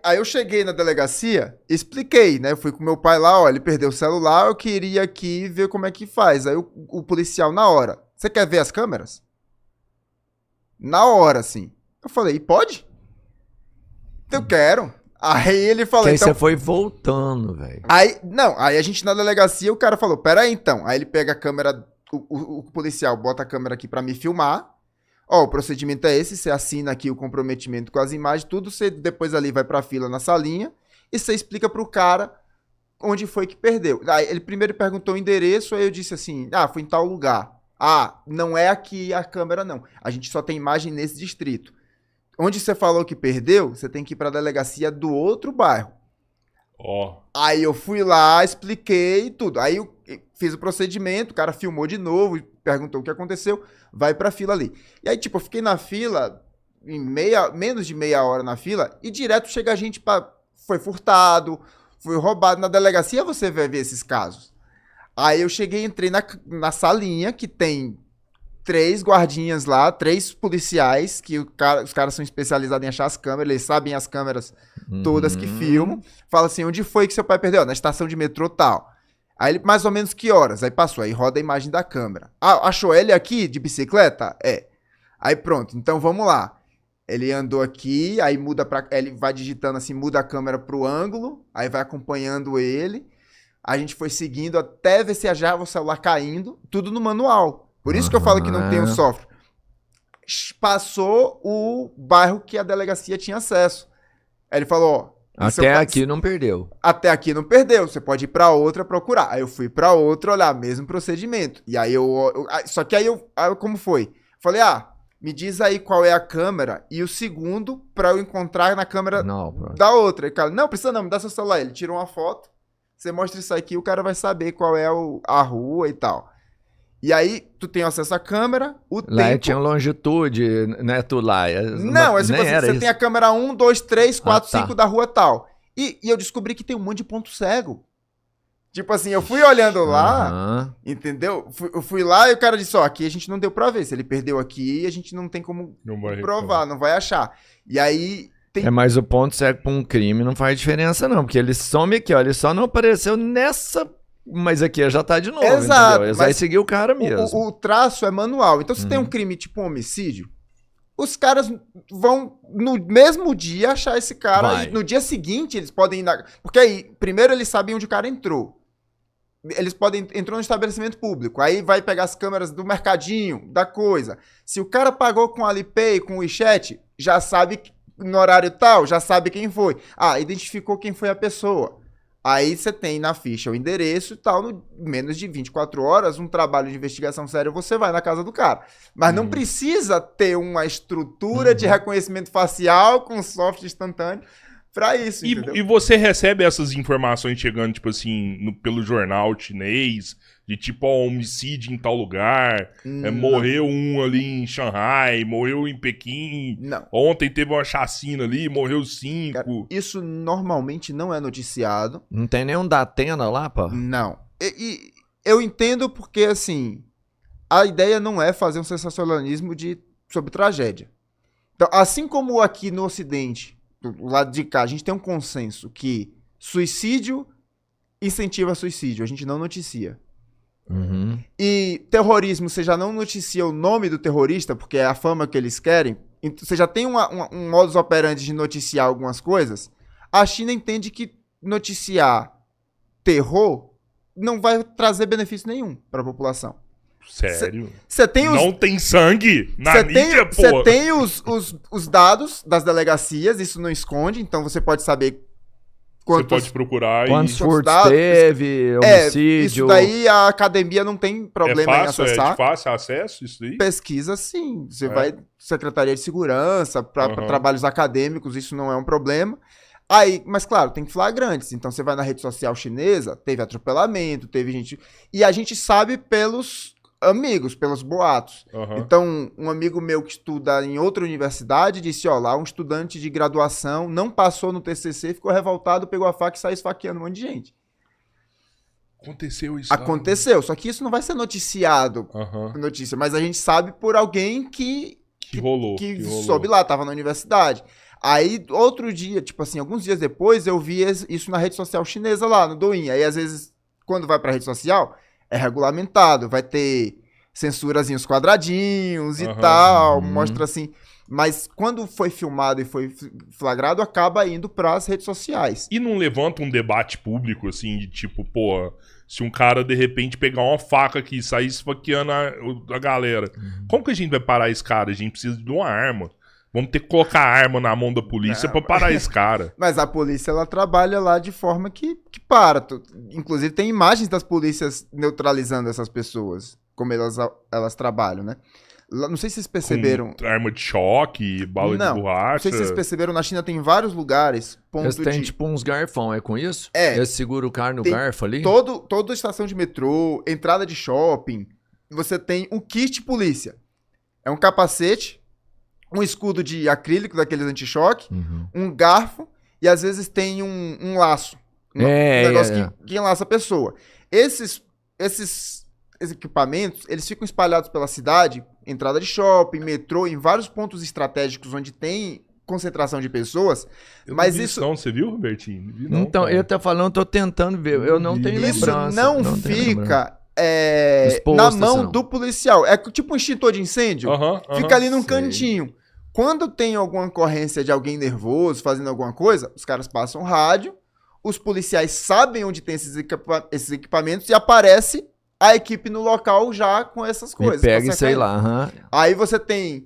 Aí eu cheguei na delegacia, expliquei, né? Eu fui com meu pai lá, ele perdeu o celular, eu queria aqui ver como é que faz. Aí o policial, na hora, você quer ver as câmeras? Na hora, assim. Eu falei, pode? Eu quero. Aí ele falou, Que aí então... você foi voltando, velho. Aí a gente na delegacia, o cara falou, pera aí então. Aí ele pega a câmera, o policial bota a câmera aqui pra me filmar. O procedimento é esse, você assina aqui o comprometimento com as imagens, tudo, você depois ali vai pra fila na salinha e você explica pro cara onde foi que perdeu. Aí ele primeiro perguntou o endereço, aí eu disse assim, foi em tal lugar. Não é aqui a câmera não, a gente só tem imagem nesse distrito. Onde você falou que perdeu, você tem que ir pra delegacia do outro bairro. Aí eu fui lá, expliquei tudo. Aí eu fiz o procedimento, o cara filmou de novo, perguntou o que aconteceu, vai pra fila ali. E aí, eu fiquei na fila, menos de meia hora na fila, e direto chega a gente foi furtado, foi roubado. Na delegacia você vai ver esses casos. Aí eu cheguei, entrei na salinha, que tem 3 guardinhas lá, 3 policiais, que os caras são especializados em achar as câmeras, eles sabem as câmeras todas que filmam. Fala assim, onde foi que seu pai perdeu? Na estação de metrô tal. Aí ele, mais ou menos que horas? Aí passou, aí roda a imagem da câmera. Achou ele aqui de bicicleta? Aí pronto, então vamos lá. Ele andou aqui, aí ele vai digitando assim, muda a câmera pro ângulo, aí vai acompanhando ele. A gente foi seguindo até ver se achava o celular caindo, tudo no manual. Por isso que eu falo que não tem o software. Passou o bairro que a delegacia tinha acesso. Aí ele falou, até aqui não perdeu. Até aqui não perdeu, você pode ir pra outra procurar. Aí eu fui pra outra olhar, mesmo procedimento. E aí só que aí como foi? Falei, me diz aí qual é a câmera e o segundo pra eu encontrar na câmera da outra. E o cara, não, precisa não, me dá seu celular. Ele tirou uma foto, você mostra isso aqui, o cara vai saber qual é a rua e tal. E aí, tu tem acesso à câmera, Lá tempo... tinha longitude, né, tu lá. Não, você tem a câmera 1, 2, 3, 4, 5 da rua tal. E eu descobri que tem um monte de ponto cego. Tipo assim, eu fui olhando lá, entendeu? Eu fui lá e o cara disse, aqui a gente não deu pra ver. Se ele perdeu aqui, a gente não tem como provar, não vai achar. E aí... Mas o ponto cego pra um crime não faz diferença não, porque ele some aqui, ele só não apareceu nessa... Mas aqui já tá de novo, exato, entendeu? Eles vai seguir o cara mesmo. O traço é manual. Então, se tem um crime tipo um homicídio, os caras vão, no mesmo dia, achar esse cara. E no dia seguinte, eles podem ir Porque aí, primeiro eles sabem onde o cara entrou. Entrou no estabelecimento público. Aí vai pegar as câmeras do mercadinho, da coisa. Se o cara pagou com Alipay, com o WeChat, já sabe no horário tal, já sabe quem foi. Identificou quem foi a pessoa. Aí você tem na ficha o endereço e tal, no menos de 24 horas, um trabalho de investigação sério, você vai na casa do cara. Mas não precisa ter uma estrutura de reconhecimento facial com software instantâneo pra isso, entendeu? E você recebe essas informações chegando, tipo assim, pelo jornal chinês, De tipo, ó, homicídio em tal lugar, morreu um ali em Xangai, morreu em Pequim. Não. Ontem teve uma chacina ali, morreu 5. Cara, isso normalmente não é noticiado. Não tem nenhum da Atena lá, pô? Não. E eu entendo porque, assim, a ideia não é fazer um sensacionalismo sobre tragédia. Então, assim como aqui no Ocidente, do lado de cá, a gente tem um consenso que suicídio incentiva suicídio, a gente não noticia. Uhum. E terrorismo, você já não noticia o nome do terrorista, porque é a fama que eles querem. Então, você já tem um modus operandi de noticiar algumas coisas. A China entende que noticiar terror não vai trazer benefício nenhum para a população. Sério? Você tem Não tem sangue na mídia, pô. Você tem os dados das delegacias, isso não esconde, então você pode saber Você pode procurar Quantos e... furtos dados- teve, homicídio... Isso daí a academia não tem problema em É acessar. de fácil acesso isso aí? Pesquisa, sim. Você vai Secretaria de Segurança, para trabalhos acadêmicos, isso não é um problema. Aí, mas claro, tem flagrantes. Então você vai na rede social chinesa, teve atropelamento, teve gente... E a gente sabe pelos amigos, pelos boatos. Aham. Então, um amigo meu que estuda em outra universidade disse, ó, lá um estudante de graduação não passou no TCC, ficou revoltado, pegou a faca e saiu esfaqueando um monte de gente. Aconteceu isso lá. Aconteceu, só que isso não vai ser noticiado, Aham. notícia, mas a gente sabe por alguém que rolou. que rolou. soube lá, tava na universidade. Aí, outro dia, tipo assim, alguns dias depois, eu vi isso na rede social chinesa lá, no Douyin. Aí, às vezes, quando vai pra rede social, é regulamentado, vai ter censurazinhos quadradinhos e tal, mostra assim. Mas quando foi filmado e foi flagrado, acaba indo pras redes sociais. E não levanta um debate público, assim, de tipo, pô, se um cara de repente pegar uma faca aqui e sair esfaqueando a galera, como que a gente vai parar esse cara? A gente precisa de uma arma. Vamos ter que colocar a arma na mão da polícia pra parar esse cara. Mas a polícia, ela trabalha lá de forma que para. Inclusive, tem imagens das polícias neutralizando essas pessoas, como elas trabalham, né? Não sei se vocês perceberam. Com arma de choque, bala de Não borracha. sei se vocês perceberam, na China tem vários lugares. Eles têm tipo uns garfão, é com isso? É. Eles seguram o cara no Tem garfo ali? Toda estação de metrô, entrada de shopping, você tem um kit polícia. É um capacete, um escudo de acrílico daqueles anti-choque, um garfo e às vezes tem um laço. Um negócio que enlaça a pessoa. Esses equipamentos, eles ficam espalhados pela cidade, entrada de shopping, metrô, em vários pontos estratégicos onde tem concentração de pessoas. Mas isso não, você viu, Robertinho? Não vi, não, então, cara. eu tô falando, tô tentando ver. Eu não tenho Isso lembrança. não fica Exposto, na mão assim, do policial. É tipo um extintor de incêndio. Fica ali num cantinho. Quando tem alguma ocorrência de alguém nervoso, fazendo alguma coisa, os caras passam rádio, os policiais sabem onde tem esses equipamentos e aparece a equipe no local já com essas coisas. E pega e sei lá. Aí você tem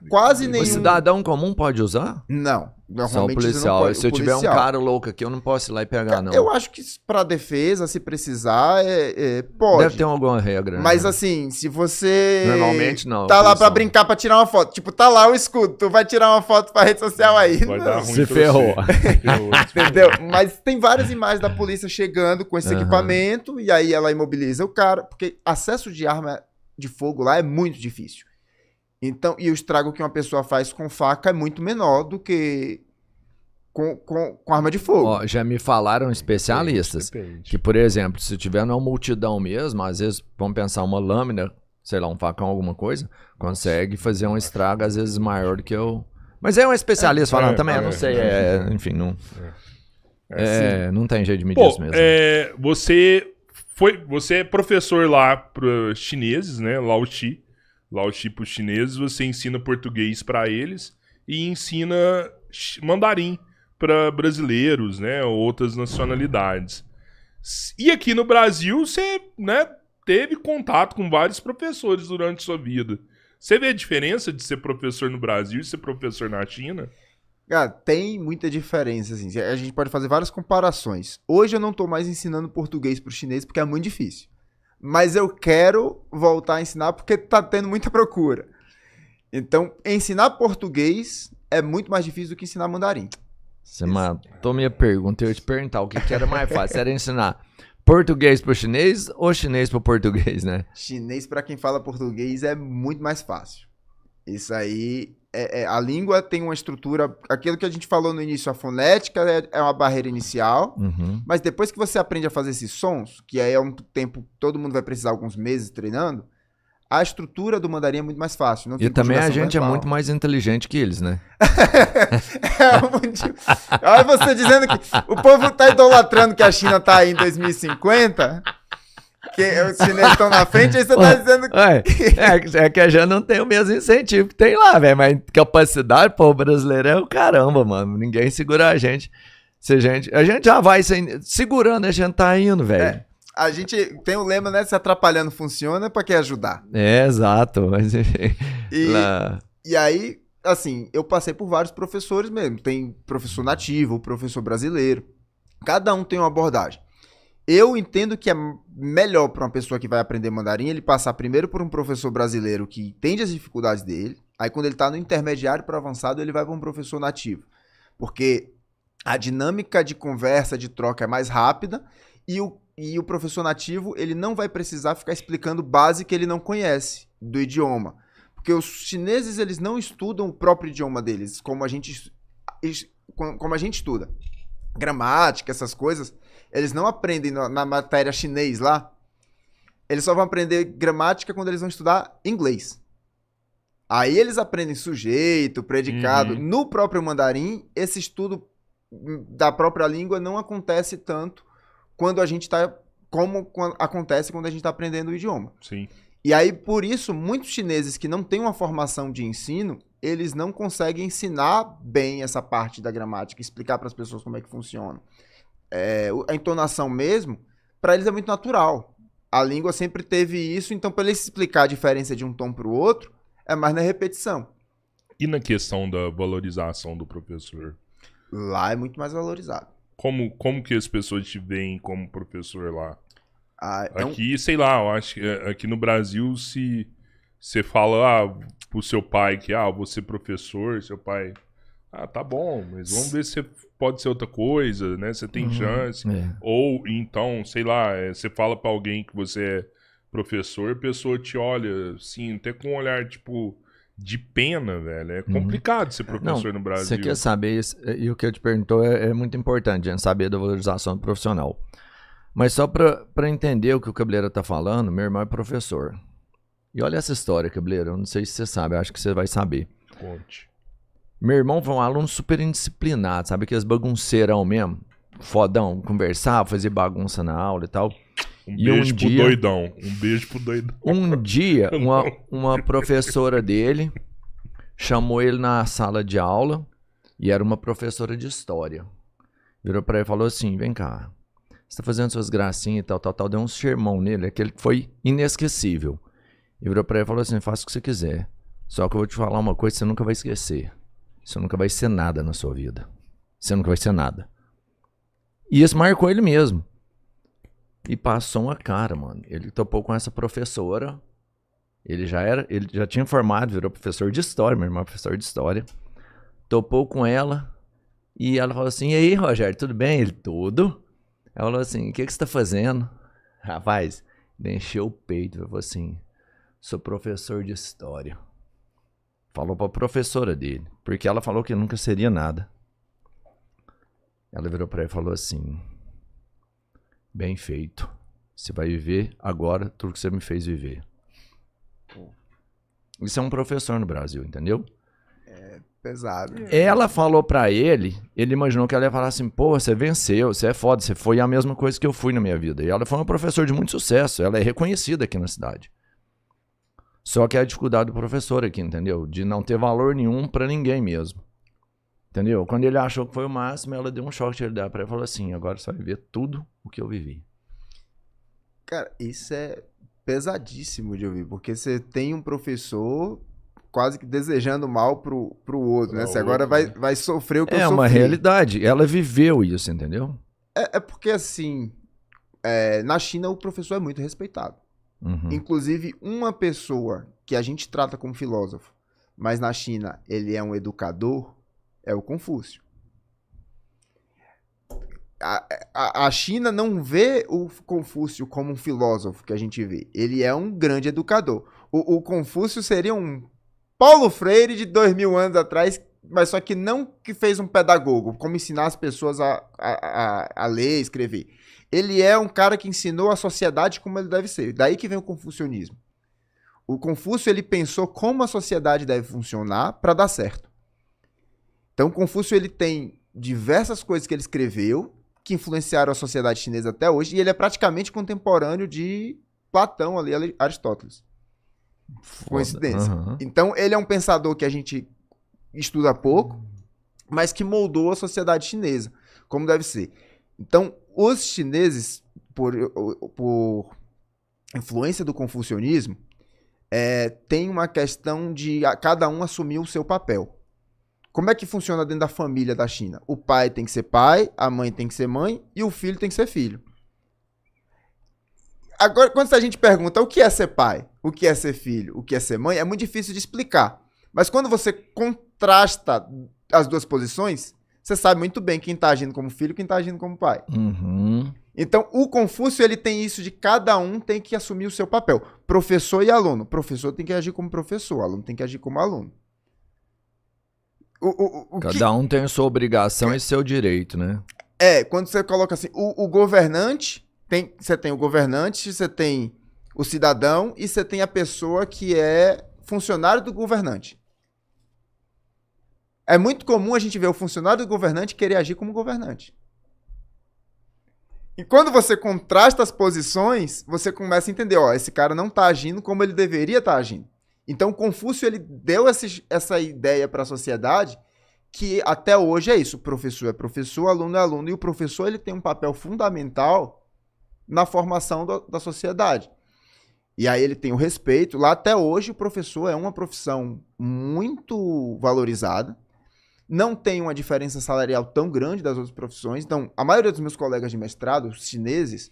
quase nenhum... O cidadão comum pode usar? Não. Só o Normalmente policial. não pode. Se eu tiver um cara louco aqui, eu não posso ir lá e pegar, não. Eu acho que pra defesa, se precisar, pode. Deve ter alguma regra. Mas né? assim, se você... Normalmente não. Tá lá pra policial. brincar, pra tirar uma foto. Tipo, tá lá o escudo, tu vai tirar uma foto pra rede social aí. Vai não. dar ruim Se pra ferrou. você. Entendeu? Mas tem várias imagens da polícia chegando com esse equipamento e aí ela imobiliza o cara, porque acesso de arma de fogo lá é muito difícil. Então, e o estrago que uma pessoa faz com faca é muito menor do que com arma de fogo. Ó, já me falaram especialistas Depende. que, por exemplo, se tiver numa multidão mesmo, às vezes, vamos pensar, uma lâmina, sei lá, um facão, alguma coisa, consegue fazer um estrago, às vezes, maior do que o... Mas é um especialista falando também, eu não sei, enfim, não... não tem jeito de medir isso mesmo. Você é professor lá para chineses, né? Laoshi para os chineses, você ensina português para eles e ensina mandarim para brasileiros, né? Outras nacionalidades. E aqui no Brasil, você, né, teve contato com vários professores durante sua vida. Você vê a diferença de ser professor no Brasil e ser professor na China? Cara, tem muita diferença, assim. A gente pode fazer várias comparações. Hoje eu não tô mais ensinando português pro chinês porque é muito difícil. Mas eu quero voltar a ensinar porque tá tendo muita procura. Então, ensinar português é muito mais difícil do que ensinar mandarim. Você matou minha pergunta, eu ia te perguntar o que era mais fácil. Era ensinar português pro chinês ou chinês pro português, né? Chinês, pra quem fala português, é muito mais fácil. Isso aí, a língua tem uma estrutura, aquilo que a gente falou no início, a fonética é uma barreira inicial, Uhum. mas depois que você aprende a fazer esses sons, que aí é um tempo, todo mundo vai precisar alguns meses treinando, a estrutura do mandarim é muito mais fácil. Não E tem também a conjugação gente é verbal. muito mais inteligente que eles, né? Olha você dizendo que o povo tá idolatrando que a China tá aí em 2050, que os chineses estão na frente, aí você tá dizendo que... Ué, é que a gente não tem o mesmo incentivo que tem lá, velho. Mas capacidade, pô, o brasileiro é o caramba, mano. Ninguém segura a gente. A gente já vai segurando, a gente tá indo, velho. A gente tem o lema, né? Se atrapalhando funciona, pra que ajudar? Exato. Mas, E aí, assim, eu passei por vários professores mesmo. Tem professor nativo, professor brasileiro. Cada um tem uma abordagem. Eu entendo que é melhor para uma pessoa que vai aprender mandarim ele passar primeiro por um professor brasileiro que entende as dificuldades dele. Aí, quando ele tá no intermediário para avançado, ele vai para um professor nativo. Porque a dinâmica de conversa, de troca é mais rápida e o professor nativo, ele não vai precisar ficar explicando base que ele não conhece do idioma. Porque os chineses, eles não estudam o próprio idioma deles, como a gente estuda. Gramática, essas coisas, eles não aprendem na matéria chinês lá. Eles só vão aprender gramática quando eles vão estudar inglês. Aí eles aprendem sujeito, predicado. Uhum. No próprio mandarim, esse estudo da própria língua não acontece tanto quando a gente está, como acontece quando a gente está aprendendo o idioma. Sim. E aí, por isso, muitos chineses que não têm uma formação de ensino, eles não conseguem ensinar bem essa parte da gramática, explicar para as pessoas como é que funciona. A entonação mesmo, para eles é muito natural. A língua sempre teve isso, então para eles explicar a diferença de um tom para o outro, é mais na repetição. E na questão da valorização do professor? Lá é muito mais valorizado. Como que as pessoas te veem como professor lá? É Aqui, sei lá, eu acho que aqui no Brasil, se você fala pro seu pai que, você professor, seu pai, tá bom, mas vamos ver se pode ser outra coisa, né? Você tem chance. Ou, então, sei lá, você fala pra alguém que você é professor, a pessoa te olha, assim, até com um olhar, tipo, de pena, velho. É complicado ser professor no Brasil. Você quer saber isso, e o que eu te perguntou é muito importante, a gente saber da valorização do profissional. Mas só pra entender o que o Cabeleira tá falando, meu irmão é professor. E olha essa história, Cabeleira, eu não sei se você sabe, acho que você vai saber. Conte. Meu irmão foi um aluno super indisciplinado, sabe? Aqueles bagunceirão mesmo, fodão, conversava, fazia bagunça na aula e tal. Um beijo pro doidão. Um beijo pro doidão. Um dia, uma professora dele chamou ele na sala de aula e era uma professora de história. Virou pra ele e falou assim, vem cá, você tá fazendo suas gracinhas e tal, deu um sermão nele, aquele que foi inesquecível. E virou pra ele e falou assim, faça o que você quiser, só que eu vou te falar uma coisa que você nunca vai esquecer. Você nunca vai ser nada na sua vida. Você nunca vai ser nada. E isso marcou ele mesmo. E passou uma cara, mano. Ele topou com essa professora. Ele já tinha formado, virou professor de história, meu irmão é professor de história. Topou com ela. E ela falou assim, e aí, Rogério, tudo bem? Ele, tudo. Ela falou assim, o que você tá fazendo? Rapaz, ele encheu o peito. Ele falou assim, sou professor de história. Falou pra professora dele. Porque ela falou que nunca seria nada. Ela virou pra ele e falou assim, bem feito. Você vai viver agora tudo que você me fez viver. Isso é um professor no Brasil, entendeu? Pesado. Ela falou pra ele, ele imaginou que ela ia falar assim, pô, você venceu, você é foda, você foi a mesma coisa que eu fui na minha vida. E ela foi uma professora de muito sucesso, ela é reconhecida aqui na cidade. Só que é a dificuldade do professor aqui, entendeu? De não ter valor nenhum pra ninguém mesmo. Entendeu? Quando ele achou que foi o máximo, ela deu um choque de realidade pra ele e falou assim, agora você vai ver tudo o que eu vivi. Cara, isso é pesadíssimo de ouvir, porque você tem um professor quase que desejando mal pro outro, né? Você agora vai sofrer o que eu sofri. É uma realidade, ela viveu isso, entendeu? É porque, assim, na China o professor é muito respeitado. Uhum. Inclusive, uma pessoa que a gente trata como filósofo, mas na China ele é um educador, é o Confúcio. a China não vê o Confúcio como um filósofo que a gente vê. Ele é um grande educador. O Confúcio seria um Paulo Freire de 2000 anos atrás, mas só que não que fez um pedagogo, como ensinar as pessoas a ler, escrever. Ele é um cara que ensinou a sociedade como ele deve ser. Daí que vem o confucionismo. O Confúcio, ele pensou como a sociedade deve funcionar para dar certo. Então, o Confúcio, ele tem diversas coisas que ele escreveu que influenciaram a sociedade chinesa até hoje, e ele é praticamente contemporâneo de Platão, ali, Aristóteles. Foda. Coincidência. Aham. Então, ele é um pensador que a gente estuda pouco, mas que moldou a sociedade chinesa, como deve ser. Então, os chineses, por influência do confucionismo, tem uma questão de cada um assumir o seu papel. Como é que funciona dentro da família da China? O pai tem que ser pai, a mãe tem que ser mãe e o filho tem que ser filho. Agora, quando a gente pergunta o que é ser pai, o que é ser filho, o que é ser mãe, é muito difícil de explicar. Mas quando você contrasta as duas posições, você sabe muito bem quem está agindo como filho e quem está agindo como pai. Uhum. Então, o Confúcio, ele tem isso de cada um tem que assumir o seu papel. Professor e aluno. O professor tem que agir como professor, o aluno tem que agir como aluno. Cada um tem a sua obrigação e seu direito, né? Quando você coloca assim, o governante, você tem o governante, você tem o cidadão e você tem a pessoa que é funcionário do governante. É muito comum a gente ver o funcionário do governante querer agir como governante. E quando você contrasta as posições, você começa a entender, esse cara não está agindo como ele deveria estar agindo. Então, Confúcio, ele deu essa ideia para a sociedade que até hoje é isso. O professor é professor, o aluno é aluno. E o professor, ele tem um papel fundamental na formação da sociedade. E aí ele tem o respeito. Lá até hoje, o professor é uma profissão muito valorizada. Não tem uma diferença salarial tão grande das outras profissões. Então, a maioria dos meus colegas de mestrado, os chineses,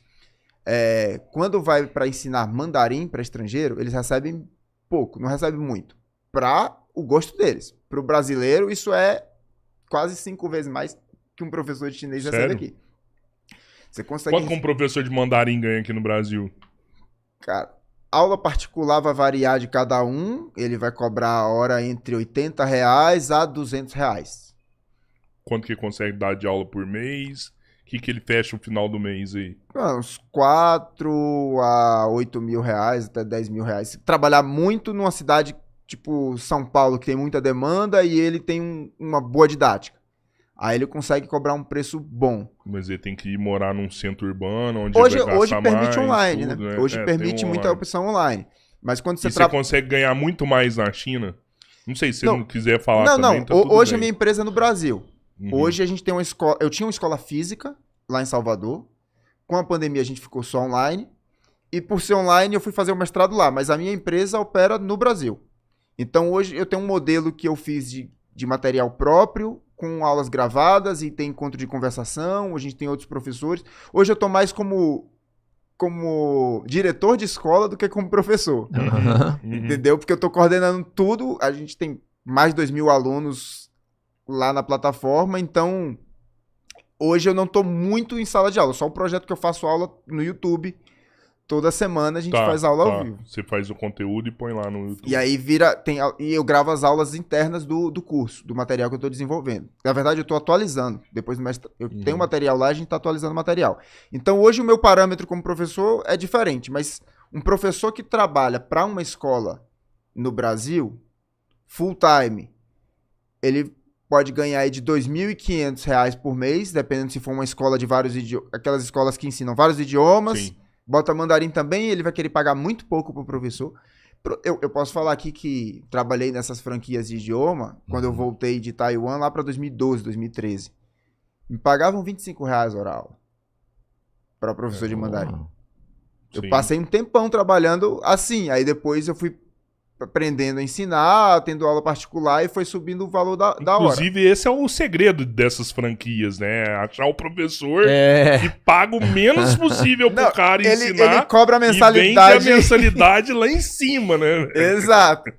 quando vai para ensinar mandarim para estrangeiro, eles recebem pouco, não recebem muito. Para o gosto deles. Para o brasileiro, isso é quase 5 vezes mais que um professor de chinês recebe aqui. Você consegue... Quanto que um professor de mandarim ganha aqui no Brasil? Cara, aula particular vai variar de cada um. Ele vai cobrar a hora entre R$80 a R$200. Quanto que consegue dar de aula por mês? O que ele fecha no final do mês aí? Uns 4 a 8 mil reais, até 10 mil reais. Trabalhar muito numa cidade tipo São Paulo, que tem muita demanda e ele tem uma boa didática. Aí ele consegue cobrar um preço bom. Mas ele tem que ir morar num centro urbano, onde hoje, ele vai gastar permite mais, online, tudo, né? Hoje permite muita opção online. Mas quando você consegue ganhar muito mais na China? Não sei, se você não quiser falar também, tá hoje bem. a minha empresa é no Brasil. Hoje a gente tem uma escola... Eu tinha uma escola física lá em Salvador. Com a pandemia a gente ficou só online. E por ser online eu fui fazer o mestrado lá. Mas a minha empresa opera no Brasil. Então hoje eu tenho um modelo que eu fiz de material próprio, com aulas gravadas e tem encontro de conversação. A gente tem outros professores. Hoje eu tô mais como diretor de escola do que como professor. Entendeu? Porque eu tô coordenando tudo. A gente tem mais de 2.000 alunos lá na plataforma. Então, hoje eu não tô muito em sala de aula. Só o projeto que eu faço aula no YouTube. Toda semana a gente faz aula ao vivo. Você faz o conteúdo e põe lá no YouTube. E aí e eu gravo as aulas internas do curso, do material que eu tô desenvolvendo. Na verdade, eu tô atualizando. Depois do mestrado, eu tenho material lá, a gente tá atualizando o material. Então, hoje o meu parâmetro como professor é diferente. Mas um professor que trabalha para uma escola no Brasil, full time, ele pode ganhar aí de R$2.500 por mês, dependendo se for uma escola de vários idiomas, aquelas escolas que ensinam vários idiomas. Sim. Bota mandarim também, ele vai querer pagar muito pouco pro professor. Eu posso falar aqui que trabalhei nessas franquias de idioma, quando eu voltei de Taiwan lá para 2012, 2013. Me pagavam R$25 a hora aula para professor de mandarim. Eu passei um tempão trabalhando assim, aí depois eu fui aprendendo a ensinar, tendo aula particular e foi subindo o valor da hora. Inclusive, esse é o segredo dessas franquias, né? Achar o professor que paga o menos possível pro cara ensinar. Ele cobra a mensalidade. E vende a mensalidade lá em cima, né? Exato.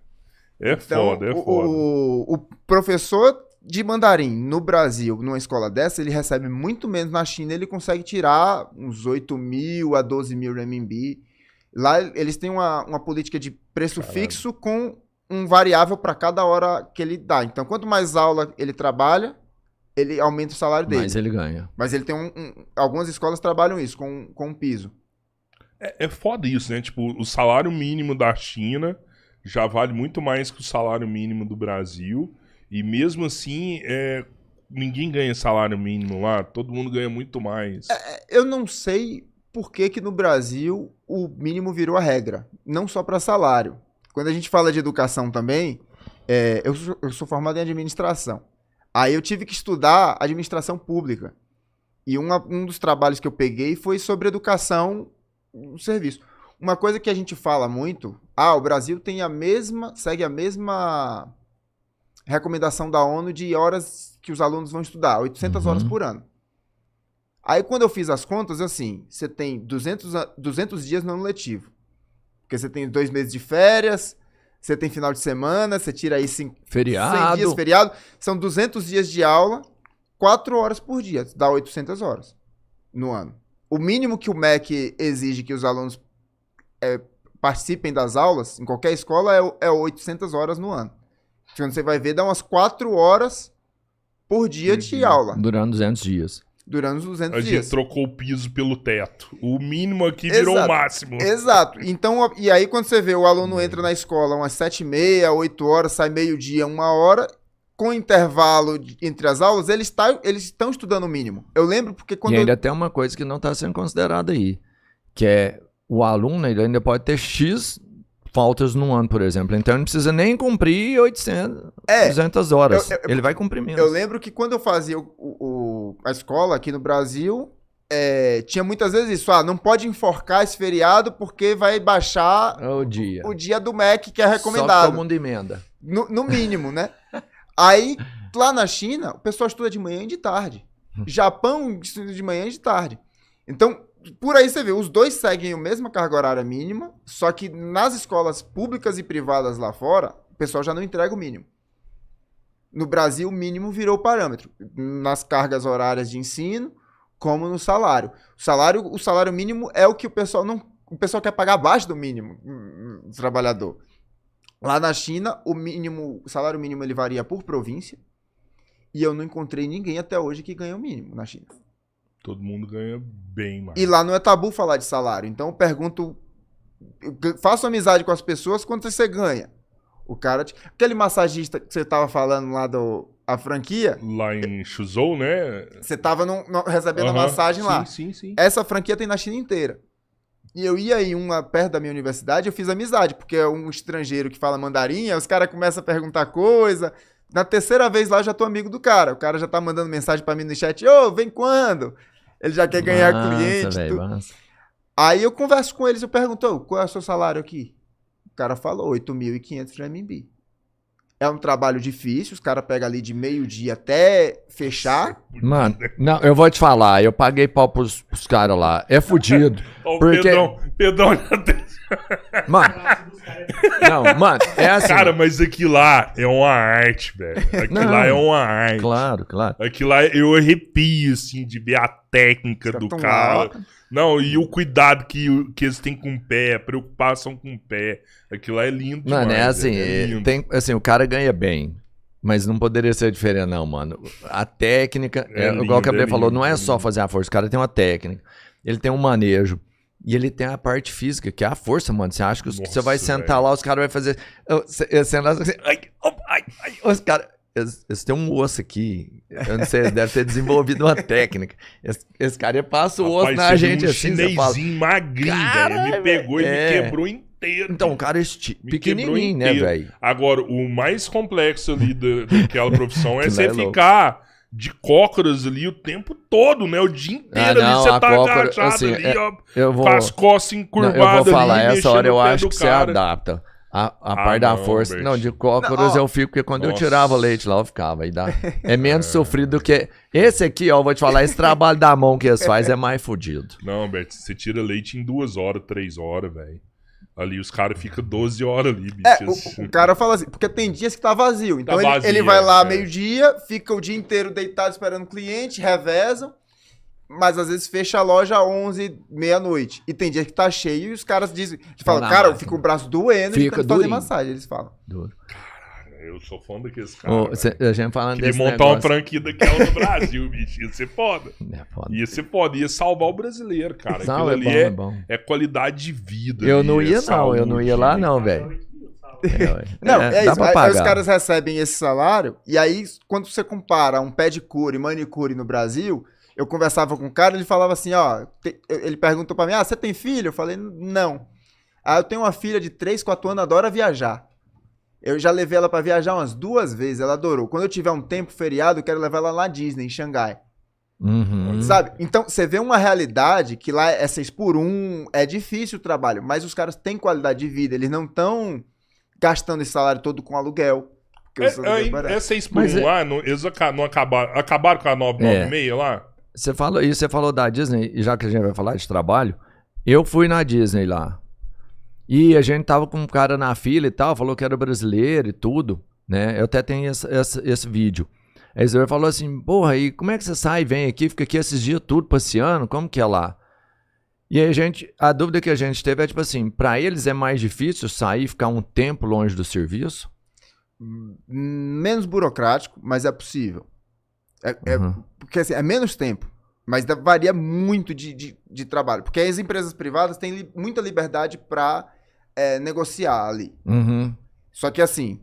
É foda. O professor de mandarim no Brasil, numa escola dessa, ele recebe muito menos. Na China, ele consegue tirar uns 8 mil a 12 mil renminbi. Lá, eles têm uma política de preço fixo com um variável para cada hora que ele dá. Então, quanto mais aula ele trabalha, ele aumenta o salário dele. Mas ele ganha. Mas ele tem algumas escolas trabalham isso, com um piso. É foda isso, né? Tipo, o salário mínimo da China já vale muito mais que o salário mínimo do Brasil. E mesmo assim, ninguém ganha salário mínimo lá. Todo mundo ganha muito mais. Eu não sei por que no Brasil o mínimo virou a regra. Não só para salário. Quando a gente fala de educação também, eu sou formado em administração. Aí eu tive que estudar administração pública. E um dos trabalhos que eu peguei foi sobre educação no serviço. Uma coisa que a gente fala muito, o Brasil segue a mesma recomendação da ONU de horas que os alunos vão estudar, 800 horas por ano. Aí quando eu fiz as contas, assim, você tem 200 dias no ano letivo. Porque você tem 2 meses de férias, você tem final de semana, você tira aí 100 dias feriado. São 200 dias de aula, 4 horas por dia. Dá 800 horas no ano. O mínimo que o MEC exige que os alunos participem das aulas, em qualquer escola, é 800 horas no ano. Quando você vai ver, dá umas 4 horas por dia de aula. Durante 200 dias. Durante os 200 A dias. gente trocou o piso pelo teto. O mínimo aqui virou o máximo. Exato. Então, e aí quando você vê o aluno entra na escola umas 7h30, 8 horas, sai meio-dia, 1 hora, com intervalo entre as aulas, eles estão estudando o mínimo. Eu lembro porque quando... E ainda tem uma coisa que não está sendo considerada aí, que é o aluno ele ainda pode ter X faltas no ano, por exemplo. Então ele não precisa nem cumprir 200 horas. Ele vai cumprir menos. Eu lembro que quando eu fazia a escola aqui no Brasil, tinha muitas vezes isso. Não pode enforcar esse feriado porque vai baixar o dia do MEC que é recomendado. Só todo mundo emenda. No mínimo, né? Aí, lá na China, o pessoal estuda de manhã e de tarde. Japão estuda de manhã e de tarde. Então, por aí você vê, os dois seguem a mesma carga horária mínima, só que nas escolas públicas e privadas lá fora, o pessoal já não entrega o mínimo. No Brasil, o mínimo virou parâmetro. Nas cargas horárias de ensino, como no salário. O salário mínimo é o que o pessoal quer pagar abaixo do mínimo do trabalhador. Lá na China, o salário mínimo ele varia por província, e eu não encontrei ninguém até hoje que ganha o mínimo na China. Todo mundo ganha bem mais. E lá não é tabu falar de salário. Então eu pergunto, faço amizade com as pessoas, quanto você ganha? O cara... Aquele massagista que você tava falando lá a franquia... Lá em Suzhou, né? Você tava recebendo a massagem lá. Sim. Essa franquia tem na China inteira. E eu ia em uma perto da minha universidade, eu fiz amizade, porque é um estrangeiro que fala mandarim, aí os caras começam a perguntar coisa. Na terceira vez lá, eu já tô amigo do cara. O cara já tá mandando mensagem pra mim no chat, vem quando? Ele já quer ganhar cliente. Véio, aí eu converso com eles, eu pergunto, qual é o seu salário aqui? O cara falou, 8.500 renminbi. É um trabalho difícil, os caras pegam ali de meio-dia até fechar. Mano, não, eu vou te falar, eu paguei pau pros caras lá. É fudido. Porque... Pedrão. Mano, mano, é assim. Cara, mas aquilo lá é uma arte, velho. Aquilo lá é uma arte. Claro. Aquilo lá eu arrepio, assim, de ver a técnica do cara. Não, e o cuidado que eles têm com o pé, a preocupação com o pé. Aquilo lá é lindo demais. Mano, é assim, lindo. O cara ganha bem. Mas não poderia ser diferente, não, mano. A técnica, igual o Gabriel falou, não é só fazer a força. O cara tem uma técnica, ele tem um manejo. E ele tem a parte física, que é a força, mano. Você acha que você vai sentar lá, os caras vão fazer... Os caras... Eles têm um osso aqui. Eu não sei, eles devem ter desenvolvido uma técnica. Esse cara passa o osso na gente assim. Chinesinho magrinho, velho. Ele me pegou e me quebrou inteiro. Então, o cara é pequenininho, né, velho? Agora, o mais complexo ali daquela profissão é você ficar de cócoras ali o tempo todo, né? O dia inteiro ali você tá agachado assim, ali, com as costas encurvadas ali. Eu vou falar, essa hora eu acho que você adapta. A parte da força. Bert. Não, de cócoras eu fico, porque quando eu tirava leite lá, eu ficava. É menos sofrido do que... Esse aqui, ó, eu vou te falar, esse trabalho da mão que eles fazem é mais fodido. Não, Bert, você tira leite em 2 horas, 3 horas, velho. Ali os caras ficam 12 horas ali, bicho. O cara fala assim, porque tem dias que tá vazio. Então Tá vazio, ele vai lá é. meio-dia, fica o dia inteiro deitado esperando o cliente, revezam, mas às vezes fecha a loja às 11, meia-noite. E tem dia que tá cheio e os caras dizem, falam, na cara, máquina. fica o braço doendo de Fica tanto fazer durinho. massagem, eles falam. Duro. Eu sou fã daqueles Ô, caras. a gente falando Queria desse montar uma negócio. franquia daquela no Brasil, bicho. Ia ser foda. É foda. Ia ser foda. Ia salvar o brasileiro, cara. Não, Aquilo é ali bom, é bom. é qualidade de vida. Eu ali, não é ia, não. Eu não ia lá, saúde. não, velho. 8 mil, sabe? Não, É, é dá isso. pra Aí pagar. os caras recebem esse salário, e aí, quando você compara um pedicure e manicure no Brasil, eu conversava com o cara, ele falava assim, ó, ele perguntou pra mim, você tem filho? Eu falei, não. Eu tenho uma filha de 3, 4 anos, adora viajar. Eu já levei ela pra viajar umas 2 vezes, ela adorou. Quando eu tiver um tempo feriado, eu quero levar ela lá na Disney, em Xangai. Uhum. Sabe? Então, você vê uma realidade que lá é 6 por 1, é difícil o trabalho, mas os caras têm qualidade de vida, eles não estão gastando esse salário todo com aluguel. Porque os aluguéis É baratos. 6 por Mas 1 lá, eles não acabaram com a 996 lá? Você falou da Disney, e já que a gente vai falar de trabalho, eu fui na Disney lá. E a gente tava com um cara na fila e tal, falou que era brasileiro e tudo, né? Eu até tenho esse vídeo. Aí ele falou assim, porra, e como é que você sai, vem aqui, fica aqui esses dias tudo passeando, como que é lá? E aí a dúvida que a gente teve é tipo assim, pra eles é mais difícil sair e ficar um tempo longe do serviço? Menos burocrático, mas é possível. Porque assim, é menos tempo, mas varia muito de trabalho. Porque as empresas privadas têm muita liberdade para negociar ali. Uhum. Só que assim,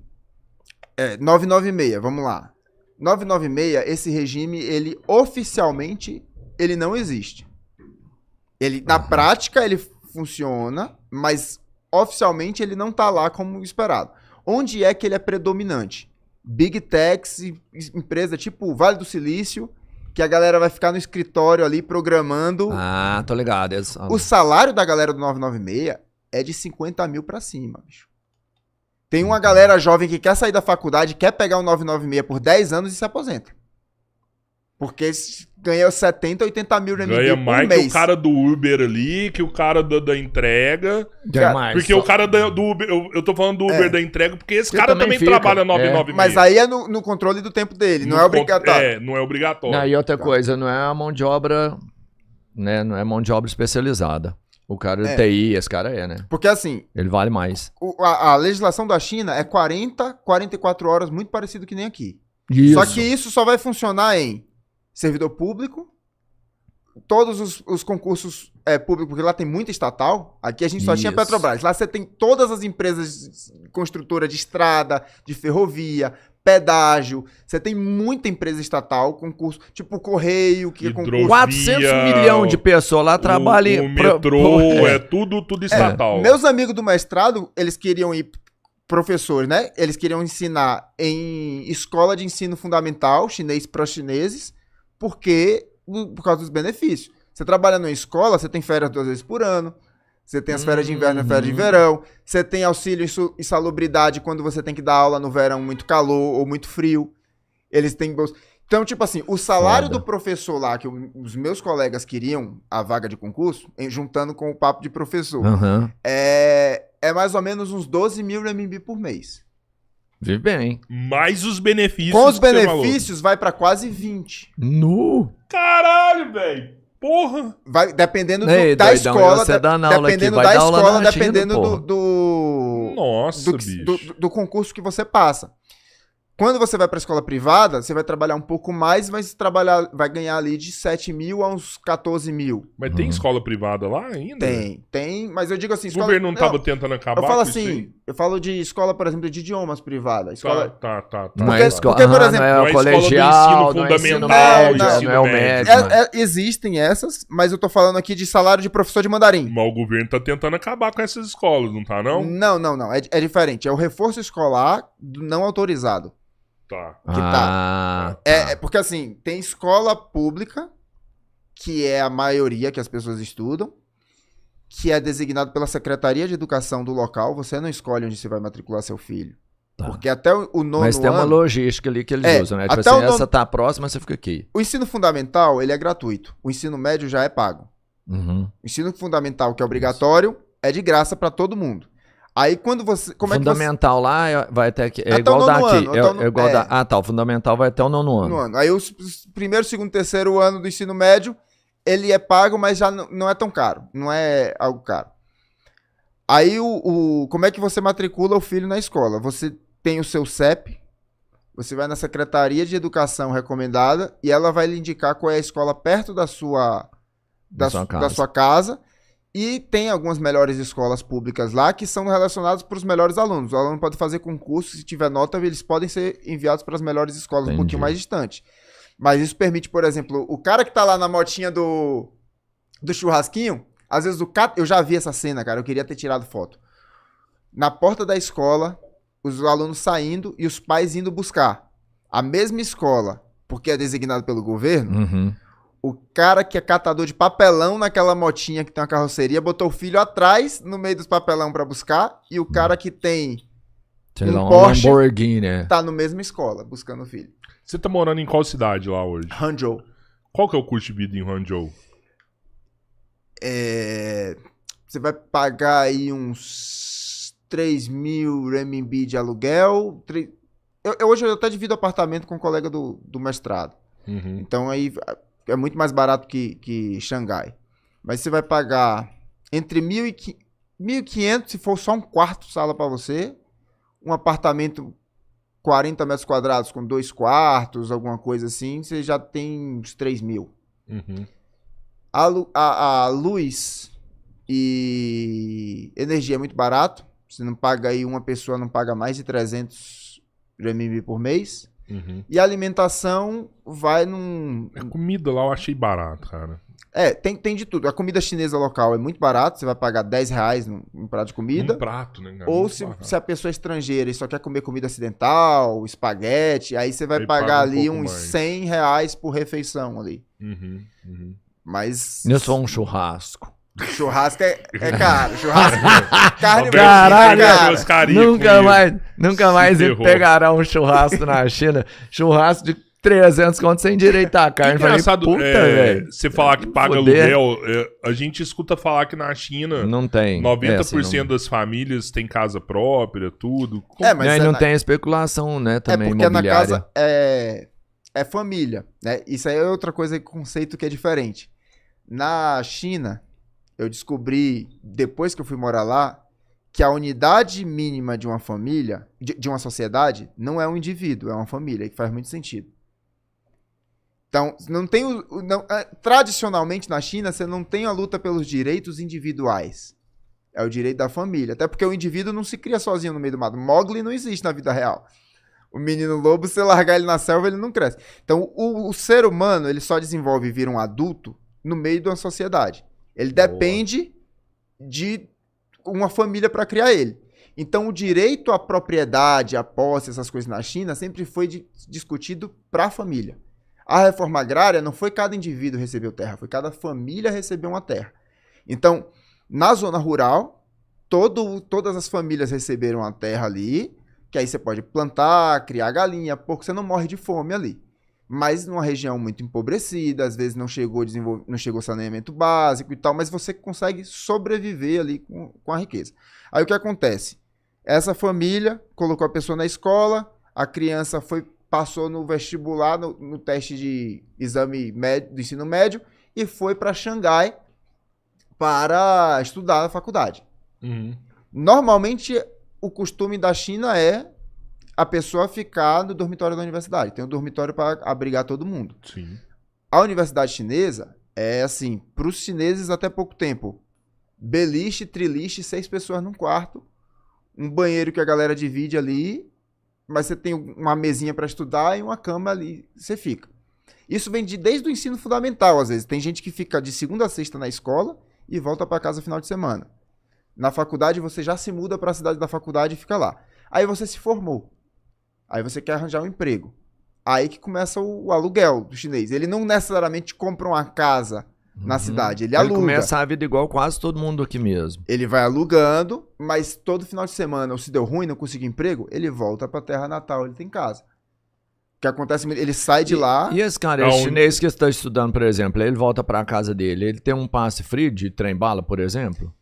996, vamos lá. 996, esse regime, ele oficialmente, ele não existe. Ele, na prática, ele funciona, mas oficialmente ele não tá lá como esperado. Onde é que ele é predominante? Big Techs, empresa tipo Vale do Silício, que a galera vai ficar no escritório ali programando. Ah, tô ligado. O salário da galera do 996 é de 50 mil pra cima, bicho. Tem uma galera jovem que quer sair da faculdade, quer pegar um 996 por 10 anos e se aposenta. Porque ganha 70, 80 mil de Ganha por mais mês. que o cara do Uber ali, que o cara da entrega. Ganha mais. Porque o cara do Uber, eu tô falando do Uber da entrega, porque esse Você cara também também fica, trabalha 996. Mas aí é no controle do tempo dele, não é obrigatório. Não é obrigatório. Não, e outra coisa, não é a mão de obra, né? Não é mão de obra especializada. O cara de TI, esse cara né? Porque assim, Ele vale mais. a legislação da China é 40, 44 horas, muito parecido que nem aqui. Isso. Só que isso só vai funcionar em servidor público, todos os concursos públicos, porque lá tem muita estatal. Aqui a gente só tinha Isso. Petrobras. Lá você tem todas as empresas construtoras de estrada, de ferrovia, pedágio. Você tem muita empresa estatal, concurso, tipo Correio, que é concurso. Hidrovia, 400 milhões de pessoas lá trabalham. O metrô, tudo estatal. Meus amigos do mestrado, eles queriam ir professores, né? Eles queriam ensinar em escola de ensino fundamental, chinês para chineses, por causa dos benefícios. Você trabalha numa escola, você tem férias 2 vezes por ano, você tem as férias de inverno e as férias de verão, você tem auxílio e insalubridade quando você tem que dar aula no verão muito calor ou muito frio. Eles têm bolsa. Então, tipo assim, o salário do professor lá, que os meus colegas queriam a vaga de concurso, juntando com o papo de professor, Uhum. é mais ou menos uns 12 mil RMB por mês. Vive bem. Mais os benefícios. Com os que você falou. benefícios, vai pra quase 20. Nu. Caralho, velho. Porra. Vai, dependendo Ei, da doidão, escola. você dá na aula aqui, Dependendo vai da dar aula escola, na China, dependendo porra. Nossa, do bicho. do concurso que você passa. Quando você vai para a escola privada, você vai trabalhar um pouco mais, vai ganhar ali de 7 mil a uns 14 mil. Mas tem escola privada lá ainda? Tem, mas eu digo assim... O governo não tava tentando acabar Eu falo com isso assim, aí? eu falo de escola, por exemplo, de idiomas privada. Escola... Tá. Não é escola, porque, por exemplo, não é não o é escola do colegial, ensino não é ensino fundamental, médio, ensino não é o médio. médio. Existem essas, mas eu tô falando aqui de salário de professor de mandarim. Mas o governo tá tentando acabar com essas escolas, não tá não? Não. É diferente. É o reforço escolar não autorizado. Tá. que tá. Porque assim, tem escola pública, que é a maioria que as pessoas estudam, que é designado pela Secretaria de Educação do local. Você não escolhe onde você vai matricular seu filho. Tá. Porque até o nono Mas tem uma ano... logística ali que eles usam, né? Tipo até assim, o nono- essa tá próxima, você fica aqui. O ensino fundamental, ele é gratuito. O ensino médio já é pago. Uhum. O ensino fundamental, que é obrigatório, é de graça para todo mundo. Aí quando você... Fundamental lá vai até aqui. É Até igual o nono daqui. ano, É igual da... Ah, tá. O fundamental vai até o nono ano. no ano. Aí os primeiro, segundo, terceiro ano do ensino médio, ele é pago, mas já não é tão caro. Não é algo caro. Aí como é que você matricula o filho na escola? Você tem o seu CEP, você vai na Secretaria de Educação recomendada e ela vai lhe indicar qual é a escola perto da sua casa. E tem algumas melhores escolas públicas lá que são relacionadas para os melhores alunos. O aluno pode fazer concurso, se tiver nota, eles podem ser enviados para as melhores escolas um pouquinho mais distante. Mas isso permite, por exemplo, o cara que tá lá na motinha do churrasquinho, às vezes eu já vi essa cena, cara, eu queria ter tirado foto. Na porta da escola, os alunos saindo e os pais indo buscar. A mesma escola, porque é designado pelo governo, o cara que é catador de papelão naquela motinha que tem uma carroceria, botou o filho atrás, no meio dos papelão pra buscar, e o cara que tem um Porsche Lamborghini, né? tá na mesma escola, buscando o filho. Você tá morando em qual cidade lá hoje? Hangzhou. Qual que é o custo de vida em Hangzhou? Você vai pagar aí uns 3.000 renminbi de aluguel. Hoje eu até divido apartamento com um colega do mestrado. Então aí é muito mais barato que Xangai. Mas você vai pagar entre 1.500 se for só um quarto sala para você. Um apartamento 40 metros quadrados com 2 quartos, alguma coisa assim, você já tem uns 3.000. A luz e energia é muito barato. Você não paga aí, uma pessoa não paga mais de 300 renminbi por mês. E a alimentação vai num... A comida lá eu achei barato, cara. Tem de tudo. A comida chinesa local é muito barata. Você vai pagar R$10 num prato de comida. Um prato, né, cara? Ou se a pessoa é estrangeira e só quer comer comida ocidental, espaguete, aí você vai pagar ali uns R$100 por refeição ali. Mas... Eu sou um churrasco. Churrasco é caro. Churrasco carne Caralho, cara. Nunca mais pegará um churrasco na China. Churrasco de 300 conto sem direito à carne. Engraçado, falei, puta, velho. Você falar que paga aluguel, a gente escuta falar que na China não tem. 90% das famílias tem casa própria, tudo. Mas não tem especulação, né, também porque imobiliária. Na casa é família, né? Isso aí é outra coisa, conceito que é diferente. Na China, eu descobri, depois que eu fui morar lá, que a unidade mínima de uma família, de uma sociedade, não é um indivíduo, é uma família, que faz muito sentido. Então, tradicionalmente na China, você não tem a luta pelos direitos individuais. É o direito da família. Até porque o indivíduo não se cria sozinho no meio do mato. Mowgli não existe na vida real. O menino lobo, se você largar ele na selva, ele não cresce. Então, o ser humano, ele só desenvolve e vira um adulto no meio de uma sociedade. Ele depende de uma família para criar ele. Então, o direito à propriedade, à posse, essas coisas na China, sempre foi discutido para a família. A reforma agrária não foi cada indivíduo recebeu terra, foi cada família recebeu uma terra. Então, na zona rural, todas as famílias receberam a terra ali, que aí você pode plantar, criar galinha, porco, você não morre de fome ali. Mas numa região muito empobrecida, às vezes não chegou saneamento básico e tal, mas você consegue sobreviver ali com a riqueza. Aí o que acontece? Essa família colocou a pessoa na escola, a criança passou no vestibular, no teste de exame do ensino médio, e foi para Xangai para estudar na faculdade. Normalmente, o costume da China é a pessoa ficar no dormitório da universidade. Tem um dormitório para abrigar todo mundo. Sim. A universidade chinesa é assim, para os chineses até pouco tempo, beliche, triliche, 6 pessoas num quarto, um banheiro que a galera divide ali, mas você tem uma mesinha para estudar e uma cama ali, você fica. Isso vem desde o ensino fundamental, às vezes. Tem gente que fica de segunda a sexta na escola e volta para casa no final de semana. Na faculdade, você já se muda para a cidade da faculdade e fica lá. Aí você se formou. Aí você quer arranjar um emprego. Aí que começa o aluguel do chinês. Ele não necessariamente compra uma casa na cidade, ele aluga. Ele começa a vida igual quase todo mundo aqui mesmo. Ele vai alugando, mas todo final de semana, ou se deu ruim, não conseguiu emprego, ele volta pra terra natal, ele tem casa. O que acontece, ele sai de lá... E esse cara, esse chinês que está estudando, por exemplo, ele volta pra casa dele, ele tem um passe free de trem-bala, por exemplo?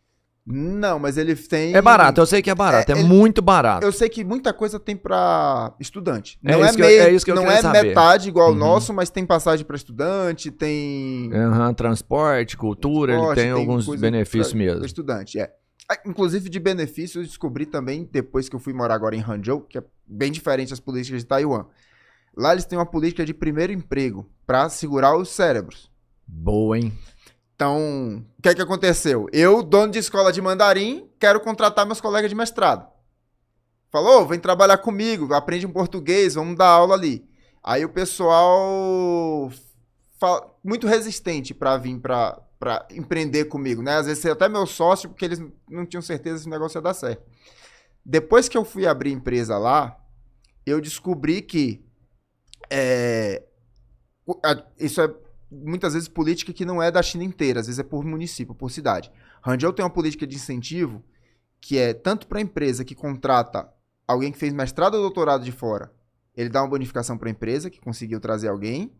Não, mas ele tem... É barato, eu sei que é barato, é muito barato. Eu sei que muita coisa tem pra estudante. É Não é, isso que meio, é isso que eu não queria é saber. metade igual o Uhum. nosso, mas tem passagem pra estudante, tem... Transporte, cultura, esporte, ele tem alguns coisa benefícios pra mesmo. estudante, é. Ah, inclusive de benefícios eu descobri também depois que eu fui morar agora em Hangzhou, que é bem diferente das políticas de Taiwan. Lá eles têm uma política de primeiro emprego pra segurar os cérebros. Boa, hein? Então, o que é que aconteceu? Eu, dono de escola de mandarim, quero contratar meus colegas de mestrado. Falou, vem trabalhar comigo, aprende um português, vamos dar aula ali. Aí o pessoal muito resistente para vir para empreender comigo, né? Às vezes até meu sócio, porque eles não tinham certeza se o negócio ia dar certo. Depois que eu fui abrir empresa lá, eu descobri que isso é muitas vezes política que não é da China inteira, às vezes é por município, por cidade. Hangzhou tem uma política de incentivo que é tanto para a empresa que contrata alguém que fez mestrado ou doutorado de fora, ele dá uma bonificação para a empresa que conseguiu trazer alguém,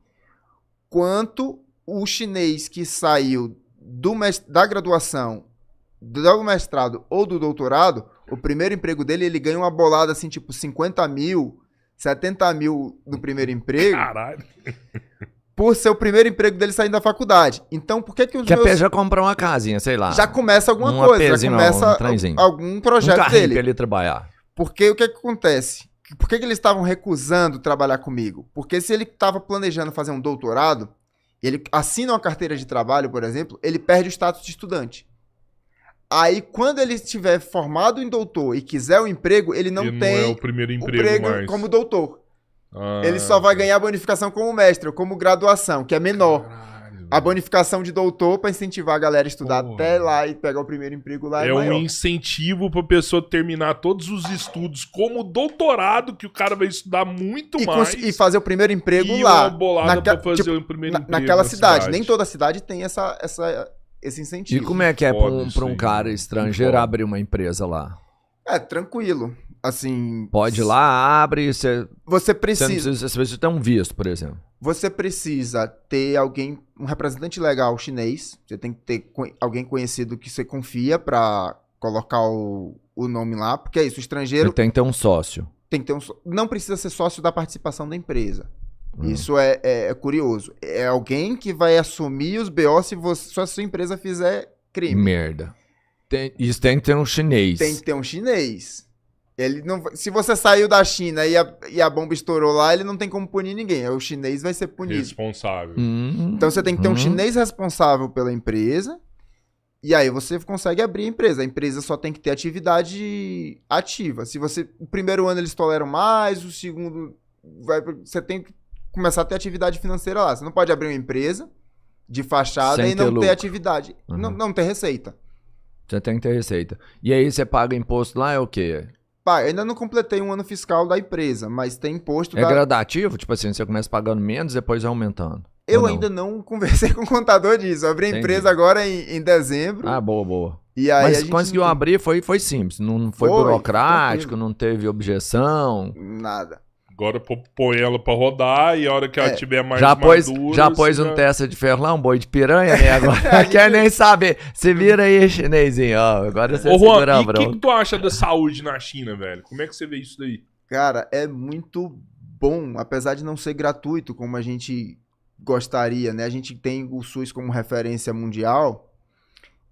quanto o chinês que saiu da graduação, do mestrado ou do doutorado, o primeiro emprego dele, ele ganha uma bolada assim, tipo 50 mil, 70 mil no primeiro emprego. Caralho. Por ser o primeiro emprego dele saindo da faculdade. Então, por que os meus... já comprar uma casinha, sei lá. Já começa alguma coisa, já começa algum projeto dele. Pra ele trabalhar. Porque o que acontece? Por que eles estavam recusando trabalhar comigo? Porque se ele estava planejando fazer um doutorado, ele assina uma carteira de trabalho, por exemplo, ele perde o status de estudante. Aí, quando ele estiver formado em doutor e quiser um emprego, ele não tem é o primeiro emprego mais. Como doutor. Ele só vai ganhar bonificação como mestre ou como graduação, que é menor. Caralho, a bonificação de doutor para incentivar a galera a estudar até lá e pegar o primeiro emprego lá é maior. Um incentivo pra pessoa terminar todos os estudos como doutorado, que o cara vai estudar muito mais. E fazer o primeiro emprego e lá. Uma bolada pra fazer o primeiro emprego naquela cidade. Nem toda cidade tem esse incentivo. E como é que é pra um cara estrangeiro abrir uma empresa lá? É, tranquilo. Assim... Pode ir lá, abre... Você precisa... Você precisa ter um visto, por exemplo. Você precisa ter alguém, um representante legal chinês. Você tem que ter alguém conhecido que você confia pra colocar o nome lá. Porque é isso, o estrangeiro... Você tem que ter um sócio. Tem que ter não precisa ser sócio da participação da empresa. Isso é curioso. É alguém que vai assumir os BO se a sua empresa fizer crime. Merda. Isso tem que ter um chinês. Tem que ter um chinês. Ele não, se você saiu da China e a bomba estourou lá, ele não tem como punir ninguém. O chinês vai ser punido. Responsável. Então você tem que ter um chinês responsável pela empresa. E aí você consegue abrir a empresa. A empresa só tem que ter atividade ativa. Se você... O primeiro ano eles toleram mais, o segundo... Você tem que começar a ter atividade financeira lá. Você não pode abrir uma empresa de fachada e não ter atividade. Não ter receita. Você tem que ter receita. E aí você paga imposto lá, é o quê? Pai, ainda não completei um ano fiscal da empresa, mas tem imposto... É gradativo? Tipo assim, você começa pagando menos, depois vai aumentando. Eu ainda não conversei com o contador disso. Eu abri a empresa agora em dezembro. Ah, boa. E aí mas conseguiu abrir, foi simples. Não foi burocrático, tranquilo. Não teve objeção. Nada. Agora põe ela pra rodar e a hora que ela tiver mais madura... Já pôs um testa de ferro lá, um boi de piranha, né? Agora quer nem saber. Você vira aí, chinesinho, ó. Agora você segura a bronca. E o que tu acha da saúde na China, velho? Como é que você vê isso daí? Cara, é muito bom, apesar de não ser gratuito como a gente gostaria, né? A gente tem o SUS como referência mundial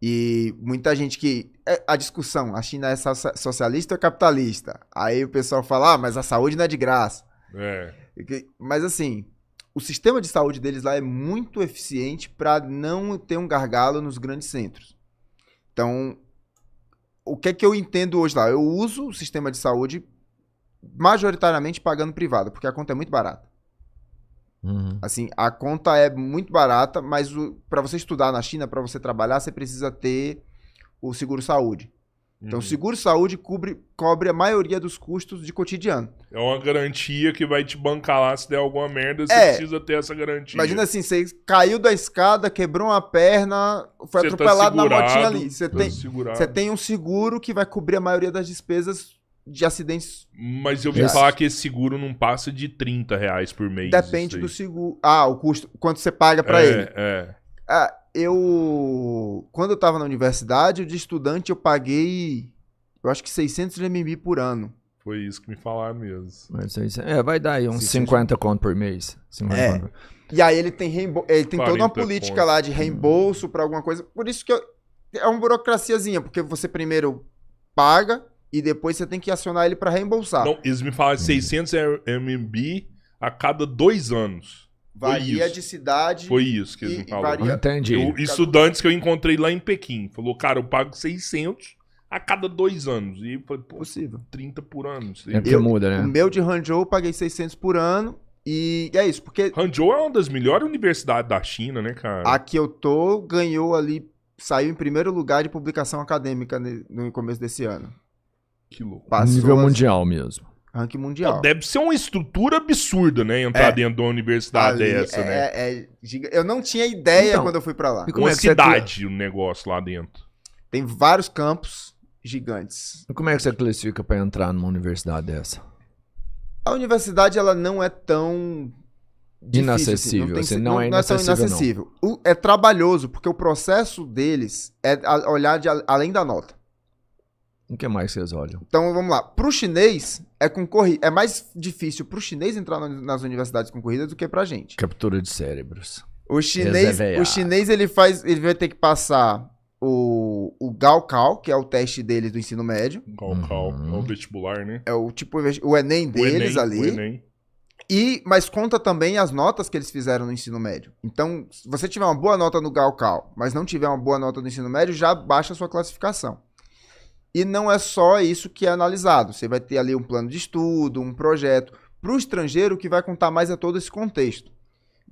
e muita gente que... A discussão, a China é socialista ou capitalista? Aí o pessoal fala, mas a saúde não é de graça. Mas assim, o sistema de saúde deles lá é muito eficiente para não ter um gargalo nos grandes centros. Então, o que é que eu entendo hoje lá? Eu uso o sistema de saúde majoritariamente pagando privado, porque a conta é muito barata. Assim, a conta é muito barata, mas para você estudar na China, para você trabalhar, você precisa ter o seguro-saúde. Então, o seguro-saúde cobre a maioria dos custos de cotidiano. É uma garantia que vai te bancar lá se der alguma merda, você precisa ter essa garantia. Imagina assim, você caiu da escada, quebrou uma perna, foi atropelado na motinha ali. Você tem um seguro que vai cobrir a maioria das despesas de acidentes. Mas eu ouvi falar que esse seguro não passa de R$30 por mês. Depende do seguro. O custo, quanto você paga pra ele. Quando eu tava na universidade, de estudante eu paguei, eu acho que 600 RMB por ano. Foi isso que me falaram mesmo. Mas vai dar aí uns 600. 50 conto por mês. 50 É. conto. E aí ele tem toda uma 40 política conto. lá de reembolso pra alguma coisa. Por isso que é uma burocraciazinha, porque você primeiro paga e depois você tem que acionar ele pra reembolsar. Não, eles me falaram 600 RMB a cada 2 anos. Varia isso. de cidade. Foi isso que eles E me falaram. varia- Entendi. Estudantes que eu encontrei lá em Pequim. Falou, cara, eu pago 600 a cada 2 anos. E eu falei, pô, Possível. 30 por ano. Não sei. É porque muda, O né? meu de Hangzhou eu paguei 600 por ano. E é isso, porque Hangzhou é uma das melhores universidades da China, né, cara? a que eu tô ganhou ali, saiu em primeiro lugar de publicação acadêmica no começo desse ano. Que louco. Passou Nível as- mundial mesmo. Ranking Pô, mundial. deve ser uma estrutura absurda, né? Entrar É. dentro de uma universidade Ali dessa, né? Eu não tinha ideia Então, quando eu fui pra lá. e como Uma é que você- cidade, o negócio lá dentro. Tem vários campos gigantes. Como é que você classifica pra entrar numa universidade dessa? A universidade, ela não é tão difícil, Inacessível, assim, não é tão inacessível, não. inacessível. É trabalhoso, porque o processo deles é olhar além da nota. O que mais vocês olham? Então, vamos lá. Pro chinês, é mais difícil pro chinês entrar nas universidades concorridas do que pra gente. Captura de cérebros. O chinês ele vai ter que passar o Gaokao, que é o teste deles do ensino médio. Cal, Uhum. é o vestibular, né? É o Enem deles o ali. Enem. Mas conta também as notas que eles fizeram no ensino médio. Então, se você tiver uma boa nota no Gaokao, mas não tiver uma boa nota no ensino médio, já baixa a sua classificação. E não é só isso que é analisado. Você vai ter ali um plano de estudo, um projeto. Para o estrangeiro, o que vai contar mais é todo esse contexto.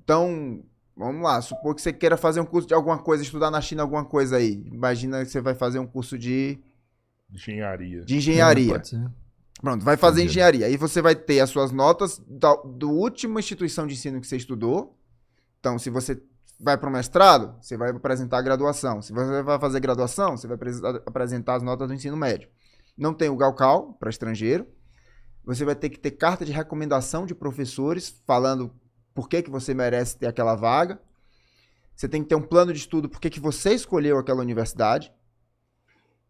Então, vamos lá. Supor que você queira fazer um curso de alguma coisa, estudar na China alguma coisa aí. Imagina que você vai fazer um curso de Engenharia. engenharia. Pode ser. Pronto, vai fazer Entendi. engenharia. Aí você vai ter as suas notas do última instituição de ensino que você estudou. Então, se você vai para o mestrado, você vai apresentar a graduação. Se você vai fazer graduação, você vai apresentar as notas do ensino médio. Não tem o Gaokao para estrangeiro. Você vai ter que ter carta de recomendação de professores falando por que você merece ter aquela vaga. Você tem que ter um plano de estudo por que você escolheu aquela universidade.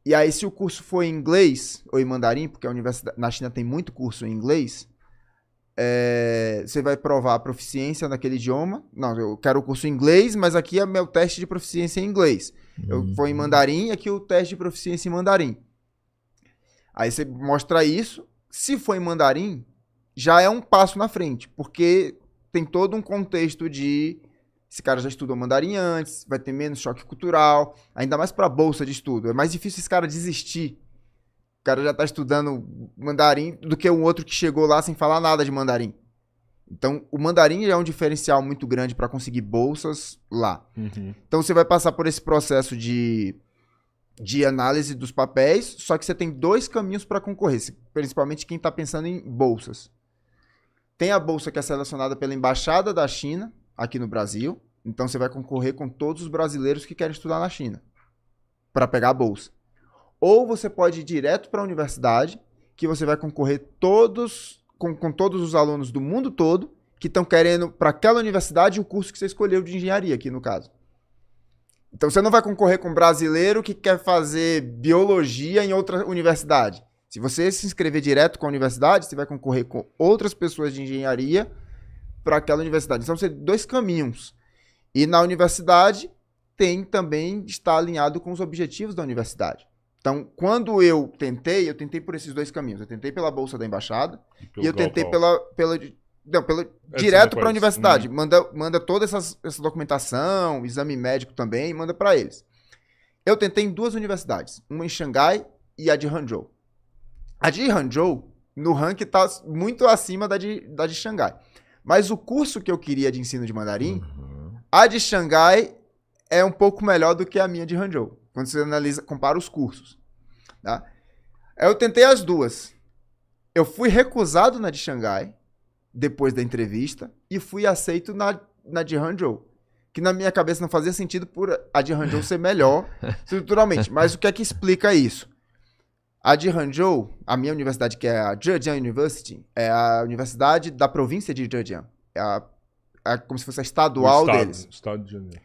E aí, se o curso for em inglês ou em mandarim, porque a universidade na China tem muito curso em inglês, você vai provar a proficiência naquele idioma. Não, eu quero o curso em inglês, mas aqui é meu teste de proficiência em inglês. Eu vou em mandarim, aqui o teste de proficiência em mandarim. Aí você mostra isso. Se for em mandarim, já é um passo na frente, porque tem todo um contexto de... Esse cara já estudou mandarim antes, vai ter menos choque cultural, ainda mais para bolsa de estudo. É mais difícil esse cara desistir. O cara já tá estudando mandarim do que o outro que chegou lá sem falar nada de mandarim. Então, o mandarim já é um diferencial muito grande para conseguir bolsas lá. Uhum. Então, você vai passar por esse processo de análise dos papéis, só que você tem 2 caminhos para concorrer, principalmente quem está pensando em bolsas. Tem a bolsa que é selecionada pela Embaixada da China, aqui no Brasil. Então, você vai concorrer com todos os brasileiros que querem estudar na China, para pegar a bolsa. Ou você pode ir direto para a universidade, que você vai concorrer com todos os alunos do mundo todo que estão querendo para aquela universidade o curso que você escolheu de engenharia, aqui no caso. Então você não vai concorrer com um brasileiro que quer fazer biologia em outra universidade. Se você se inscrever direto com a universidade, você vai concorrer com outras pessoas de engenharia para aquela universidade. Então, são 2 caminhos. E na universidade tem também estar alinhado com os objetivos da universidade. Então, quando eu tentei por esses 2 caminhos. Eu tentei pela bolsa da embaixada e eu tentei direto para a universidade. Manda toda essa documentação, exame médico também, manda para eles. Eu tentei em 2 universidades, uma em Xangai e a de Hangzhou. A de Hangzhou, no ranking, está muito acima da de Xangai. Mas o curso que eu queria de ensino de mandarim, a de Xangai é um pouco melhor do que a minha de Hangzhou. Quando você compara os cursos. Tá? Eu tentei as 2. Eu fui recusado na de Xangai, depois da entrevista, e fui aceito na de Hangzhou. Que na minha cabeça não fazia sentido por a de Hangzhou ser melhor estruturalmente. Mas o que é que explica isso? A de Hangzhou, a minha universidade, que é a Zhejiang University, é a universidade da província de Zhejiang. É como se fosse a estadual deles. Estado de Janeiro.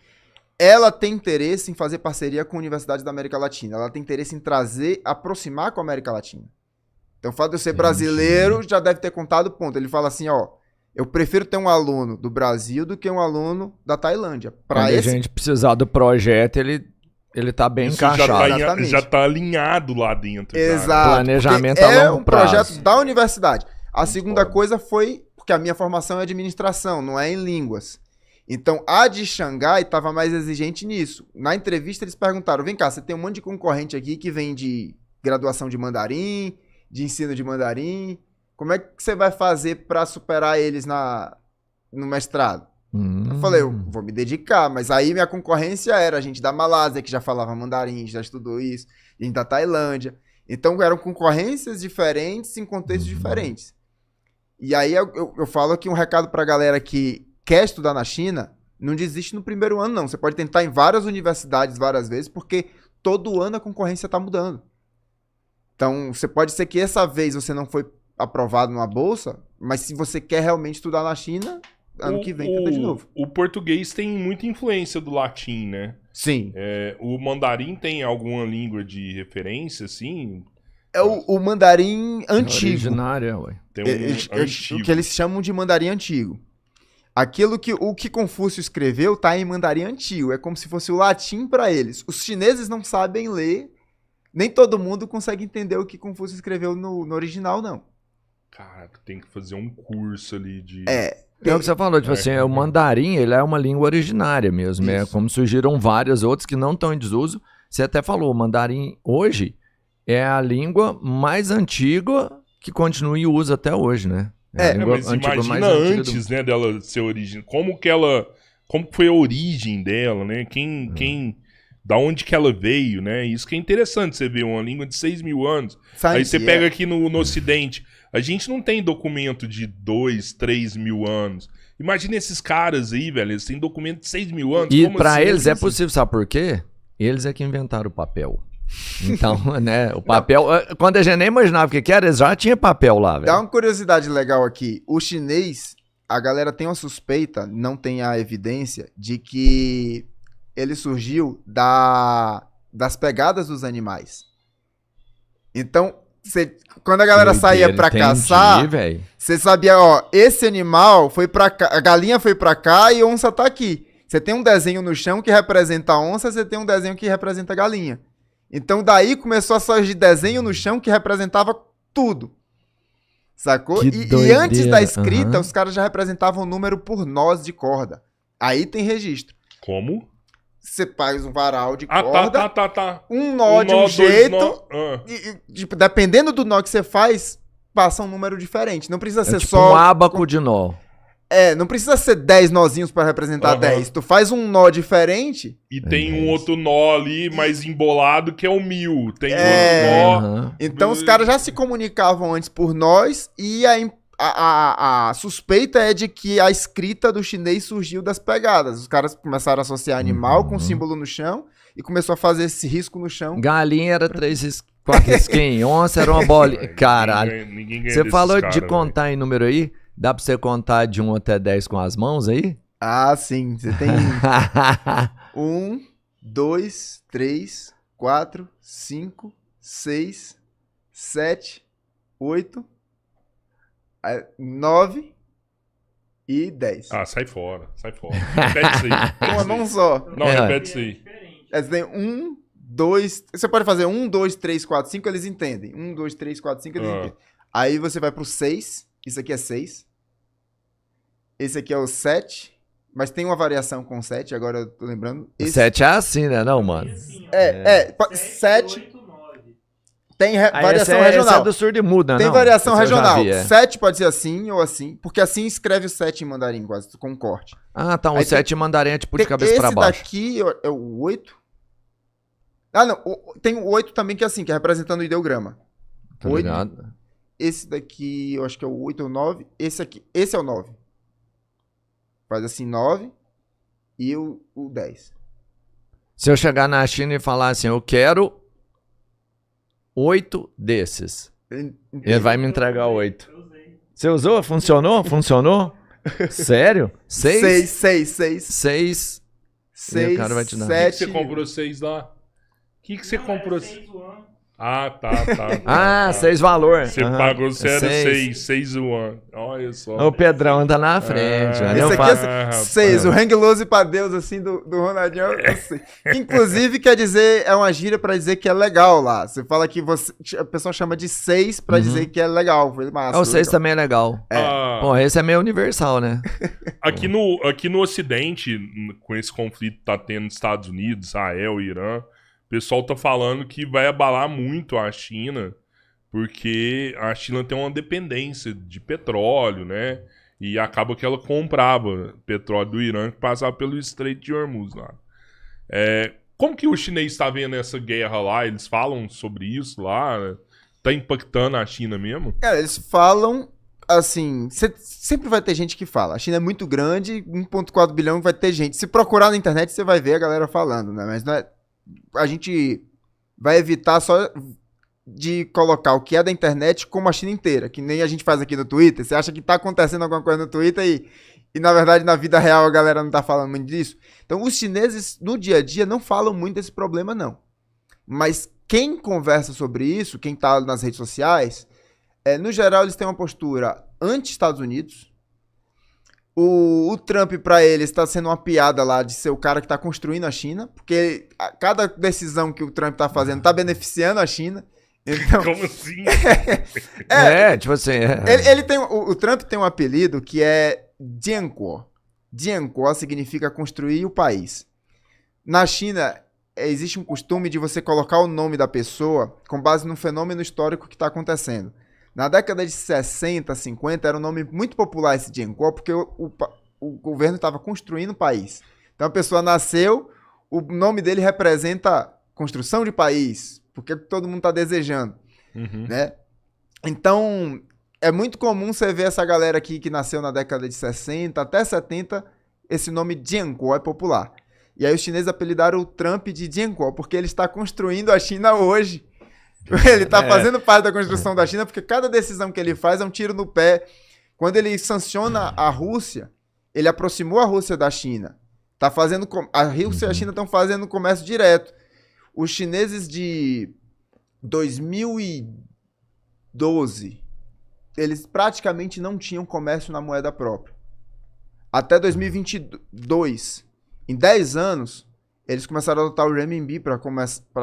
ela tem interesse em fazer parceria com universidades da América Latina. Ela tem interesse em aproximar com a América Latina. Então, o fato de eu ser brasileiro já deve ter contado ponto. Ele fala assim, ó, eu prefiro ter um aluno do Brasil do que um aluno da Tailândia. Quando a gente precisar do projeto, ele tá bem Isso encaixado. já tá alinhado lá dentro. Exato. Planejamento Porque a longo prazo. projeto da universidade. A segunda coisa foi, porque a minha formação é administração, não é em línguas. Então, a de Xangai estava mais exigente nisso. Na entrevista, eles perguntaram, vem cá, você tem um monte de concorrente aqui que vem de graduação de mandarim, de ensino de mandarim. Como é que você vai fazer para superar eles no mestrado? Eu falei, eu vou me dedicar, mas aí minha concorrência era a gente da Malásia, que já falava mandarim, já estudou isso, gente da Tailândia. Então eram concorrências diferentes em contextos diferentes. E aí eu falo aqui um recado pra galera que quer estudar na China, não desiste no primeiro ano não. Você pode tentar em várias universidades várias vezes, porque todo ano a concorrência tá mudando. Então você pode ser que essa vez você não foi aprovado numa bolsa, mas se você quer realmente estudar na China, ano que vem tenta de novo. O português tem muita influência do latim, né? Sim. O mandarim tem alguma língua de referência, assim? É o mandarim antigo. Originária, ué. Tem um antigo. O que eles chamam de mandarim antigo. O que Confúcio escreveu tá em mandarim antigo. É como se fosse o latim para eles. Os chineses não sabem ler. Nem todo mundo consegue entender o que Confúcio escreveu no original, não. Caraca, tem que fazer um curso ali de... É o que você falou, tipo assim, o mandarim, ele é uma língua originária mesmo. É como surgiram várias outras que não estão em desuso. Você até falou, o mandarim hoje é a língua mais antiga que continua em uso até hoje, né? Mas imagina antes, né, dela ser original. Como que foi a origem dela, né? Da onde que ela veio, né? Isso que é interessante, você ver uma língua de 6 mil anos. Aí você pega aqui no Ocidente, a gente não tem documento de 2, 3 mil anos. Imagina esses caras aí, velho, eles têm documento de 6 mil anos. E pra eles é possível, sabe por quê? Eles é que inventaram o papel. Então, né, o papel... Quando a gente nem imaginava o que era, eles já tinha papel lá, velho. Dá uma curiosidade legal aqui. O chinês, a galera tem uma suspeita, não tem a evidência, de que ele surgiu das pegadas dos animais. Então, quando a galera saía pra caçar, você sabia, ó, esse animal foi pra cá, a galinha foi pra cá e a onça tá aqui. Você tem um desenho no chão que representa a onça, você tem um desenho que representa a galinha. Então daí começou a surgir desenho no chão que representava tudo. Sacou? E antes da escrita, os caras já representavam o número por nós de corda. Aí tem registro. Como? Você faz um varal de corda, tá. um nó de um jeito, tipo, dependendo do nó que você faz, passa um número diferente. Não precisa ser tipo só... um ábaco de nó. Não precisa ser 10 nozinhos pra representar 10. Tu faz um nó diferente... E tem um outro nó ali mais embolado que é o 1000. Tem outro nó... Então os caras já se comunicavam antes por nós e a suspeita é de que a escrita do chinês surgiu das pegadas. Os caras começaram a associar animal com símbolo no chão e começou a fazer esse risco no chão. Galinha era 4 risquinhos, onça era uma bola. Caralho. Você falou de contar em número aí? Dá pra você contar de 1 até 10 com as mãos aí? Ah, sim. Você tem 1, 2, 3, 4, 5, 6, 7, 8... 9 e 10. Ah, sai fora. Repete isso aí. Uma mão só. Não, repete isso aí. Você tem 1, 2... Você pode fazer 1, 2, 3, 4, 5, eles entendem. 1, 2, 3, 4, 5, eles entendem. Aí você vai pro 6. Isso aqui é 6. Esse aqui é o 7. Mas tem uma variação com 7, agora eu tô lembrando. Esse... 7 é assim, né, não, mano? 7... Tem variação regional. Essa é do surdo e muda, tem variação regional. 7 pode ser assim ou assim, porque assim escreve o 7 em mandarim, quase, com corte. Ah, tá. O 7 em mandarim é tipo de cabeça pra baixo. Esse daqui é o 8. Ah, não. Tem o 8 também que é assim, que é representando o ideograma. Tá 8. Ligado? Esse daqui, eu acho que é o 8 ou 9. Esse aqui, esse é o 9. Faz assim, 9 e o 10. Se eu chegar na China e falar assim, eu quero 8 desses. Ele vai me entregar 8. Você usou? Funcionou? Sério? 6? 6. E o cara vai te dar. O que 7... você comprou 6 lá? O que você Não, comprou? era 6 yuan. Ah, tá. Ah, 6 valor. Você Aham. pagou, você era 6 Seis. yuan. Olha só. O Pedrão tá na frente. Ah, olha, eu Esse faço- aqui é rapaz. 6, o hang loose pra Deus, assim, do Ronaldinho. Eu sei. Inclusive, quer dizer, é uma gíria pra dizer que é legal lá. Você fala que a pessoa chama de 6 pra dizer que é legal. Foi massa. O 6 legal. também é legal. Ah, Pô, esse é meio universal, né? aqui no Ocidente, com esse conflito que tá tendo nos Estados Unidos, Israel, Irã, o pessoal tá falando que vai abalar muito a China, porque a China tem uma dependência de petróleo, né? E acaba que ela comprava petróleo do Irã que passava pelo Estreito de Hormuz lá. Como que o chinês está vendo essa guerra lá? Eles falam sobre isso lá? Tá impactando a China mesmo? Cara, eles falam assim, sempre vai ter gente que fala. A China é muito grande, 1,4 bilhão vai ter gente. Se procurar na internet, você vai ver a galera falando, né? Mas não é, a gente vai evitar só de colocar o que é da internet como a China inteira, que nem a gente faz aqui no Twitter. Você acha que tá acontecendo alguma coisa no Twitter e na verdade, na vida real, a galera não tá falando muito disso. Então, os chineses, no dia a dia, não falam muito desse problema, não. Mas quem conversa sobre isso, quem tá nas redes sociais, no geral, eles têm uma postura anti-Estados Unidos. O Trump, pra eles, está sendo uma piada lá de ser o cara que tá construindo a China, porque cada decisão que o Trump tá fazendo tá beneficiando a China. Então, Como assim? Tipo assim. ele tem, o Trump tem um apelido que é Jianguo. Jianguo significa construir o país. Na China, existe um costume de você colocar o nome da pessoa com base no fenômeno histórico que está acontecendo. Na década de 60, 50, era um nome muito popular esse Jianguo, porque o governo estava construindo o país. Então a pessoa nasceu, o nome dele representa construção de país, porque todo mundo está desejando, né? Então, é muito comum você ver essa galera aqui que nasceu na década de 60 até 70, esse nome Jianguo é popular. E aí os chineses apelidaram o Trump de Jianguo, porque ele está construindo a China hoje. Ele está fazendo parte da construção da China, porque cada decisão que ele faz é um tiro no pé. Quando ele sanciona a Rússia, ele aproximou a Rússia da China. Tá fazendo, a Rússia e a China estão fazendo comércio direto. Os chineses de 2012, eles praticamente não tinham comércio na moeda própria. Até 2022, em 10 anos, eles começaram a adotar o renminbi para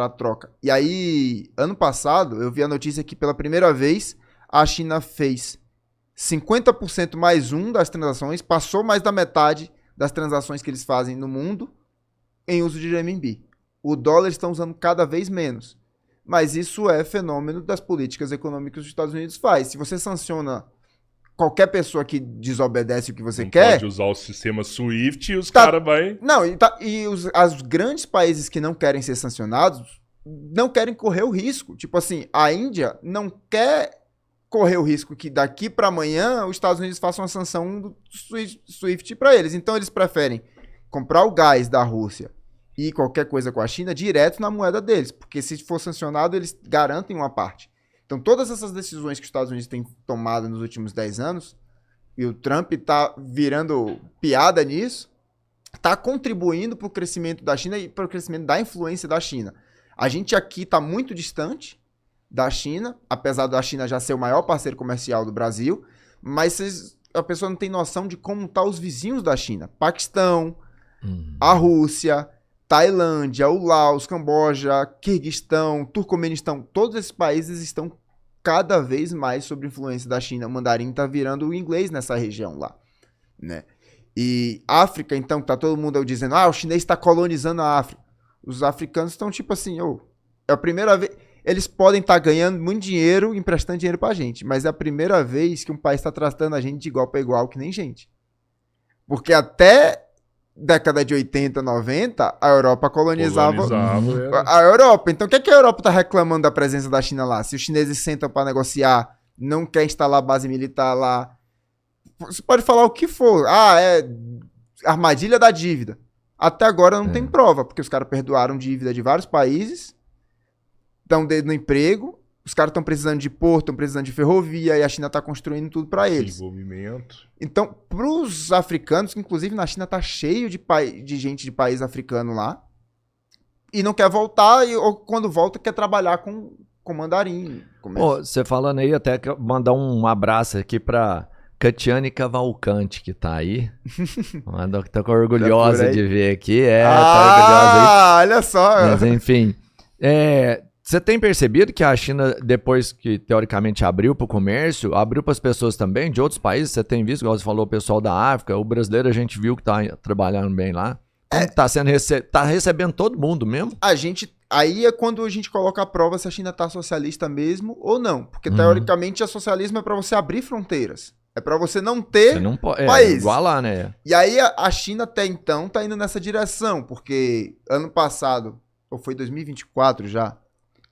a troca. E aí, ano passado, eu vi a notícia que pela primeira vez a China fez 50% mais um das transações, passou mais da metade das transações que eles fazem no mundo em uso de renminbi. O dólar estão usando cada vez menos. Mas isso é fenômeno das políticas econômicas que os Estados Unidos faz. Se você sanciona qualquer pessoa que desobedece o que você Não quer... pode usar o sistema SWIFT e os caras vai... Não, os grandes países que não querem ser sancionados não querem correr o risco. Tipo assim, a Índia não quer correr o risco que daqui para amanhã os Estados Unidos façam uma sanção do SWIFT para eles. Então eles preferem comprar o gás da Rússia e qualquer coisa com a China direto na moeda deles, porque se for sancionado eles garantem uma parte. Então todas essas decisões que os Estados Unidos têm tomado nos últimos 10 anos, e o Trump tá virando piada nisso, tá contribuindo para o crescimento da China e para o crescimento da influência da China. A gente aqui tá muito distante da China, apesar da China já ser o maior parceiro comercial do Brasil, mas a pessoa não tem noção de como tá os vizinhos da China. Paquistão, a Rússia, Tailândia, o Laos, Camboja, Quirguistão, Turcomenistão, todos esses países estão cada vez mais sob influência da China. O mandarim tá virando o inglês nessa região lá, né? E África, então, tá todo mundo dizendo, o chinês está colonizando a África. Os africanos estão tipo assim, é a primeira vez... Eles podem estar ganhando muito dinheiro, emprestando dinheiro pra gente, mas é a primeira vez que um país está tratando a gente de igual para igual, que nem gente. Porque até década de 80, 90, a Europa colonizava a Europa. Então, o que a Europa tá reclamando da presença da China lá? Se os chineses sentam para negociar, não quer instalar base militar lá, você pode falar o que for. É armadilha da dívida. Até agora não tem prova, porque os caras perdoaram dívida de vários países, estão no emprego, os caras estão precisando de porto, estão precisando de ferrovia, e a China está construindo tudo para eles. Desenvolvimento. Então, para os africanos, que inclusive na China tá cheio de gente de país africano lá, e não quer voltar, ou quando volta quer trabalhar com mandarim. Pô, você falando aí, até que eu mandar um abraço aqui pra Catiane Cavalcante, que tá aí. Manda que tá orgulhosa de ver aqui. Tá orgulhosa aí. Olha só. Mas enfim. Você tem percebido que a China, depois que teoricamente abriu para o comércio, abriu para as pessoas também de outros países? Você tem visto, igual você falou, o pessoal da África, o brasileiro a gente viu que tá trabalhando bem lá. Como que tá recebendo todo mundo mesmo? Aí é quando a gente coloca a prova se a China tá socialista mesmo ou não. Porque teoricamente o socialismo é para você abrir fronteiras. É para você não ter país. Igualar, né? E aí a China até então tá indo nessa direção, porque ano passado, ou foi 2024 já,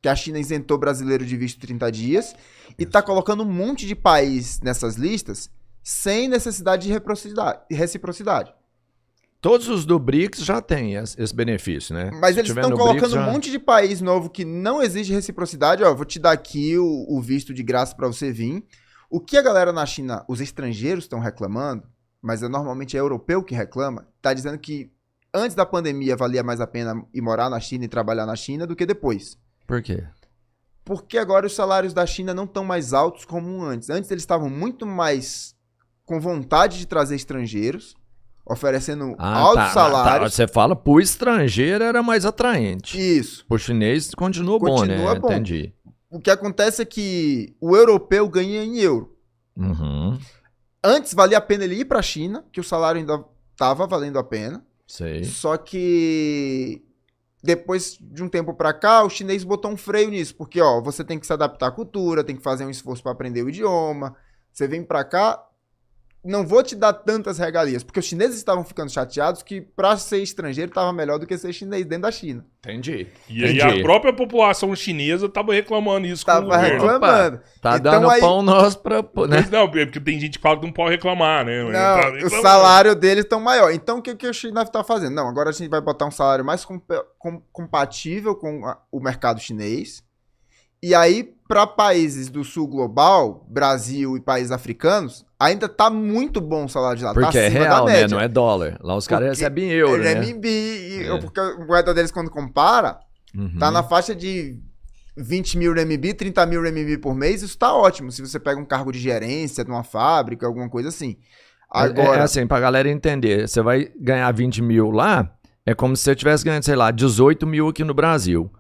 que a China isentou brasileiro de visto 30 dias e tá colocando um monte de país nessas listas sem necessidade de reciprocidade. Todos os do BRICS já têm esse benefício, né? Mas eles estão colocando um monte de país novo que não exige reciprocidade. Ó, vou te dar aqui o visto de graça para você vir. O que a galera na China, os estrangeiros estão reclamando, mas normalmente é europeu que reclama, tá dizendo que antes da pandemia valia mais a pena ir morar na China e trabalhar na China do que depois. Por quê? Porque agora os salários da China não estão mais altos como antes. Antes eles estavam muito mais com vontade de trazer estrangeiros, oferecendo altos salários. Você fala, pro estrangeiro era mais atraente. Isso. Pro chinês continua bom, né? Bom. Entendi. O que acontece é que o europeu ganha em euro. Uhum. Antes valia a pena ele ir para a China, que o salário ainda estava valendo a pena. Sei. Só que depois de um tempo para cá, o chinês botou um freio nisso, porque você tem que se adaptar à cultura, tem que fazer um esforço para aprender o idioma. Você vem para cá, não vou te dar tantas regalias, porque os chineses estavam ficando chateados que para ser estrangeiro estava melhor do que ser chinês dentro da China. Entendi. E aí a própria população chinesa tava reclamando isso com o governo. Reclamando. Tá então, dando pão nosso pra... Né? Não, porque tem gente que fala que não pode reclamar, né? Não, o salário deles estão maior. Então o que a China tá fazendo? Não, agora a gente vai botar um salário mais compatível com o mercado chinês. E aí, para países do sul global, Brasil e países africanos, ainda tá muito bom o salário de lá. Porque tá é real, né? Não é dólar. Lá os caras recebem em euro, né? RMB. Porque a moeda deles, quando compara, tá na faixa de 20 mil RMB, 30 mil RMB por mês. Isso tá ótimo. Se você pega um cargo de gerência de uma fábrica, alguma coisa assim. Agora... É assim, pra galera entender. Você vai ganhar 20 mil lá, é como se você estivesse ganhando, sei lá, 18 mil aqui no Brasil.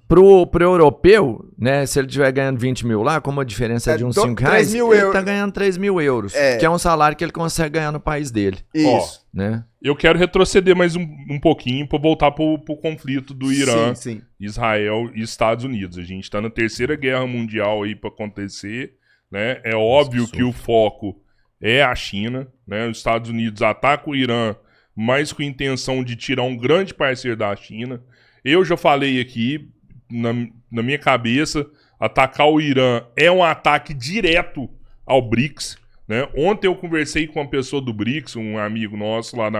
Pro europeu, né, se ele estiver ganhando 20 mil lá, como a diferença é de uns 5 reais, ele tá ganhando 3 mil euros, que é um salário que ele consegue ganhar no país dele. Isso. Né? Eu quero retroceder mais um pouquinho para voltar pro conflito do Irã, Israel e Estados Unidos. A gente tá na Terceira Guerra Mundial aí para acontecer, né? É óbvio que o foco é a China, né? Os Estados Unidos atacam o Irã, mas com a intenção de tirar um grande parceiro da China. Eu já falei aqui, na minha cabeça, atacar o Irã é um ataque direto ao BRICS, né? Ontem eu conversei com uma pessoa do BRICS, um amigo nosso lá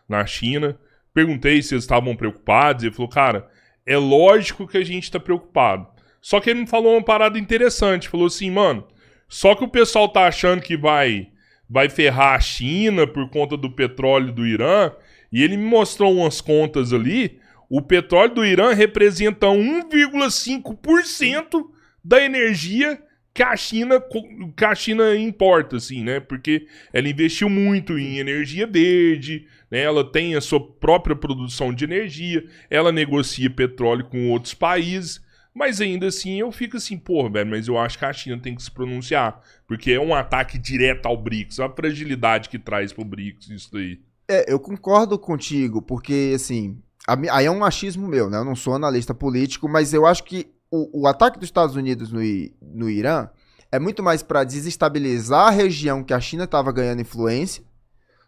na China, perguntei se eles estavam preocupados, ele falou, cara, é lógico que a gente tá preocupado. Só que ele me falou uma parada interessante, falou assim, mano, só que o pessoal tá achando que vai ferrar a China por conta do petróleo do Irã, e ele me mostrou umas contas ali. O petróleo do Irã representa 1,5% da energia que a China importa, assim, né? Porque ela investiu muito em energia verde, né? Ela tem a sua própria produção de energia, ela negocia petróleo com outros países, mas ainda assim eu fico assim, porra, velho, mas eu acho que a China tem que se pronunciar, porque é um ataque direto ao BRICS, a fragilidade que traz pro BRICS isso daí. Eu concordo contigo, porque, assim... Aí é um achismo meu, né? Eu não sou analista político, mas eu acho que o ataque dos Estados Unidos no Irã é muito mais para desestabilizar a região que a China estava ganhando influência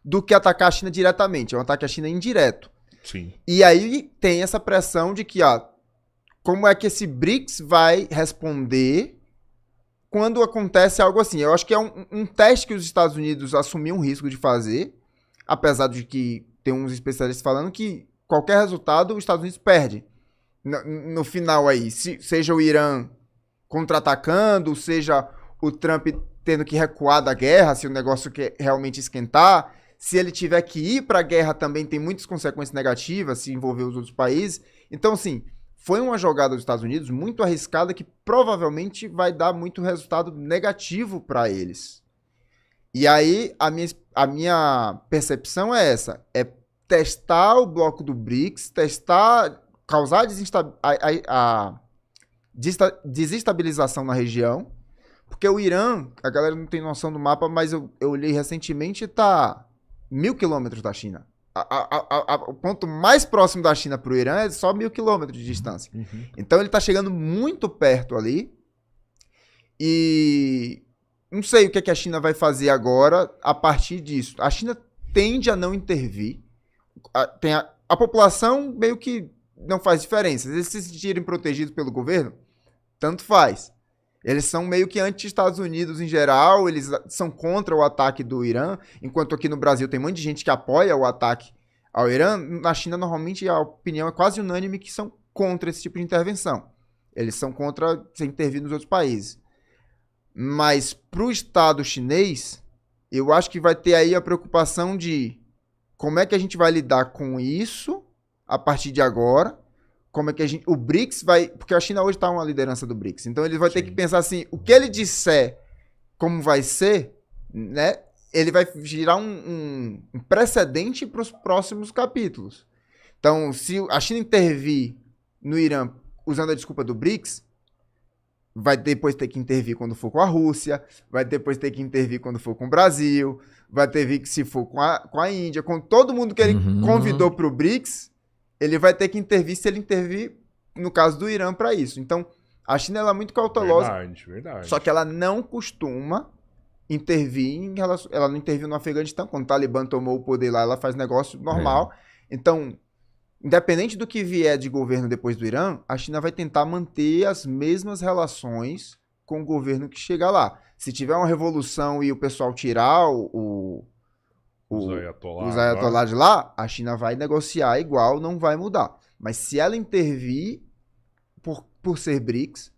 do que atacar a China diretamente. É um ataque à China indireto. Sim. E aí tem essa pressão de que, como é que esse BRICS vai responder quando acontece algo assim? Eu acho que é um teste que os Estados Unidos assumiram um risco de fazer, apesar de que tem uns especialistas falando que qualquer resultado, os Estados Unidos perde. No final aí, seja o Irã contra-atacando, seja o Trump tendo que recuar da guerra, se o negócio quer realmente esquentar. Se ele tiver que ir para a guerra também tem muitas consequências negativas, se envolver os outros países. Então, assim, foi uma jogada dos Estados Unidos muito arriscada que provavelmente vai dar muito resultado negativo para eles. E aí, a minha percepção é essa, é testar o bloco do BRICS, causar a desestabilização na região, porque o Irã, a galera não tem noção do mapa, mas eu olhei recentemente, tá 1.000 quilômetros da China. O ponto mais próximo da China para o Irã é só 1.000 quilômetros de distância. Uhum. Então ele tá chegando muito perto ali. E não sei o que a China vai fazer agora a partir disso. A China tende a não intervir. A população meio que não faz diferença. Eles se sentirem protegidos pelo governo, tanto faz. Eles são meio que anti-Estados Unidos em geral, eles são contra o ataque do Irã, enquanto aqui no Brasil tem um monte de gente que apoia o ataque ao Irã. Na China, normalmente, a opinião é quase unânime que são contra esse tipo de intervenção. Eles são contra você intervir nos outros países. Mas para o Estado chinês, eu acho que vai ter aí a preocupação de como é que a gente vai lidar com isso a partir de agora. Como é que o BRICS vai... Porque a China hoje está uma liderança do BRICS. Então ele vai ter que pensar assim, o que ele disser como vai ser, né? Ele vai girar um precedente para os próximos capítulos. Então, se a China intervir no Irã usando a desculpa do BRICS, vai depois ter que intervir quando for com a Rússia, vai depois ter que intervir quando for com o Brasil, vai ter que se for com a Índia, com todo mundo que ele convidou para o BRICS, ele vai ter que intervir se ele intervir, no caso do Irã, para isso. Então, a China ela é muito cautelosa. Verdade. Só que ela não costuma intervir em relação... Ela não interviu no Afeganistão. Quando o Talibã tomou o poder lá, ela faz negócio normal. Então, independente do que vier de governo depois do Irã, a China vai tentar manter as mesmas relações com o governo que chegar lá. Se tiver uma revolução e o pessoal tirar os ayatollah de lá, a China vai negociar igual, não vai mudar. Mas se ela intervir por ser BRICS,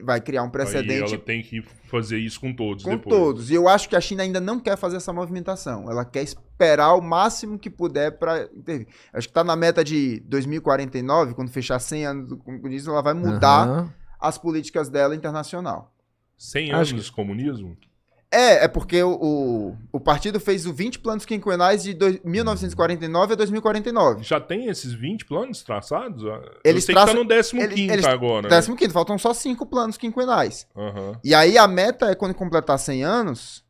vai criar um precedente. Aí ela tem que fazer isso com todos com depois. todos. E eu acho que a China ainda não quer fazer essa movimentação. Ela quer esperar o máximo que puder para intervir. Acho que está na meta de 2049, quando fechar 100 anos do comunismo, ela vai mudar as políticas dela internacional. 100 anos de comunismo? É porque o partido fez 20 planos quinquenais de 1949 a 2049. Já tem esses 20 planos traçados? Eles que tá no 15º agora. 15º, faltam só 5 planos quinquenais. Uhum. E aí a meta é, quando completar 100 anos,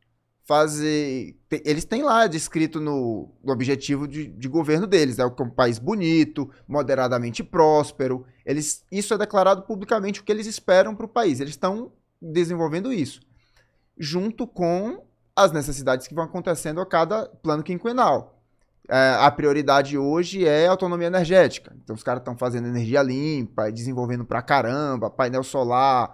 fazer... Eles têm lá descrito no objetivo de governo deles. É um país bonito, moderadamente próspero. Isso é declarado publicamente o que eles esperam para o país. Eles estão desenvolvendo isso, junto com as necessidades que vão acontecendo a cada plano quinquenal. A prioridade hoje é a autonomia energética. Então, os caras estão fazendo energia limpa, desenvolvendo pra caramba, painel solar,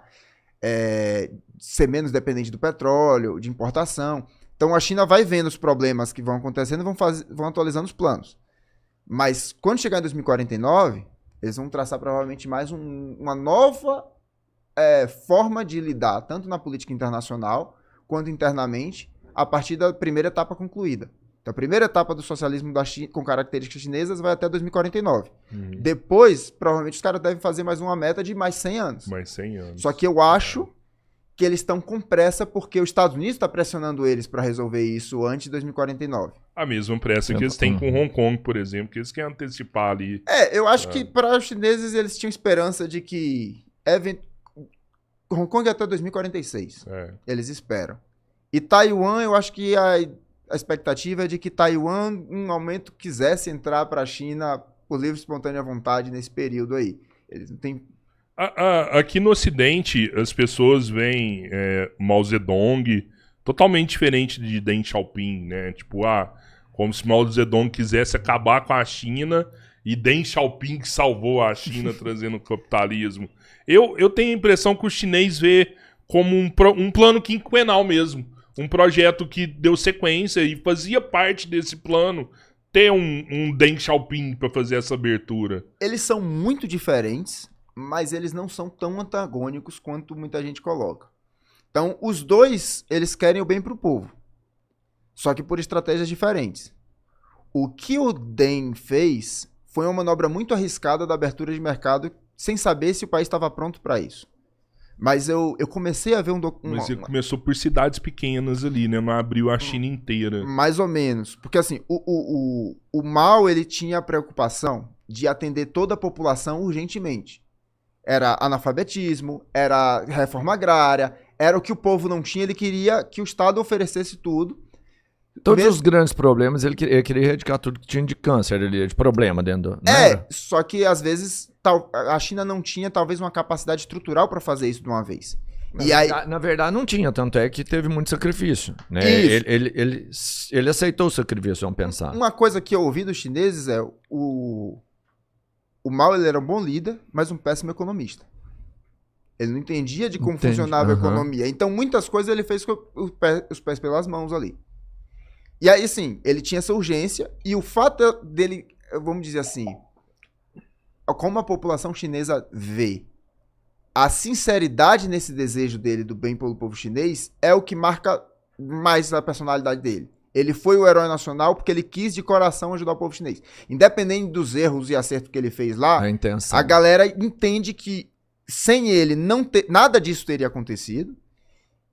ser menos dependente do petróleo, de importação. Então, a China vai vendo os problemas que vão acontecendo e vão atualizando os planos. Mas, quando chegar em 2049, eles vão traçar provavelmente mais uma nova forma de lidar, tanto na política internacional quanto internamente, a partir da primeira etapa concluída. Então, a primeira etapa do socialismo da China, com características chinesas, vai até 2049. Depois, provavelmente, os caras devem fazer mais uma meta de mais 100 anos. Mais 100 anos. Só que eu acho que eles estão com pressa porque os Estados Unidos está pressionando eles para resolver isso antes de 2049. A mesma pressa que eles têm com Hong Kong, por exemplo, que eles querem antecipar ali. Eu acho que para os chineses eles tinham esperança de que Hong Kong é até 2046. Eles esperam. E Taiwan, eu acho que a expectativa é de que Taiwan, em um momento, quisesse entrar para a China por livre e espontânea vontade nesse período aí. Eles não têm... Aqui no Ocidente, as pessoas veem Mao Zedong totalmente diferente de Deng Xiaoping, né? Tipo, como se Mao Zedong quisesse acabar com a China e Deng Xiaoping que salvou a China trazendo o capitalismo. Eu tenho a impressão que o chinês vê como um plano quinquenal mesmo. Um projeto que deu sequência e fazia parte desse plano ter um Deng Xiaoping para fazer essa abertura. Eles são muito diferentes, mas eles não são tão antagônicos quanto muita gente coloca. Então, os dois, eles querem o bem pro povo, só que por estratégias diferentes. O que o DEM fez foi uma manobra muito arriscada da abertura de mercado, sem saber se o país estava pronto para isso. Mas eu comecei a ver Mas ele começou por cidades pequenas ali, né? Não abriu a China inteira. Mais ou menos. Porque assim, o Mao, ele tinha a preocupação de atender toda a população urgentemente. Era analfabetismo, era reforma agrária, era o que o povo não tinha, ele queria que o Estado oferecesse tudo. Todos os grandes problemas, ele queria erradicar tudo que tinha de câncer ali, de problema dentro do... Só que às vezes a China não tinha talvez uma capacidade estrutural para fazer isso de uma vez. Na verdade não tinha, tanto é que teve muito sacrifício, né? Ele aceitou o sacrifício, vamos pensar. Uma coisa que eu ouvi dos chineses é o Mao, ele era um bom líder, mas um péssimo economista. Ele não entendia de como funcionava a economia. Então muitas coisas ele fez com os pés pelas mãos ali. E aí, sim, ele tinha essa urgência, e o fato dele, vamos dizer assim, como a população chinesa vê a sinceridade nesse desejo dele do bem pelo povo chinês, é o que marca mais a personalidade dele. Ele foi o herói nacional porque ele quis de coração ajudar o povo chinês. Independente dos erros e acertos que ele fez lá, a galera entende que sem ele nada disso teria acontecido,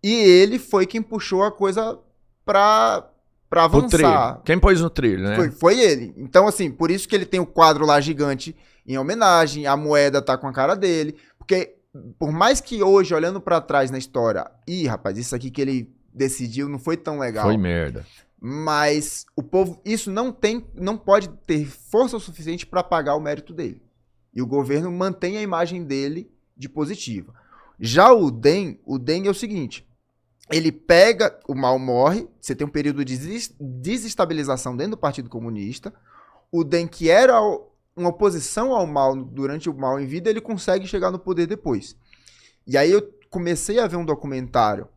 e ele foi quem puxou a coisa pra avançar. Quem pôs no trilho, né? Foi ele. Então, assim, por isso que ele tem o quadro lá gigante em homenagem, a moeda tá com a cara dele, porque por mais que hoje, olhando pra trás na história, rapaz, isso aqui que ele decidiu não foi tão legal. Foi merda. Mas o povo, isso não pode ter força o suficiente pra pagar o mérito dele. E o governo mantém a imagem dele de positiva. Já o Deng é o seguinte: ele pega, o Mao morre, você tem um período de desestabilização dentro do Partido Comunista. O Deng, que era uma oposição ao Mao durante o Mao em vida, ele consegue chegar no poder depois. E aí eu comecei a ver um documentário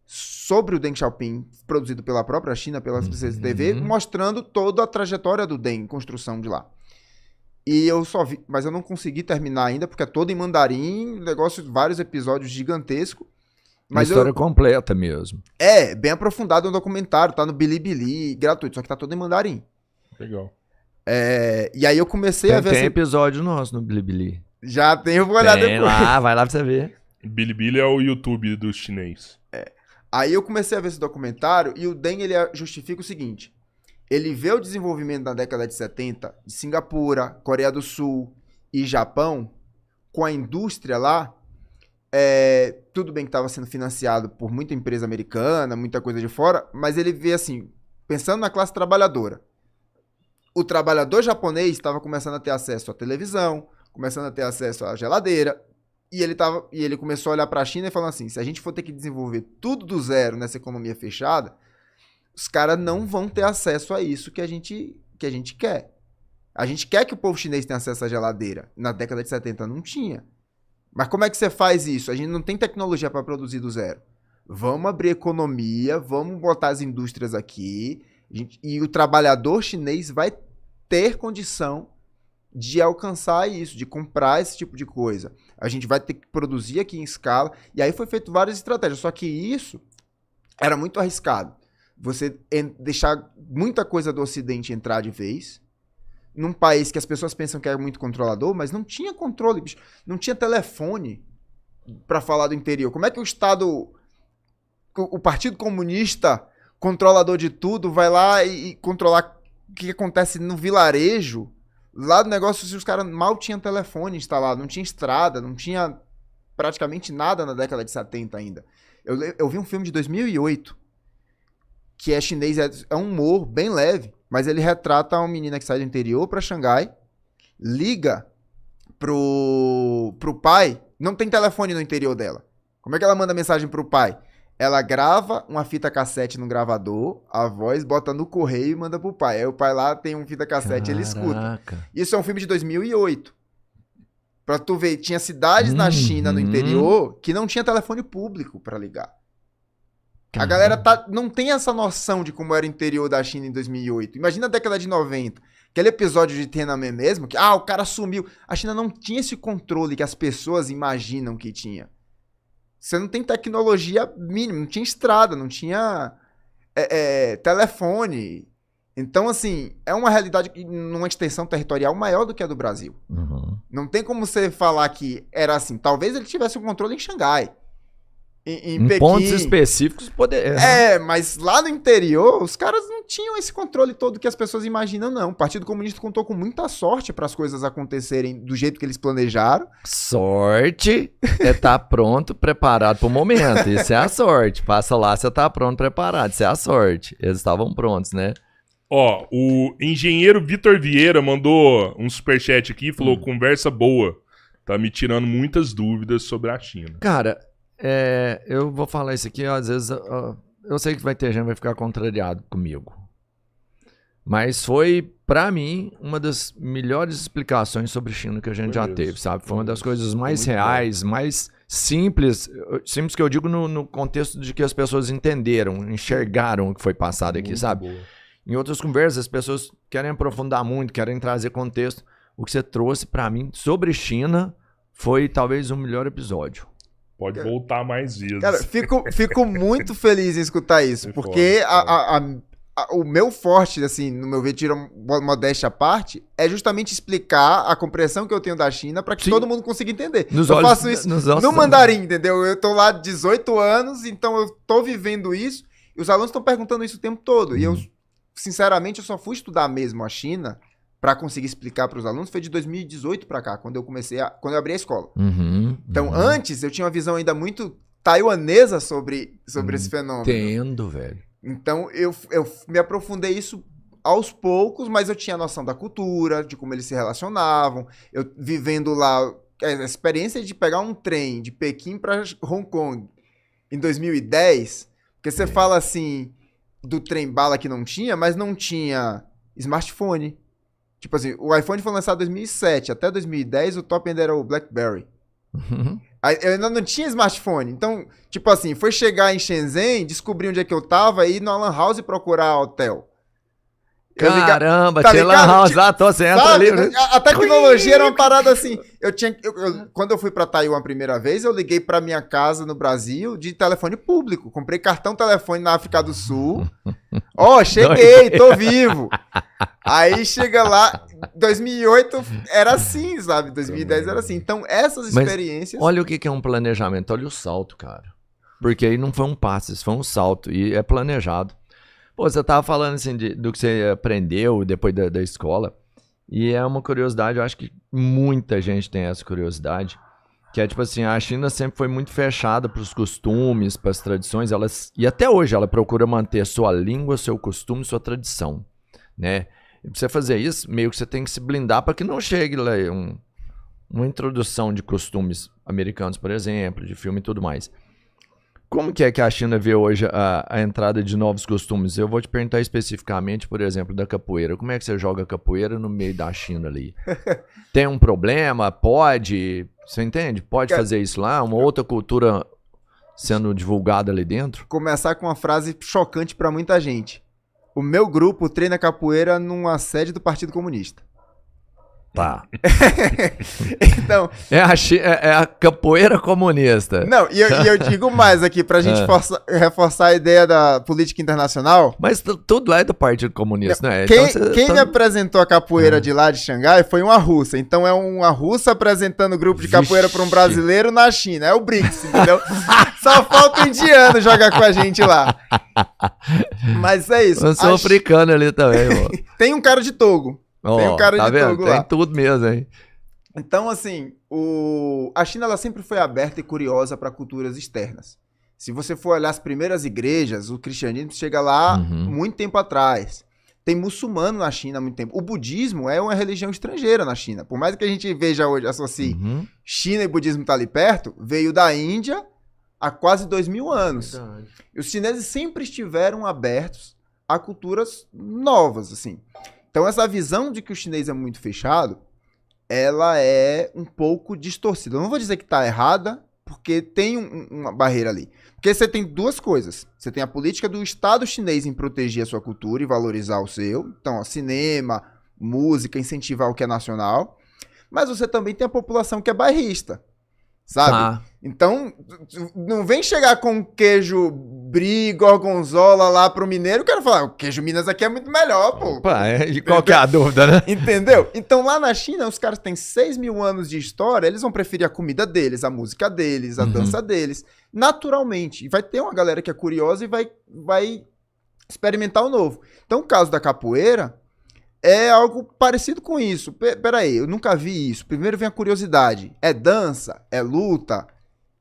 sobre o Deng Xiaoping, produzido pela própria China, pela CCTV, mostrando toda a trajetória do Deng, construção de lá. E eu só vi, mas eu não consegui terminar ainda, porque é todo em mandarim, vários episódios gigantescos. Mas uma história completa mesmo. Bem aprofundado no documentário, tá no Bilibili, gratuito, só que tá todo em mandarim. Legal. E aí eu comecei a ver... Tem episódio nosso no Bilibili. Já tem, eu vou olhar depois. Vai lá pra você ver. Bilibili é o YouTube do chinês. Aí eu comecei a ver esse documentário e o Deng, ele justifica o seguinte: ele vê o desenvolvimento na década de 70 de Singapura, Coreia do Sul e Japão, com a indústria lá. Tudo bem que estava sendo financiado por muita empresa americana, muita coisa de fora, mas ele vê assim, pensando na classe trabalhadora. O trabalhador japonês estava começando a ter acesso à televisão, começando a ter acesso à geladeira, e ele começou a olhar para a China e falou assim: se a gente for ter que desenvolver tudo do zero nessa economia fechada, os caras não vão ter acesso a isso que a gente quer. A gente quer que o povo chinês tenha acesso à geladeira. Na década de 70 não tinha. Mas como é que você faz isso? A gente não tem tecnologia para produzir do zero. Vamos abrir economia, vamos botar as indústrias aqui, e o trabalhador chinês vai ter condição de alcançar isso, de comprar esse tipo de coisa. A gente vai ter que produzir aqui em escala, e aí foi feito várias estratégias, só que isso era muito arriscado. Você deixar muita coisa do Ocidente entrar de vez, num país que as pessoas pensam que é muito controlador, mas não tinha controle, bicho. Não tinha telefone para falar do interior. Como é que o Estado, o Partido Comunista, controlador de tudo, vai lá e controlar o que acontece no vilarejo? Lá do negócio, os caras mal tinham telefone instalado, não tinha estrada, não tinha praticamente nada na década de 70 ainda. Eu vi um filme de 2008, que é chinês, é um humor bem leve, mas ele retrata uma menina que sai do interior para Xangai, liga pro pai, não tem telefone no interior dela. Como é que ela manda mensagem pro pai? Ela grava uma fita cassete no gravador, a voz, bota no correio e manda pro pai. Aí o pai lá tem uma fita cassete e ele escuta. Isso é um filme de 2008. Pra tu ver, tinha cidades na China, no interior, que não tinha telefone público pra ligar. A galera não tem essa noção de como era o interior da China em 2008. Imagina a década de 90, Aquele episódio de Tiananmen mesmo, que o cara sumiu. A China não tinha esse controle que as pessoas imaginam que tinha. Você não tem tecnologia mínima, não tinha estrada, não tinha telefone. Então, assim, é uma realidade numa extensão territorial maior do que a do Brasil. Uhum. Não tem como você falar que era assim. Talvez ele tivesse o controle em Xangai. Em Pequim. Pontos específicos poder. Mas lá no interior, os caras não tinham esse controle todo que as pessoas imaginam, não. O Partido Comunista contou com muita sorte para as coisas acontecerem do jeito que eles planejaram. Sorte é estar pronto, preparado para o momento. Isso é a sorte. Passa lá, você tá pronto, preparado. Isso é a sorte. Eles estavam prontos, né? Ó, o engenheiro Vitor Vieira mandou um superchat aqui e falou: conversa boa. Tá me tirando muitas dúvidas sobre a China. Cara, eu vou falar isso aqui, às vezes eu sei que vai ter gente que vai ficar contrariado comigo. Mas foi, pra mim, uma das melhores explicações sobre China que a gente já teve, sabe? Foi uma das coisas mais reais, mais simples que eu digo no contexto de que as pessoas entenderam, enxergaram o que foi passado aqui, sabe? Boa. Em outras conversas, as pessoas querem aprofundar muito, querem trazer contexto. O que você trouxe pra mim sobre China foi talvez o melhor episódio. Pode voltar mais vezes. Cara, fico muito feliz em escutar isso, É porque foda. o meu forte, assim, no meu ver, tira modéstia à parte, é justamente explicar a compreensão que eu tenho da China para que Sim. todo mundo consiga entender. Nos eu olhos- faço isso nos olhos- no mandarim, entendeu? Eu tô lá 18 anos, então eu tô vivendo isso, e os alunos estão perguntando isso o tempo todo. E eu, sinceramente, eu só fui estudar mesmo a China para conseguir explicar para os alunos, foi de 2018 para cá, quando eu abri a escola. Então, antes, eu tinha uma visão ainda muito taiwanesa sobre esse fenômeno. Entendo, velho. Então, eu me aprofundei isso aos poucos, mas eu tinha noção da cultura, de como eles se relacionavam. Eu vivendo lá, a experiência de pegar um trem de Pequim para Hong Kong em 2010, porque você fala assim do trem bala que não tinha, mas não tinha smartphone. Tipo assim, o iPhone foi lançado em 2007, até 2010 o top ainda era o BlackBerry. Aí, eu ainda não tinha smartphone. Então, tipo assim, foi chegar em Shenzhen, descobrir onde é que eu tava e ir no Lan House procurar hotel. Caramba, tá tinha ligado? Lan House lá, você entra Sabe? ali. A tecnologia era uma parada assim. Quando eu fui pra Taiwan a primeira vez, eu liguei pra minha casa no Brasil de telefone público. Comprei cartão telefone na África do Sul. Cheguei, tô vivo. Aí chega lá, 2008 era assim, sabe? 2010 era assim. Então, essas Mas experiências... olha o que é um planejamento, olha o salto, cara. Porque aí não foi um passo, isso foi um salto e é planejado. Pô, você tava falando assim do que você aprendeu depois da escola, e é uma curiosidade, eu acho que muita gente tem essa curiosidade, que é tipo assim, a China sempre foi muito fechada para os costumes, para as tradições, e até hoje ela procura manter sua língua, seu costume, sua tradição, né? E pra você fazer isso, meio que você tem que se blindar para que não chegue lá uma introdução de costumes americanos, por exemplo, de filme e tudo mais. Como que é que a China vê hoje a entrada de novos costumes? Eu vou te perguntar especificamente, por exemplo, da capoeira. Como é que você joga capoeira no meio da China ali? Tem um problema? Pode? Você entende? Pode fazer isso lá? Uma outra cultura sendo divulgada ali dentro? Começar com uma frase chocante pra muita gente. O meu grupo treina capoeira numa sede do Partido Comunista. Tá. Então... É a capoeira comunista. Não, e eu digo mais aqui, pra gente reforçar a ideia da política internacional. Mas tudo lá é do Partido Comunista, não é? Quem me apresentou a capoeira de lá de Xangai foi uma russa. Então é uma russa apresentando o grupo de capoeira pra um brasileiro na China. É o BRICS, entendeu? Só falta o indiano jogar com a gente lá. Mas é isso. Eu sou africano ali também, pô. Tem um cara de Togo. Tem um cara tá de vendo? Togo Tem lá. tudo mesmo, hein? Então, assim, a China ela sempre foi aberta e curiosa para culturas externas. Se você for olhar as primeiras igrejas, o cristianismo chega lá muito tempo atrás. Tem muçulmano na China há muito tempo. O budismo é uma religião estrangeira na China. Por mais que a gente veja hoje, associe China e budismo tá ali perto, veio da Índia há quase 2000 anos. Verdade. E os chineses sempre estiveram abertos a culturas novas, assim. Então, essa visão de que o chinês é muito fechado, ela é um pouco distorcida. Eu não vou dizer que está errada, porque tem uma barreira ali. Porque você tem duas coisas. Você tem a política do Estado chinês em proteger a sua cultura e valorizar o seu. Então, cinema, música, incentivar o que é nacional. Mas você também tem a população que é bairrista, sabe? Tá. Então, não vem chegar com queijo brie, gorgonzola lá pro mineiro, o cara falar, o queijo Minas aqui é muito melhor, pô. Opa, e qual que é a dúvida, né? Entendeu? Então lá na China, os caras têm 6 mil anos de história, eles vão preferir a comida deles, a música deles, a dança deles, naturalmente. E vai ter uma galera que é curiosa e vai experimentar o novo. Então o caso da capoeira é algo parecido com isso. Peraí, eu nunca vi isso. Primeiro vem a curiosidade. É dança, é luta,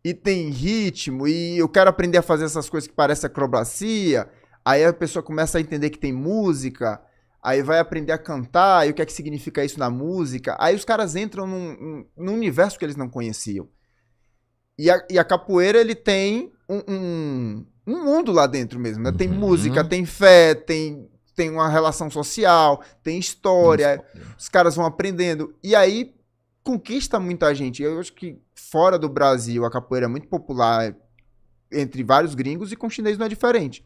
e tem ritmo, e eu quero aprender a fazer essas coisas que parecem acrobacia. Aí a pessoa começa a entender que tem música, aí vai aprender a cantar, e o que é que significa isso na música. Aí os caras entram num universo que eles não conheciam. E a capoeira, ele tem um mundo lá dentro mesmo, né? Tem música, tem fé, tem uma relação social, tem história, os caras vão aprendendo. E aí conquista muita gente. Eu acho que fora do Brasil a capoeira é muito popular entre vários gringos e com o chinês não é diferente.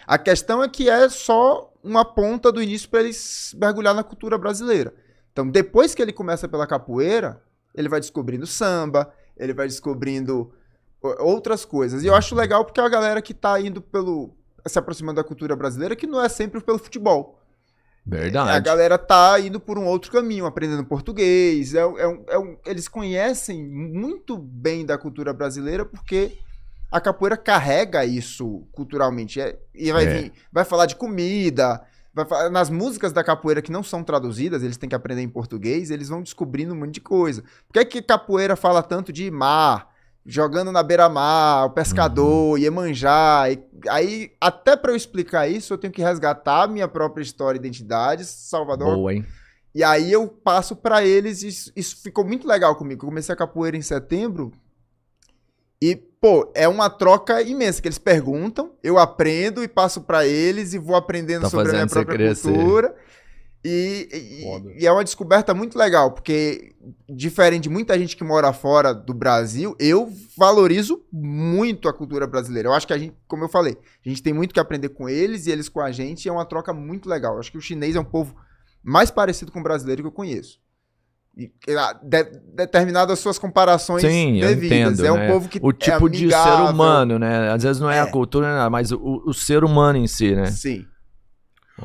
A questão é que é só uma ponta do início para eles mergulhar na cultura brasileira. Então, depois que ele começa pela capoeira, ele vai descobrindo samba, ele vai descobrindo outras coisas. E eu acho legal porque é a galera que tá indo se aproximando da cultura brasileira, que não é sempre pelo futebol. Verdade. A galera tá indo por um outro caminho, aprendendo português. Eles conhecem muito bem da cultura brasileira porque a capoeira carrega isso culturalmente. Vai falar de comida, nas músicas da capoeira que não são traduzidas, eles têm que aprender em português, eles vão descobrindo um monte de coisa. Por que é que capoeira fala tanto de mar, jogando na beira-mar, o pescador, Iemanjá? Aí, até para eu explicar isso, eu tenho que resgatar a minha própria história e identidade, Salvador. Boa, hein? E aí eu passo para eles, isso ficou muito legal comigo. Eu comecei a capoeira em setembro e, pô, é uma troca imensa, que eles perguntam, eu aprendo e passo para eles e vou aprendendo sobre a minha própria cultura. E é uma descoberta muito legal, porque diferente de muita gente que mora fora do Brasil, eu valorizo muito a cultura brasileira. Eu acho que a gente, como eu falei, a gente tem muito que aprender com eles e eles com a gente, e é uma troca muito legal. Eu acho que o chinês é um povo mais parecido com o brasileiro que eu conheço. E, determinado as suas comparações Sim, devidas. Eu entendo, é um né? povo que o tipo é de ser amigável. humano, né? Às vezes não é a cultura, mas o ser humano em si, né? Sim.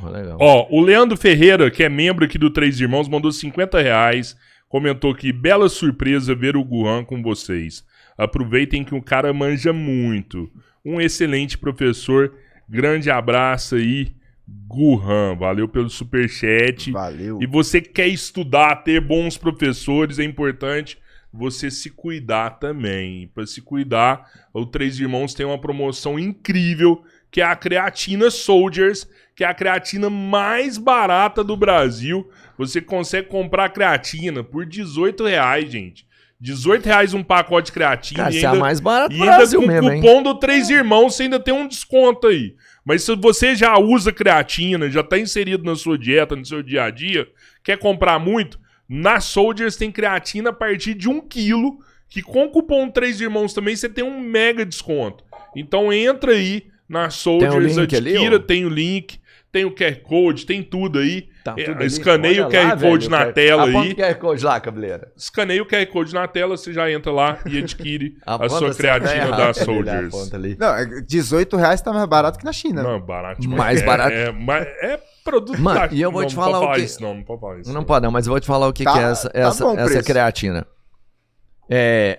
Legal. Ó, o Leandro Ferreira, que é membro aqui do Três Irmãos, mandou R$50. Comentou que bela surpresa ver o Guhan com vocês. Aproveitem que o cara manja muito. Um excelente professor. Grande abraço aí, Guhan. Valeu pelo superchat. Valeu. E você quer estudar, ter bons professores, é importante você se cuidar também. Para se cuidar, o Três Irmãos tem uma promoção incrível, que é a Creatina Soldiers, que é a creatina mais barata do Brasil. Você consegue comprar creatina por R$18, gente. R$18 um pacote de creatina. Cara, e isso é a mais barata e do ainda Brasil com mesmo, o hein? cupom do Três Irmãos, você ainda tem um desconto aí. Mas se você já usa creatina, já tá inserido na sua dieta, no seu dia a dia, quer comprar muito, na Soldiers tem creatina a partir de 1 quilo, que com o cupom Três Irmãos também você tem um mega desconto. Então entra aí na Soldiers, adquira, tem o link, tem o QR Code, tem tudo aí. Tá tudo ali. Escaneia o Olha lá, QR Code velho, na tela Aponta aí. o QR Code lá, cabeleira. Escaneia o QR Code na tela, você já entra lá e adquire a Aponta, sua você tá creatina errado, da cabeleira, Soldiers. aponta ali. Não, R$18 tá mais barato que na China. Não, barato demais. Mais barato. É produto Mano, da... e eu vou não, te falar não pode o que... isso, não pode falar isso. Não pode não, mas eu vou te falar o que, Tá- que é essa bom o preço. creatina.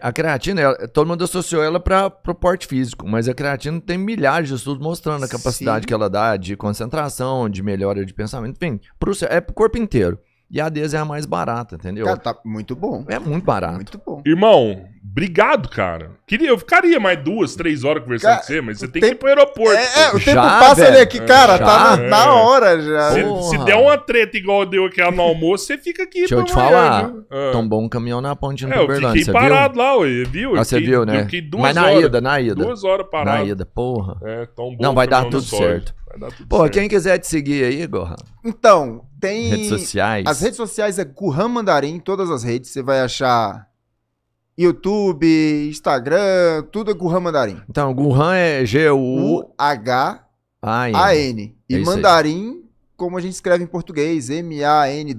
A creatina, todo mundo associou ela para o porte físico, mas a creatina tem milhares de estudos mostrando a capacidade Sim. que ela dá de concentração, de melhora de pensamento, enfim, é pro corpo inteiro. E a deles é a mais barata, entendeu? Cara, tá muito bom. É muito barato. Muito bom. Irmão, obrigado, cara. Eu ficaria mais 2, 3 horas conversando Cara, com você, mas você o tem que ir tempo- pro aeroporto. O tempo Já, passa velho. ali aqui, cara, Já. tá na hora já. Se Porra. der uma treta igual deu aquela no almoço, você fica aqui Deixa eu pra te amanhã, falar, viu? Ah. tombou um caminhão na ponte no Eu Uberlândia, fiquei você parado viu? lá, ué, viu? Ah, você viu, né? Eu fiquei 2 Mas horas. na ida. 2 horas parado. Na ida, porra. Tombou Não, o vai dar caminhão tudo no sólido. certo. Vai dar tudo Pô, certo. quem quiser te seguir aí, Gohan, Então, tem... redes sociais. As redes sociais é Guhan Mandarim, todas as redes. Você vai achar YouTube, Instagram, tudo é Guhan Mandarim. Então, Guhan é G-U-H-A-N. U-H-A-N. É E isso aí. Mandarim como a gente escreve em português, Mandarim.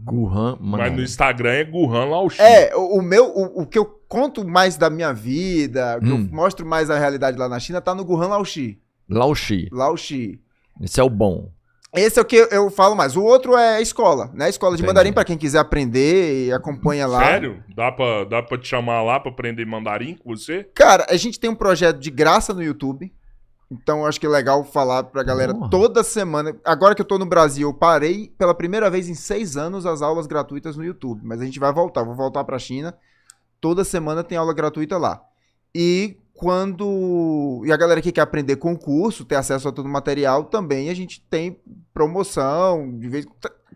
Guhan, Mas no Instagram é Guhan Laoshi. O que eu conto mais da minha vida, que eu mostro mais a realidade lá na China, tá no Guhan Laoshi. Laoshi. Esse é o bom. Esse é o que eu falo mais. O outro é escola, né? Escola de mandarim, pra quem quiser aprender e acompanha lá. Sério? Dá pra te chamar lá pra aprender mandarim com você? Cara, a gente tem um projeto de graça no YouTube. Então, eu acho que é legal falar pra galera toda semana. Agora que eu tô no Brasil, eu parei pela primeira vez em 6 anos as aulas gratuitas no YouTube. Mas a gente vai voltar. Vou voltar pra China. Toda semana tem aula gratuita lá. E a galera que quer aprender com o curso, ter acesso a todo o material, também a gente tem promoção.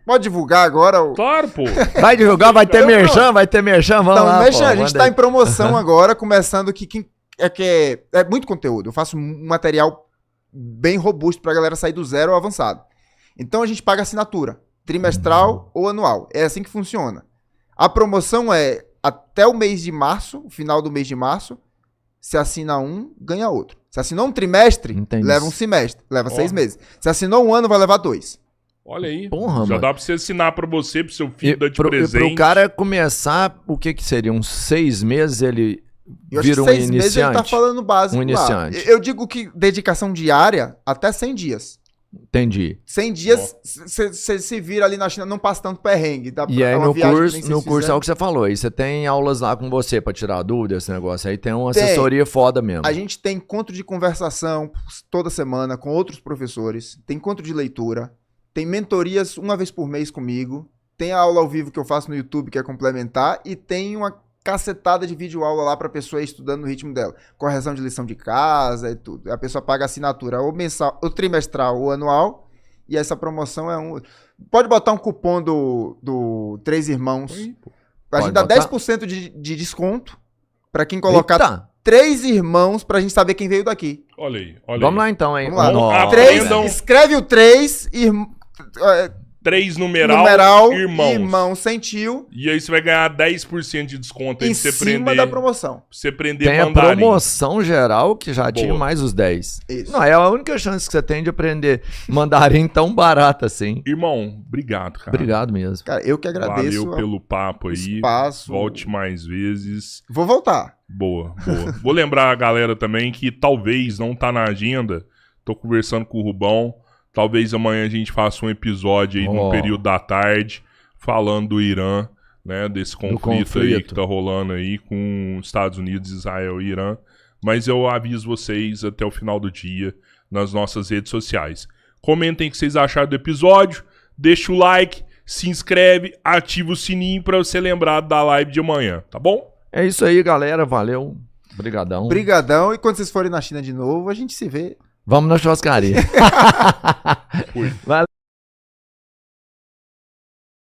Pode divulgar agora? Claro, pô. Vai divulgar, vai ter merchan, vamos então, lá. Merchan, a gente tá em promoção agora, começando que é muito conteúdo. Eu faço um material bem robusto pra galera sair do zero ao avançado. Então a gente paga assinatura, trimestral ou anual. É assim que funciona. A promoção é até o mês de março, o final do mês de março. Se assina um, ganha outro. Se assinou um trimestre, leva um semestre, leva 6 meses. Se assinou um ano, vai levar 2. Olha aí. Porra, já mano. dá pra você assinar pra você, pro seu filho dar de presente. Pro cara começar, o que seria? Uns 6 meses ele Eu vira acho que um 6 meses ele iniciante? tá falando básico Um iniciante. lá. Eu digo que dedicação diária, até 100 dias. Entendi. 100 dias, você se vira ali na China, não passa tanto perrengue. E aí uma no viagem que curso, nem vocês é o fizeram. que você falou, aí você tem aulas lá com você pra tirar dúvida, esse negócio aí, tem uma assessoria foda mesmo. A gente tem encontro de conversação toda semana com outros professores, tem encontro de leitura, tem mentorias uma vez por mês comigo, tem a aula ao vivo que eu faço no YouTube que é complementar e tem uma cacetada de vídeo aula lá pra pessoa ir estudando no ritmo dela. Correção de lição de casa e tudo. A pessoa paga a assinatura ou mensal, ou trimestral ou anual. E essa promoção é Pode botar um cupom do Três Irmãos. A gente dá 10% de desconto pra quem colocar 3 irmãos pra gente saber quem veio daqui. Olha aí. Vamos lá então, hein? Vamos lá. Nossa. 3, Aprendam. escreve o 3, 3 numeral, irmão sem tio, E aí você vai ganhar 10% de desconto aí em pra você cima aprender. da promoção. Pra você aprender Tem a mandarim. promoção geral que já Boa. tinha mais os 10. Isso. Não, é a única chance que você tem de aprender mandarim tão barato assim. Irmão, obrigado, cara. Obrigado mesmo. Cara, eu que agradeço. Valeu pelo papo aí. espaço. Volte mais vezes. Vou voltar. Boa. Vou lembrar a galera também que talvez não tá na agenda. Tô conversando com o Rubão. Talvez amanhã a gente faça um episódio aí no período da tarde, falando do Irã, né? Desse conflito aí que tá rolando aí com Estados Unidos, Israel e Irã. Mas eu aviso vocês até o final do dia nas nossas redes sociais. Comentem o que vocês acharam do episódio, deixa o like, se inscreve, ativa o sininho pra você lembrar da live de amanhã, tá bom? É isso aí, galera. Valeu. Obrigadão. Brigadão. E quando vocês forem na China de novo, a gente se vê. Vamos na churrascaria. Fui. Valeu.